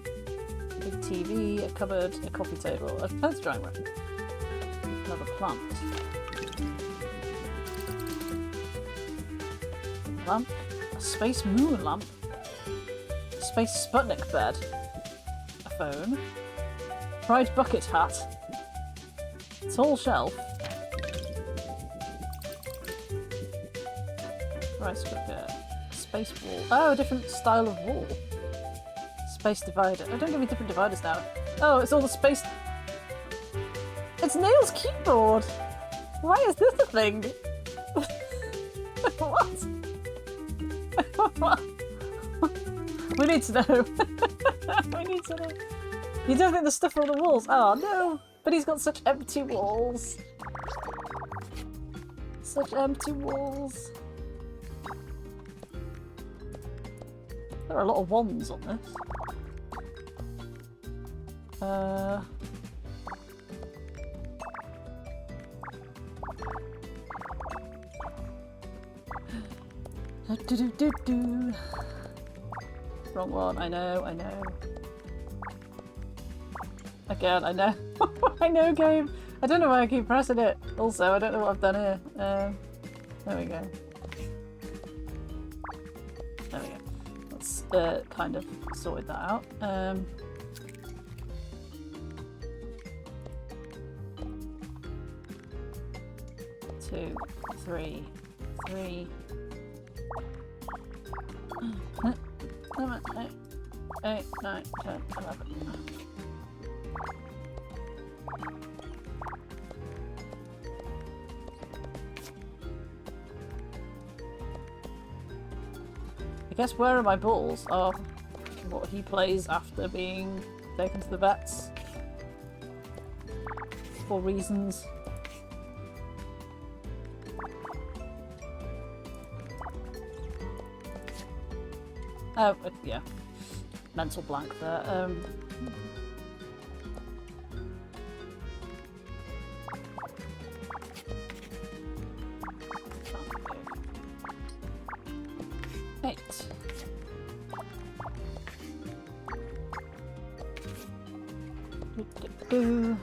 big TV, a cupboard, a coffee table, a clothes drying rack. Another plant. Lamp. A space moon lamp. A space Sputnik bed. A phone. Pride bucket hat. Tall shelf. Rice cooker. Space wall. Oh, a different style of wall. Space divider. Oh, don't give me different dividers now. Oh, it's all the space... It's Neil's keyboard! Why is this a thing? What? What? We need to know. We need to know. You don't think there's stuff on the walls? Oh no! But he's got such empty walls. Such empty walls. There are a lot of wands on this. Do. Wrong one, I know. Again, I know. I know, game. I don't know why I keep pressing it. Also, I don't know what I've done here. There we go. There we go. That's kind of sorted that out. 2, 3, 3. 7, 8, 9, 10, 11. I guess "Where are my balls" are what he plays after being taken to the vets. For reasons. Oh, yeah. Mental blank there. Eight. Here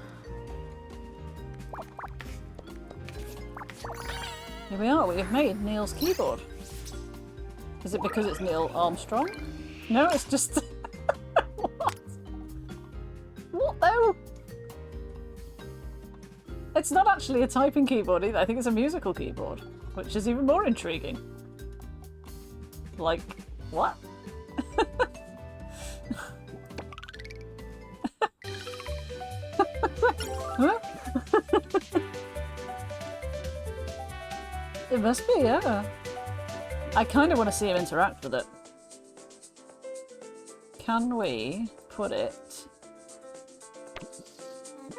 we are, we have made Neil's keyboard. Is it because it's Neil Armstrong? No, it's just... What? What though? It's not actually a typing keyboard either, I think it's a musical keyboard, which is even more intriguing. Like, what? Huh? It must be, yeah. I kind of want to see him interact with it. Can we put it...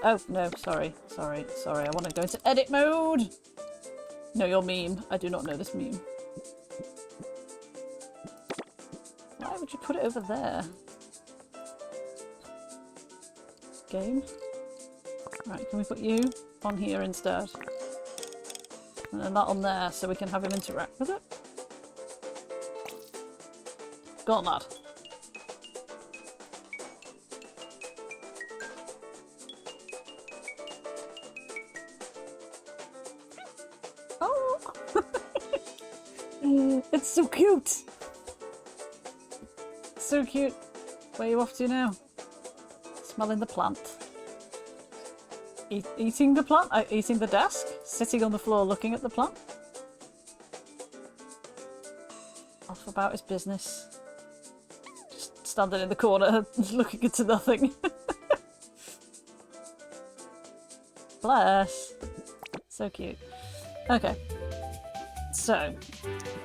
Oh, no, sorry. I want to go into edit mode! No, your meme. I do not know this meme. Why would you put it over there? Game? Right, can we put you on here instead? And then that on there so we can have him interact with it? Go on, lad. Oh! It's so cute! So cute. Where are you off to now? Smelling the plant. Eating the plant? Eating the desk? Sitting on the floor looking at the plant? Off about his business. Just standing in the corner looking into nothing. Bless. So cute. Okay. So,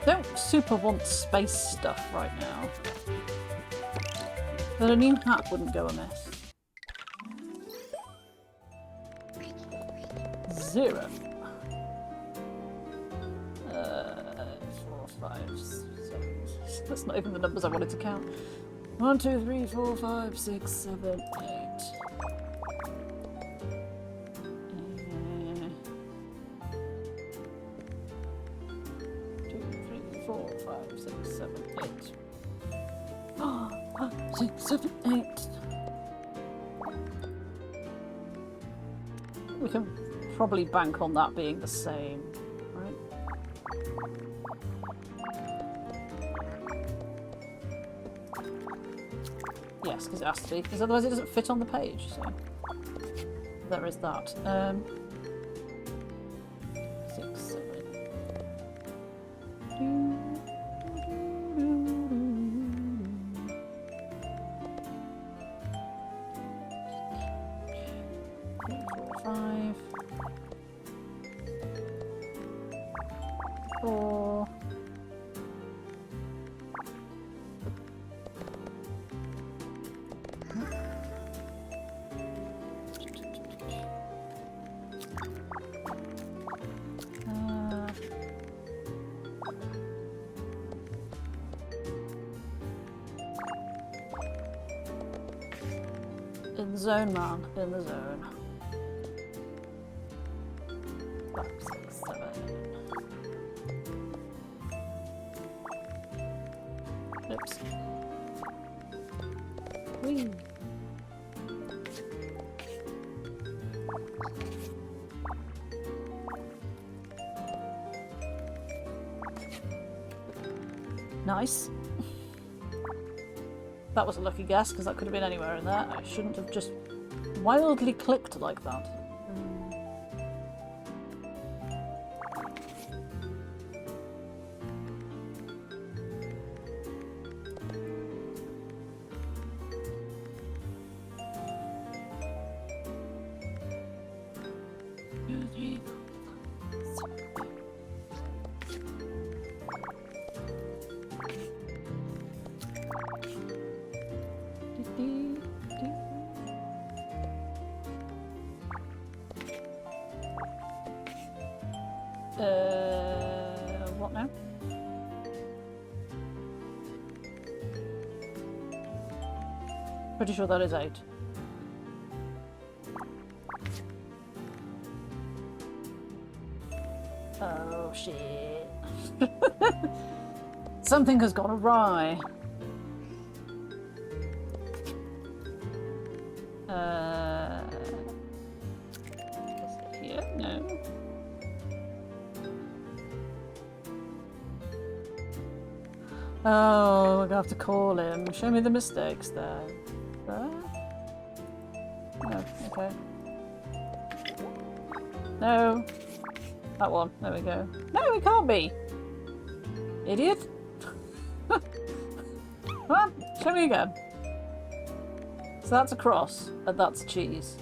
don't super want space stuff right now. But a new hat wouldn't go amiss. 0. 4, 5, 6. That's not even the numbers I wanted to count. 1, 2, 3, 4, 5, 6, 7, 8. 4, 5, 6, 7, 8. 5, 6, 7, 8. We can probably bank on that being the same, right? Yes, because it has to be, because otherwise it doesn't fit on the page, so there is that. 6, 7. 5, 4. In the zone, man. In the zone. 5, 6, 7. Oops. Whee. Nice. That was a lucky guess, because that could have been anywhere in there. I shouldn't have just wildly clicked like that. What now? Pretty sure that is 8. Oh shit. Something has gone awry. Is it here? No. Oh, we're gonna have to call him. Show me the mistakes there. There? No, okay. No. That one. There we go. No, it can't be! Idiot! Come on, show me again. So that's a cross, and that's a cheese.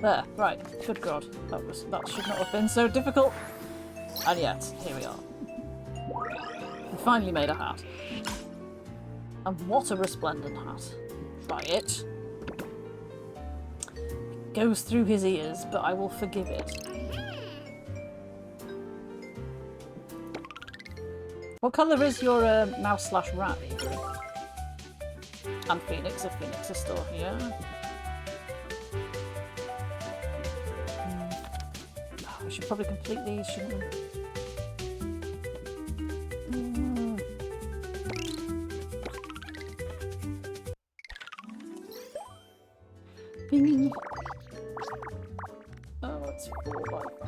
There, right. Good God. That should not have been so difficult. And yet, here we are. We finally made a hat. And what a resplendent hat. Try it. It goes through his ears, but I will forgive it. What colour is your mouse/rat, Adrian? And Phoenix, if Phoenix is still here. Oh, we should probably complete these, shouldn't we? Oh, it's 4 by 5.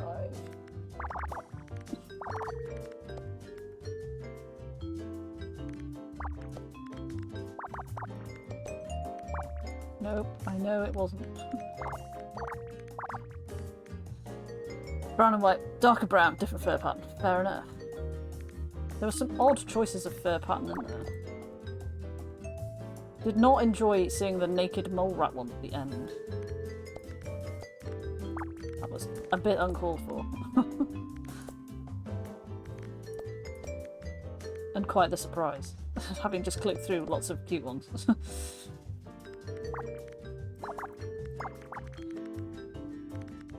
Nope, I know it wasn't. Brown and white, darker brown, different fur pattern. Fair enough. There were some odd choices of fur pattern in there. Did not enjoy seeing the naked mole rat one at the end. That was a bit uncalled for. And quite the surprise, having just clicked through lots of cute ones.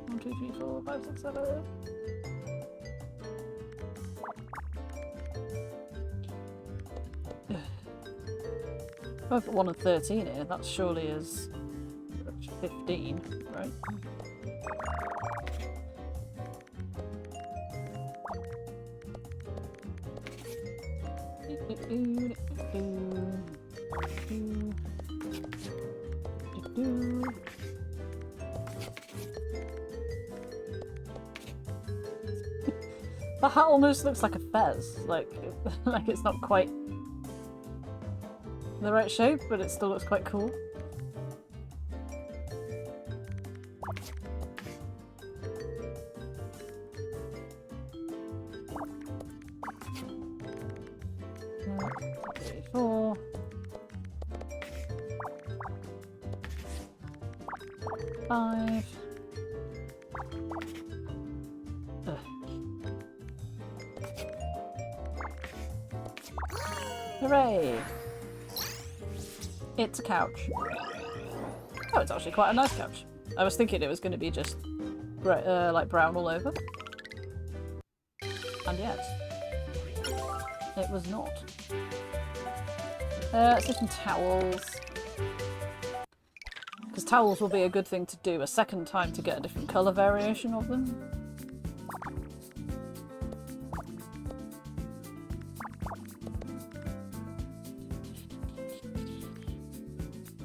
1, 2, 3, 4, 5, 6, 7. If I put 1 and 13 here, that surely is 15, right? The hat almost looks like a fez, like it's not quite the right shape, but it still looks quite cool. Hooray! It's a couch. Oh, it's actually quite a nice couch. I was thinking it was going to be just like brown all over. And yet, it was not. Let's do some towels. Because towels will be a good thing to do a second time to get a different colour variation of them.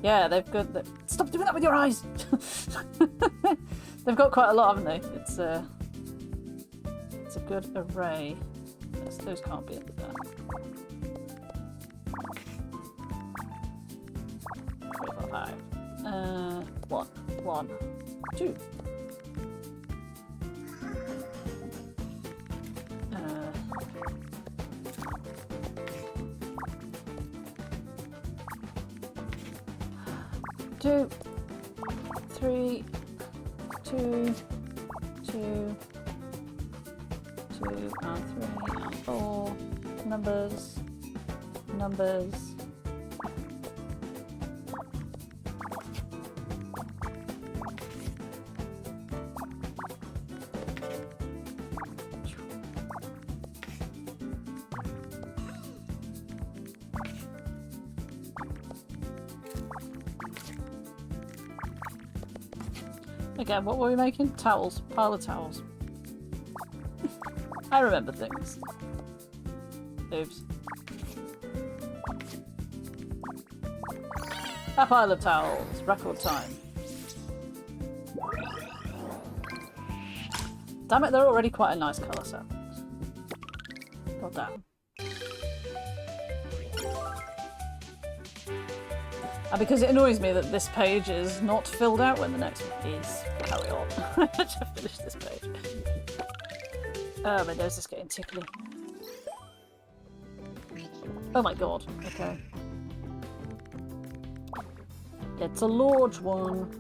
Yeah, they've got the... Stop doing that with your eyes! They've got quite a lot, haven't they? It's a good array. Yes, those can't be under there. 5. 1, 2. Two, 3, 2, 2, 2, and 3, and 4. Numbers. Again, what were we making? Towels. Pile of towels. I remember things. Oops. A pile of towels. Record time. Damn it, they're already quite a nice colour set. God damn. And because it annoys me that this page is not filled out when the next one is. Carry on. I should finish this page. Oh, my nose is getting tickly. Oh my god. Okay. It's a large one.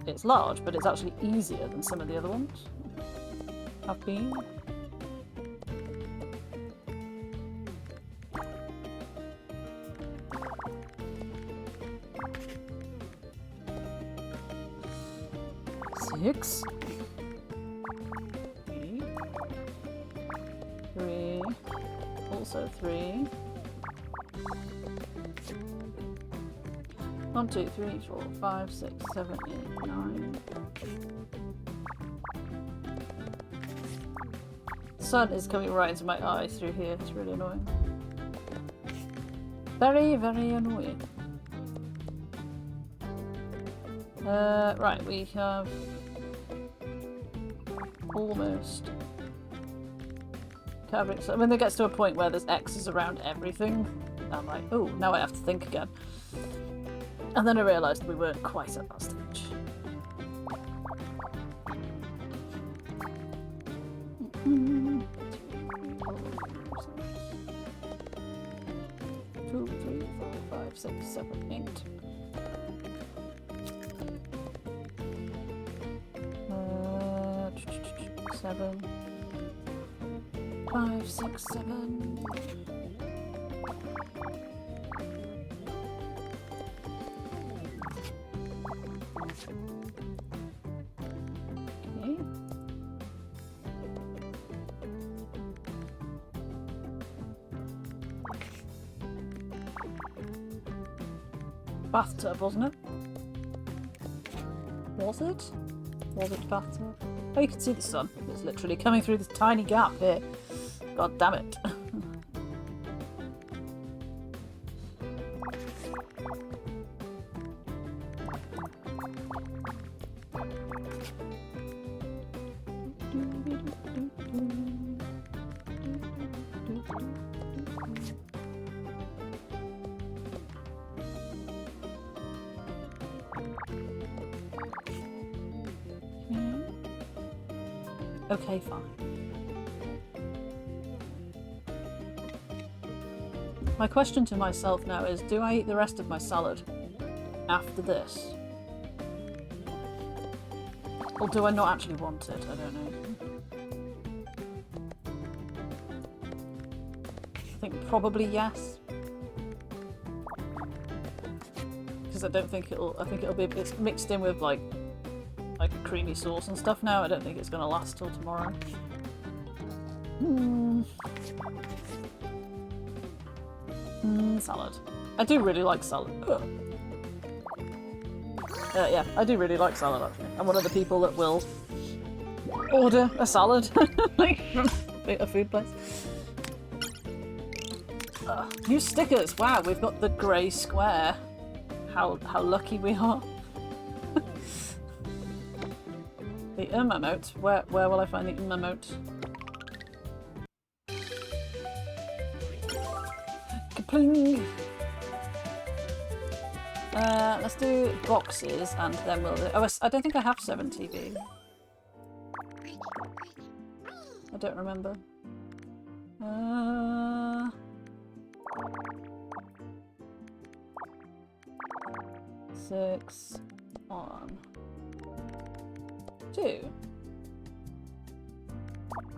It's large, but it's actually easier than some of the other ones have been. Six. 3. Also 3. 1, 2, 3, 4, 5, 6, 7, 8, 9. The sun is coming right into my eye through here. It's really annoying. Very, very annoying. Right, we have almost covering. So when it gets to a point where there's X's around everything, I'm like, oh, now I have to think again. And then I realised we weren't quite at that stage. Two, three, four, five, six, seven, 8. Seven. 5, 6, 7. Okay. Bathtub, wasn't it? Was it? Was it bathtub? Oh, you can see the sun. It's literally coming through this tiny gap here. God damn it. Okay, fine. My question to myself now is, do I eat the rest of my salad after this? Or do I not actually want it? I don't know. I think probably yes. Because I don't think it'll, I think it'll be, it's mixed in with like a creamy sauce and stuff now. I don't think it's going to last till tomorrow. Salad. I do really like salad. Yeah, I do really like salad actually. I'm one of the people that will order a salad like from a food place. New stickers! Wow, we've got the grey square. How lucky we are. The emote. Where will I find the emote? Kapling! Let's do boxes and then we'll do... Oh, I don't think I have 7 TV. I don't remember. 6 on 2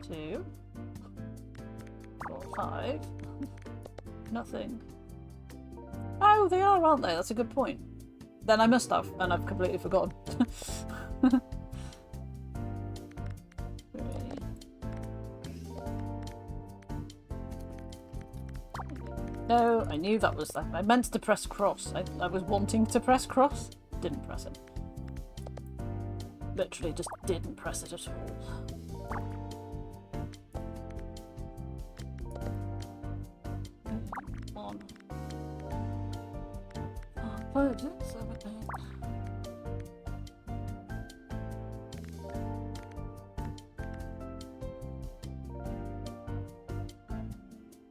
2 4 5 nothing. Oh, they are, aren't they? That's a good point. Then I must have, and I've completely forgotten. No, I knew that was that. I meant to press cross. I was wanting to press cross. Didn't press it. Literally just didn't press it at all. One. 5, 6, 7, 8.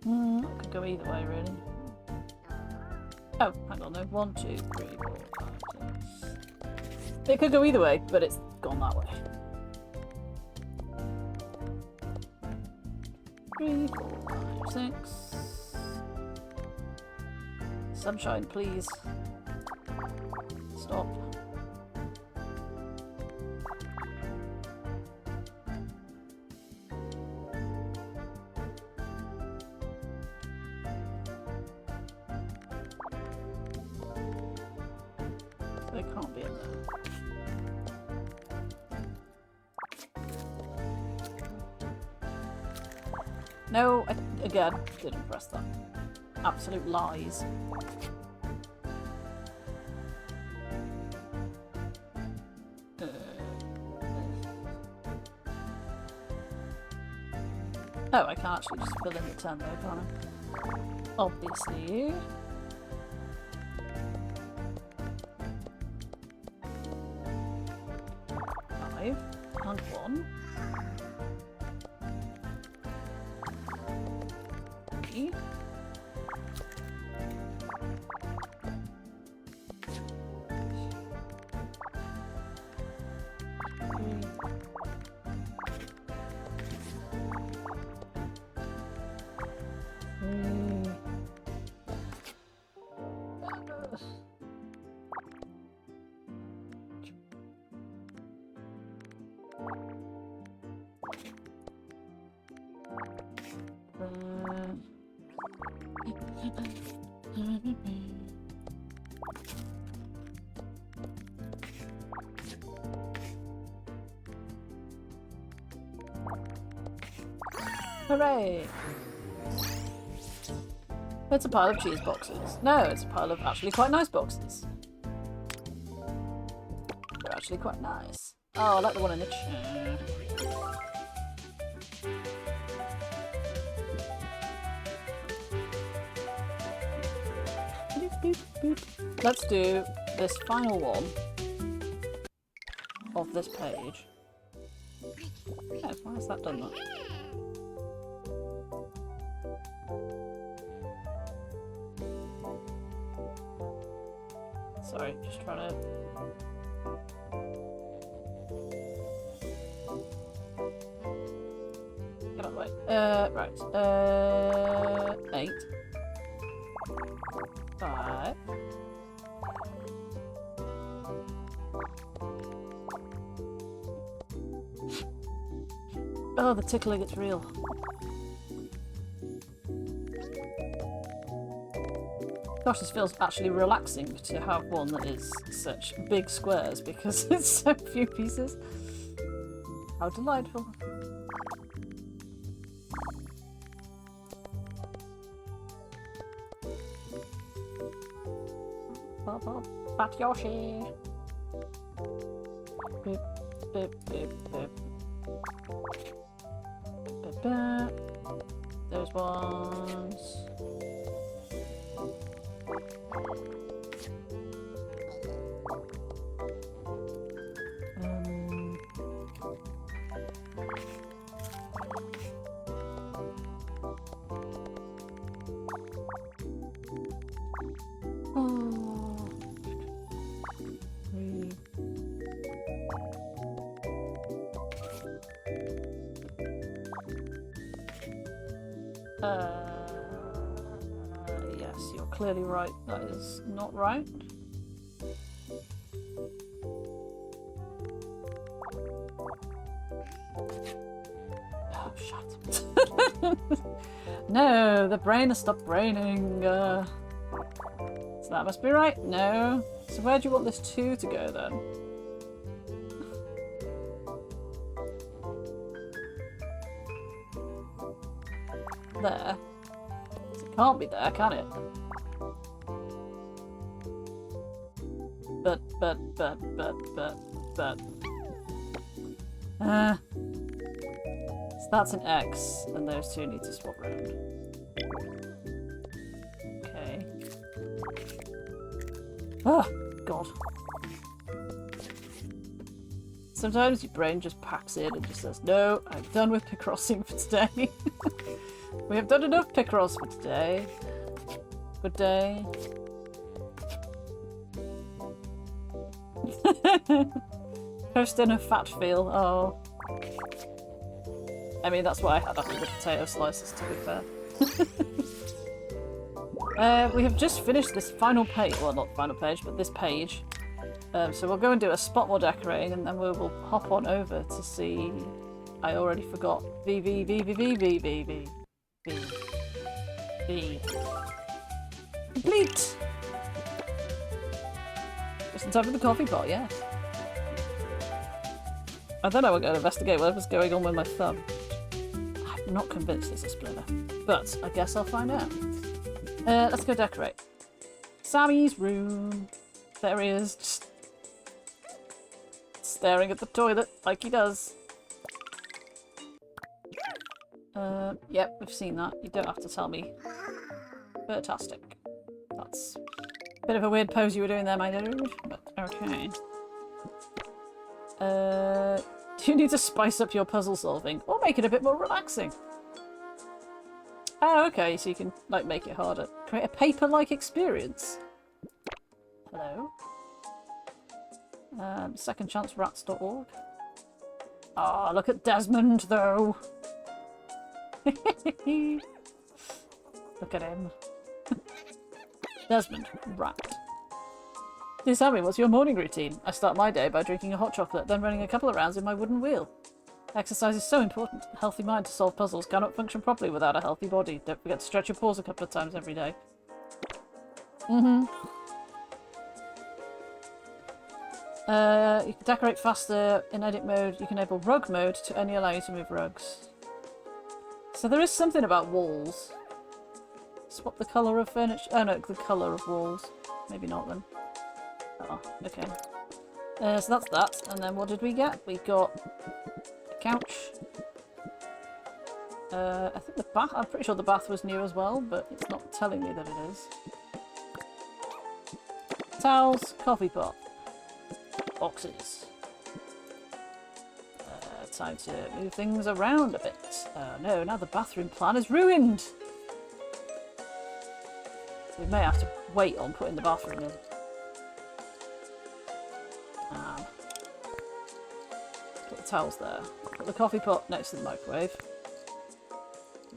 It could go either way, really. Oh, hang on, no. 1, 2, 3, 4, 5, 6. It could go either way, but it's gone that way. 3, 4, 5, 6. Sunshine, please. Stop. They can't be in there. No, I, again, didn't press that. Absolute lies. Oh, I can actually just fill in the 10 there, can't I? Obviously. 5 and 1. 3. Hooray! It's a pile of cheese boxes. No, it's a pile of actually quite nice boxes. They're actually quite nice. Oh, I like the one in the chair. Let's do this final one of this page. Yeah, why has that done that? Sorry, just trying to... Get out of the way. Right. 8. 5. Oh, the tickling, it's real. Gosh, this feels actually relaxing to have one that is such big squares because it's so few pieces. How delightful. Fat Yoshi. Boop, boop, boop, boop. Boop, boop. Those ones. Yes, you're clearly right. That is not right. Oh, shut. No, the brain has stopped braining. So that must be right. No. So where do you want this 2 to go then? There. It can't be there, can it? But. So that's an X, and those 2 need to swap round. Okay. Oh, God. Sometimes your brain just packs in and just says, no, I'm done with Picrossing for today. We have done enough Picross for today. Good day. Toast in a fat feel. Oh. I mean, that's what I had after the potato slices, to be fair. We have just finished this final page. Well, not the final page, but this page. So we'll go and do a spot more decorating, and then we will hop on over to see... I already forgot. V. Complete! Just in time for the coffee pot, yes. I don't know, we're going to investigate whatever's going on with my thumb. I'm not convinced it's a splinter, but I guess I'll find out. Let's go decorate. Sammy's room. There he is, just staring at the toilet like he does. Yep, we've seen that. You don't have to tell me. Fantastic. That's a bit of a weird pose you were doing there, my dude, but okay. Do you need to spice up your puzzle solving or make it a bit more relaxing? Oh, okay, so you can like make it harder. Create a paper-like experience. Hello. Secondchancerats.org. Ah, look at Desmond though. Look at him. Desmond, rat. Please tell me, what's your morning routine? I start my day by drinking a hot chocolate, then running a couple of rounds in my wooden wheel. Exercise is so important. A healthy mind to solve puzzles cannot function properly without a healthy body. Don't forget to stretch your paws a couple of times every day. You can decorate faster in edit mode. You can enable rug mode to only allow you to move rugs. So there is something about walls. Swap the colour of furniture. Oh no, the colour of walls. Maybe not then. Oh, okay. So that's that. And then what did we get? We got a couch. I think the bath. I'm pretty sure the bath was new as well, but it's not telling me that it is. Towels, coffee pot, boxes. Time to move things around a bit. No, now the bathroom plan is ruined. We may have to wait on putting the bathroom in. Put the towels there. Put the coffee pot next to the microwave.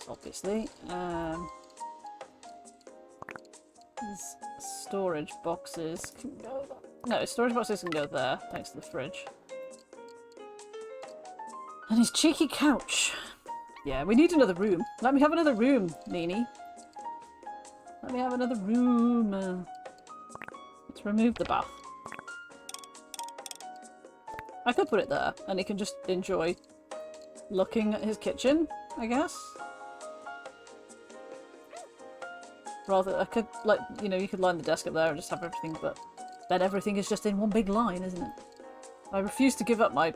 Obviously. These storage boxes can go there. No, storage boxes can go there, next to the fridge. And his cheeky couch. Yeah, we need another room. Let me have another room, Nini. Let me have another room. Let's remove the bath. I could put it there, and he can just enjoy looking at his kitchen, I guess. Rather, I could, like, you know, you could line the desk up there and just have everything, but then everything is just in one big line, isn't it? I refuse to give up my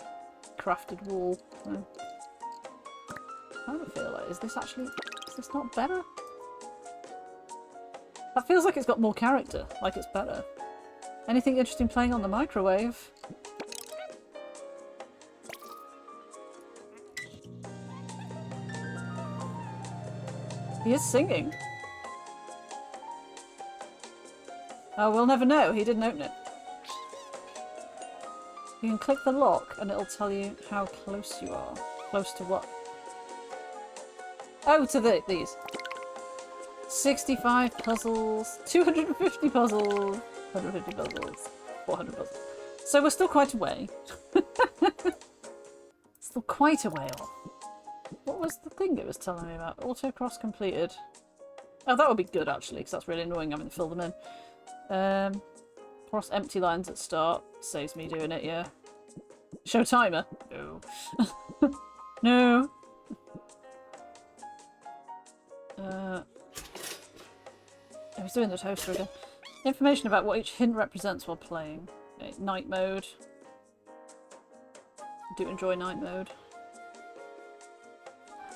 crafted wall. So. I don't feel like, is this not better? That feels like it's got more character, like it's better. Anything interesting playing on the microwave? He is singing. Oh, we'll never know. He didn't open it. You can click the lock and it'll tell you how close you are. Close to what? Oh, to these. 65 puzzles. 250 puzzles. 150 puzzles. 400 puzzles. So we're still quite away. Still quite a way off. What was the thing it was telling me about? Autocross completed. Oh, that would be good actually, because that's really annoying having to fill them in. Cross empty lines at start. Saves me doing it, yeah. Show timer? No. No. I was doing the toaster again. Information about what each hint represents while playing. Okay, night mode. I do enjoy night mode.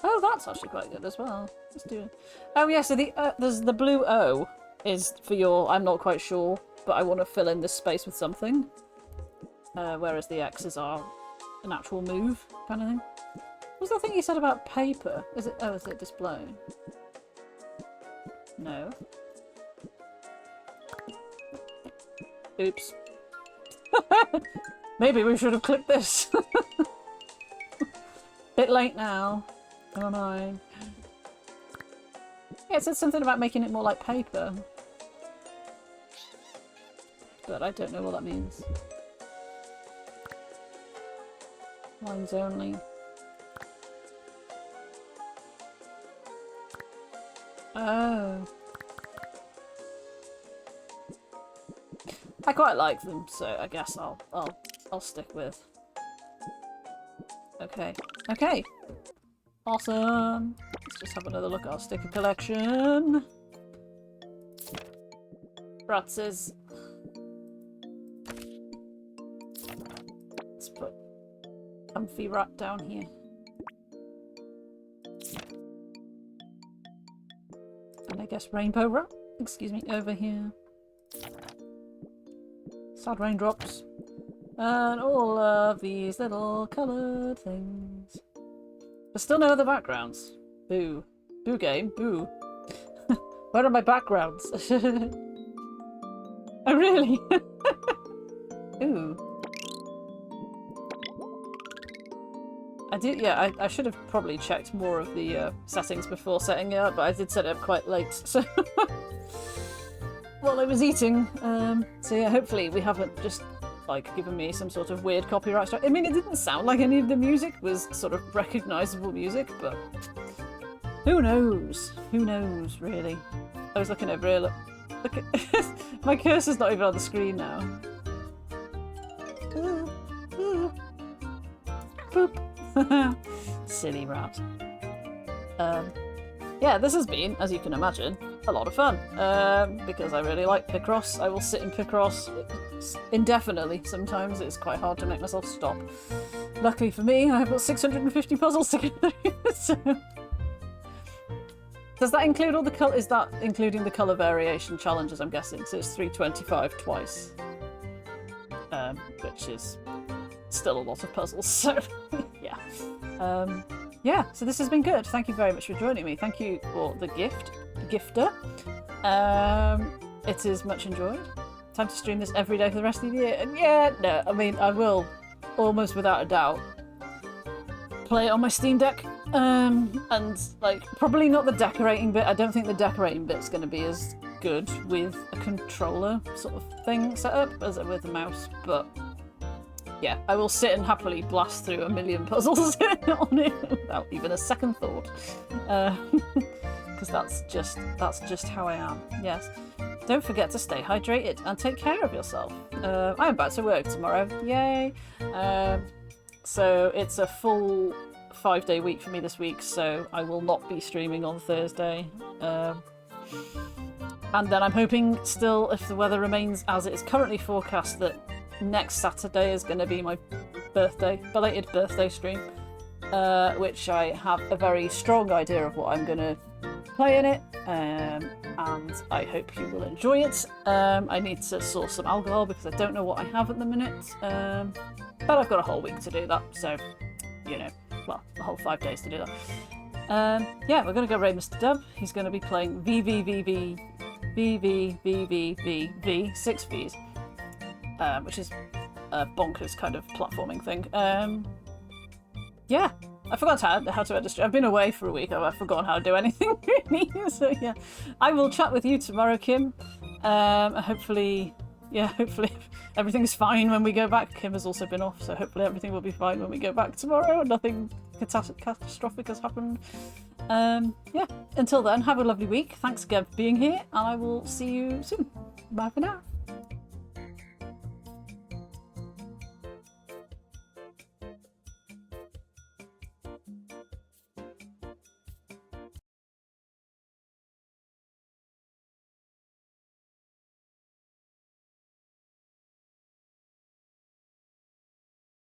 Oh, that's actually quite good as well. Let's do it. Oh yeah, so there's the blue O is for your I'm not quite sure, but I want to fill in this space with something. Whereas the X's are an actual move kind of thing. What was that thing you said about paper? Is it display? No. Oops. Maybe we should have clicked this. Bit late now. Never mind. Yeah, it said something about making it more like paper. But I don't know what that means. Lines only. Oh. I quite like them, so I guess I'll stick with. Okay. Okay. Awesome. Let's just have another look at our sticker collection. Bratzes. Let's put comfy rat down here. And I guess rainbow rat, excuse me, over here. Sad raindrops. And all of these little coloured things. There's still no other backgrounds. Boo. Boo game. Boo. Where are my backgrounds? Oh, really? Ooh. I should have probably checked more of the settings before setting it up, but I did set it up quite late, so... while I was eating. So yeah, hopefully we haven't just, like, given me some sort of weird copyright strike. I mean, it didn't sound like any of the music was sort of recognisable music, but... who knows? Who knows, really? I was looking over here, look at... my cursor's not even on the screen now. Boop. Silly rat. Yeah, this has been, as you can imagine, a lot of fun. Because I really like Picross. I will sit in Picross indefinitely sometimes. It's quite hard to make myself stop. Luckily for me, I've got 650 puzzles to get through. So... does that include all the colour? Is that including the colour variation challenges, I'm guessing? So it's 325 twice. Which is still a lot of puzzles, so yeah. Yeah, so this has been good. Thank you very much for joining me. Thank you for the gifter. It is much enjoyed. Time to stream this every day for the rest of the year. And yeah, no, I mean, I will, almost without a doubt, play it on my Steam Deck. And, like, probably not the decorating bit. I don't think the decorating bit's going to be as good with a controller sort of thing set up as with a mouse, but yeah, I will sit and happily blast through a million puzzles on it without even a second thought. Because that's just how I am. Yes. Don't forget to stay hydrated and take care of yourself. I'm back to work tomorrow. Yay! So it's a full 5-day week for me this week, so I will not be streaming on Thursday. And then I'm hoping still, if the weather remains as it is currently forecast, that next Saturday is going to be my belated birthday stream, which I have a very strong idea of what I'm going to play in it, and I hope you will enjoy it. I need to source some alcohol because I don't know what I have at the minute, but I've got a whole week to do that, so, you know, well, the whole 5 days to do that. Yeah, we're going to go raid Mr. Dub. He's going to be playing VVVV 6 Vs, which is a bonkers kind of platforming thing. Yeah, I forgot how to edit. I've been away for a week. I've forgotten how to do anything really. So yeah, I will chat with you tomorrow, Kim. Hopefully everything's fine when we go back. Kim has also been off, so hopefully everything will be fine when we go back tomorrow. Nothing catastrophic has happened. Yeah, until then, have a lovely week. Thanks again for being here, and I will see you soon. Bye for now.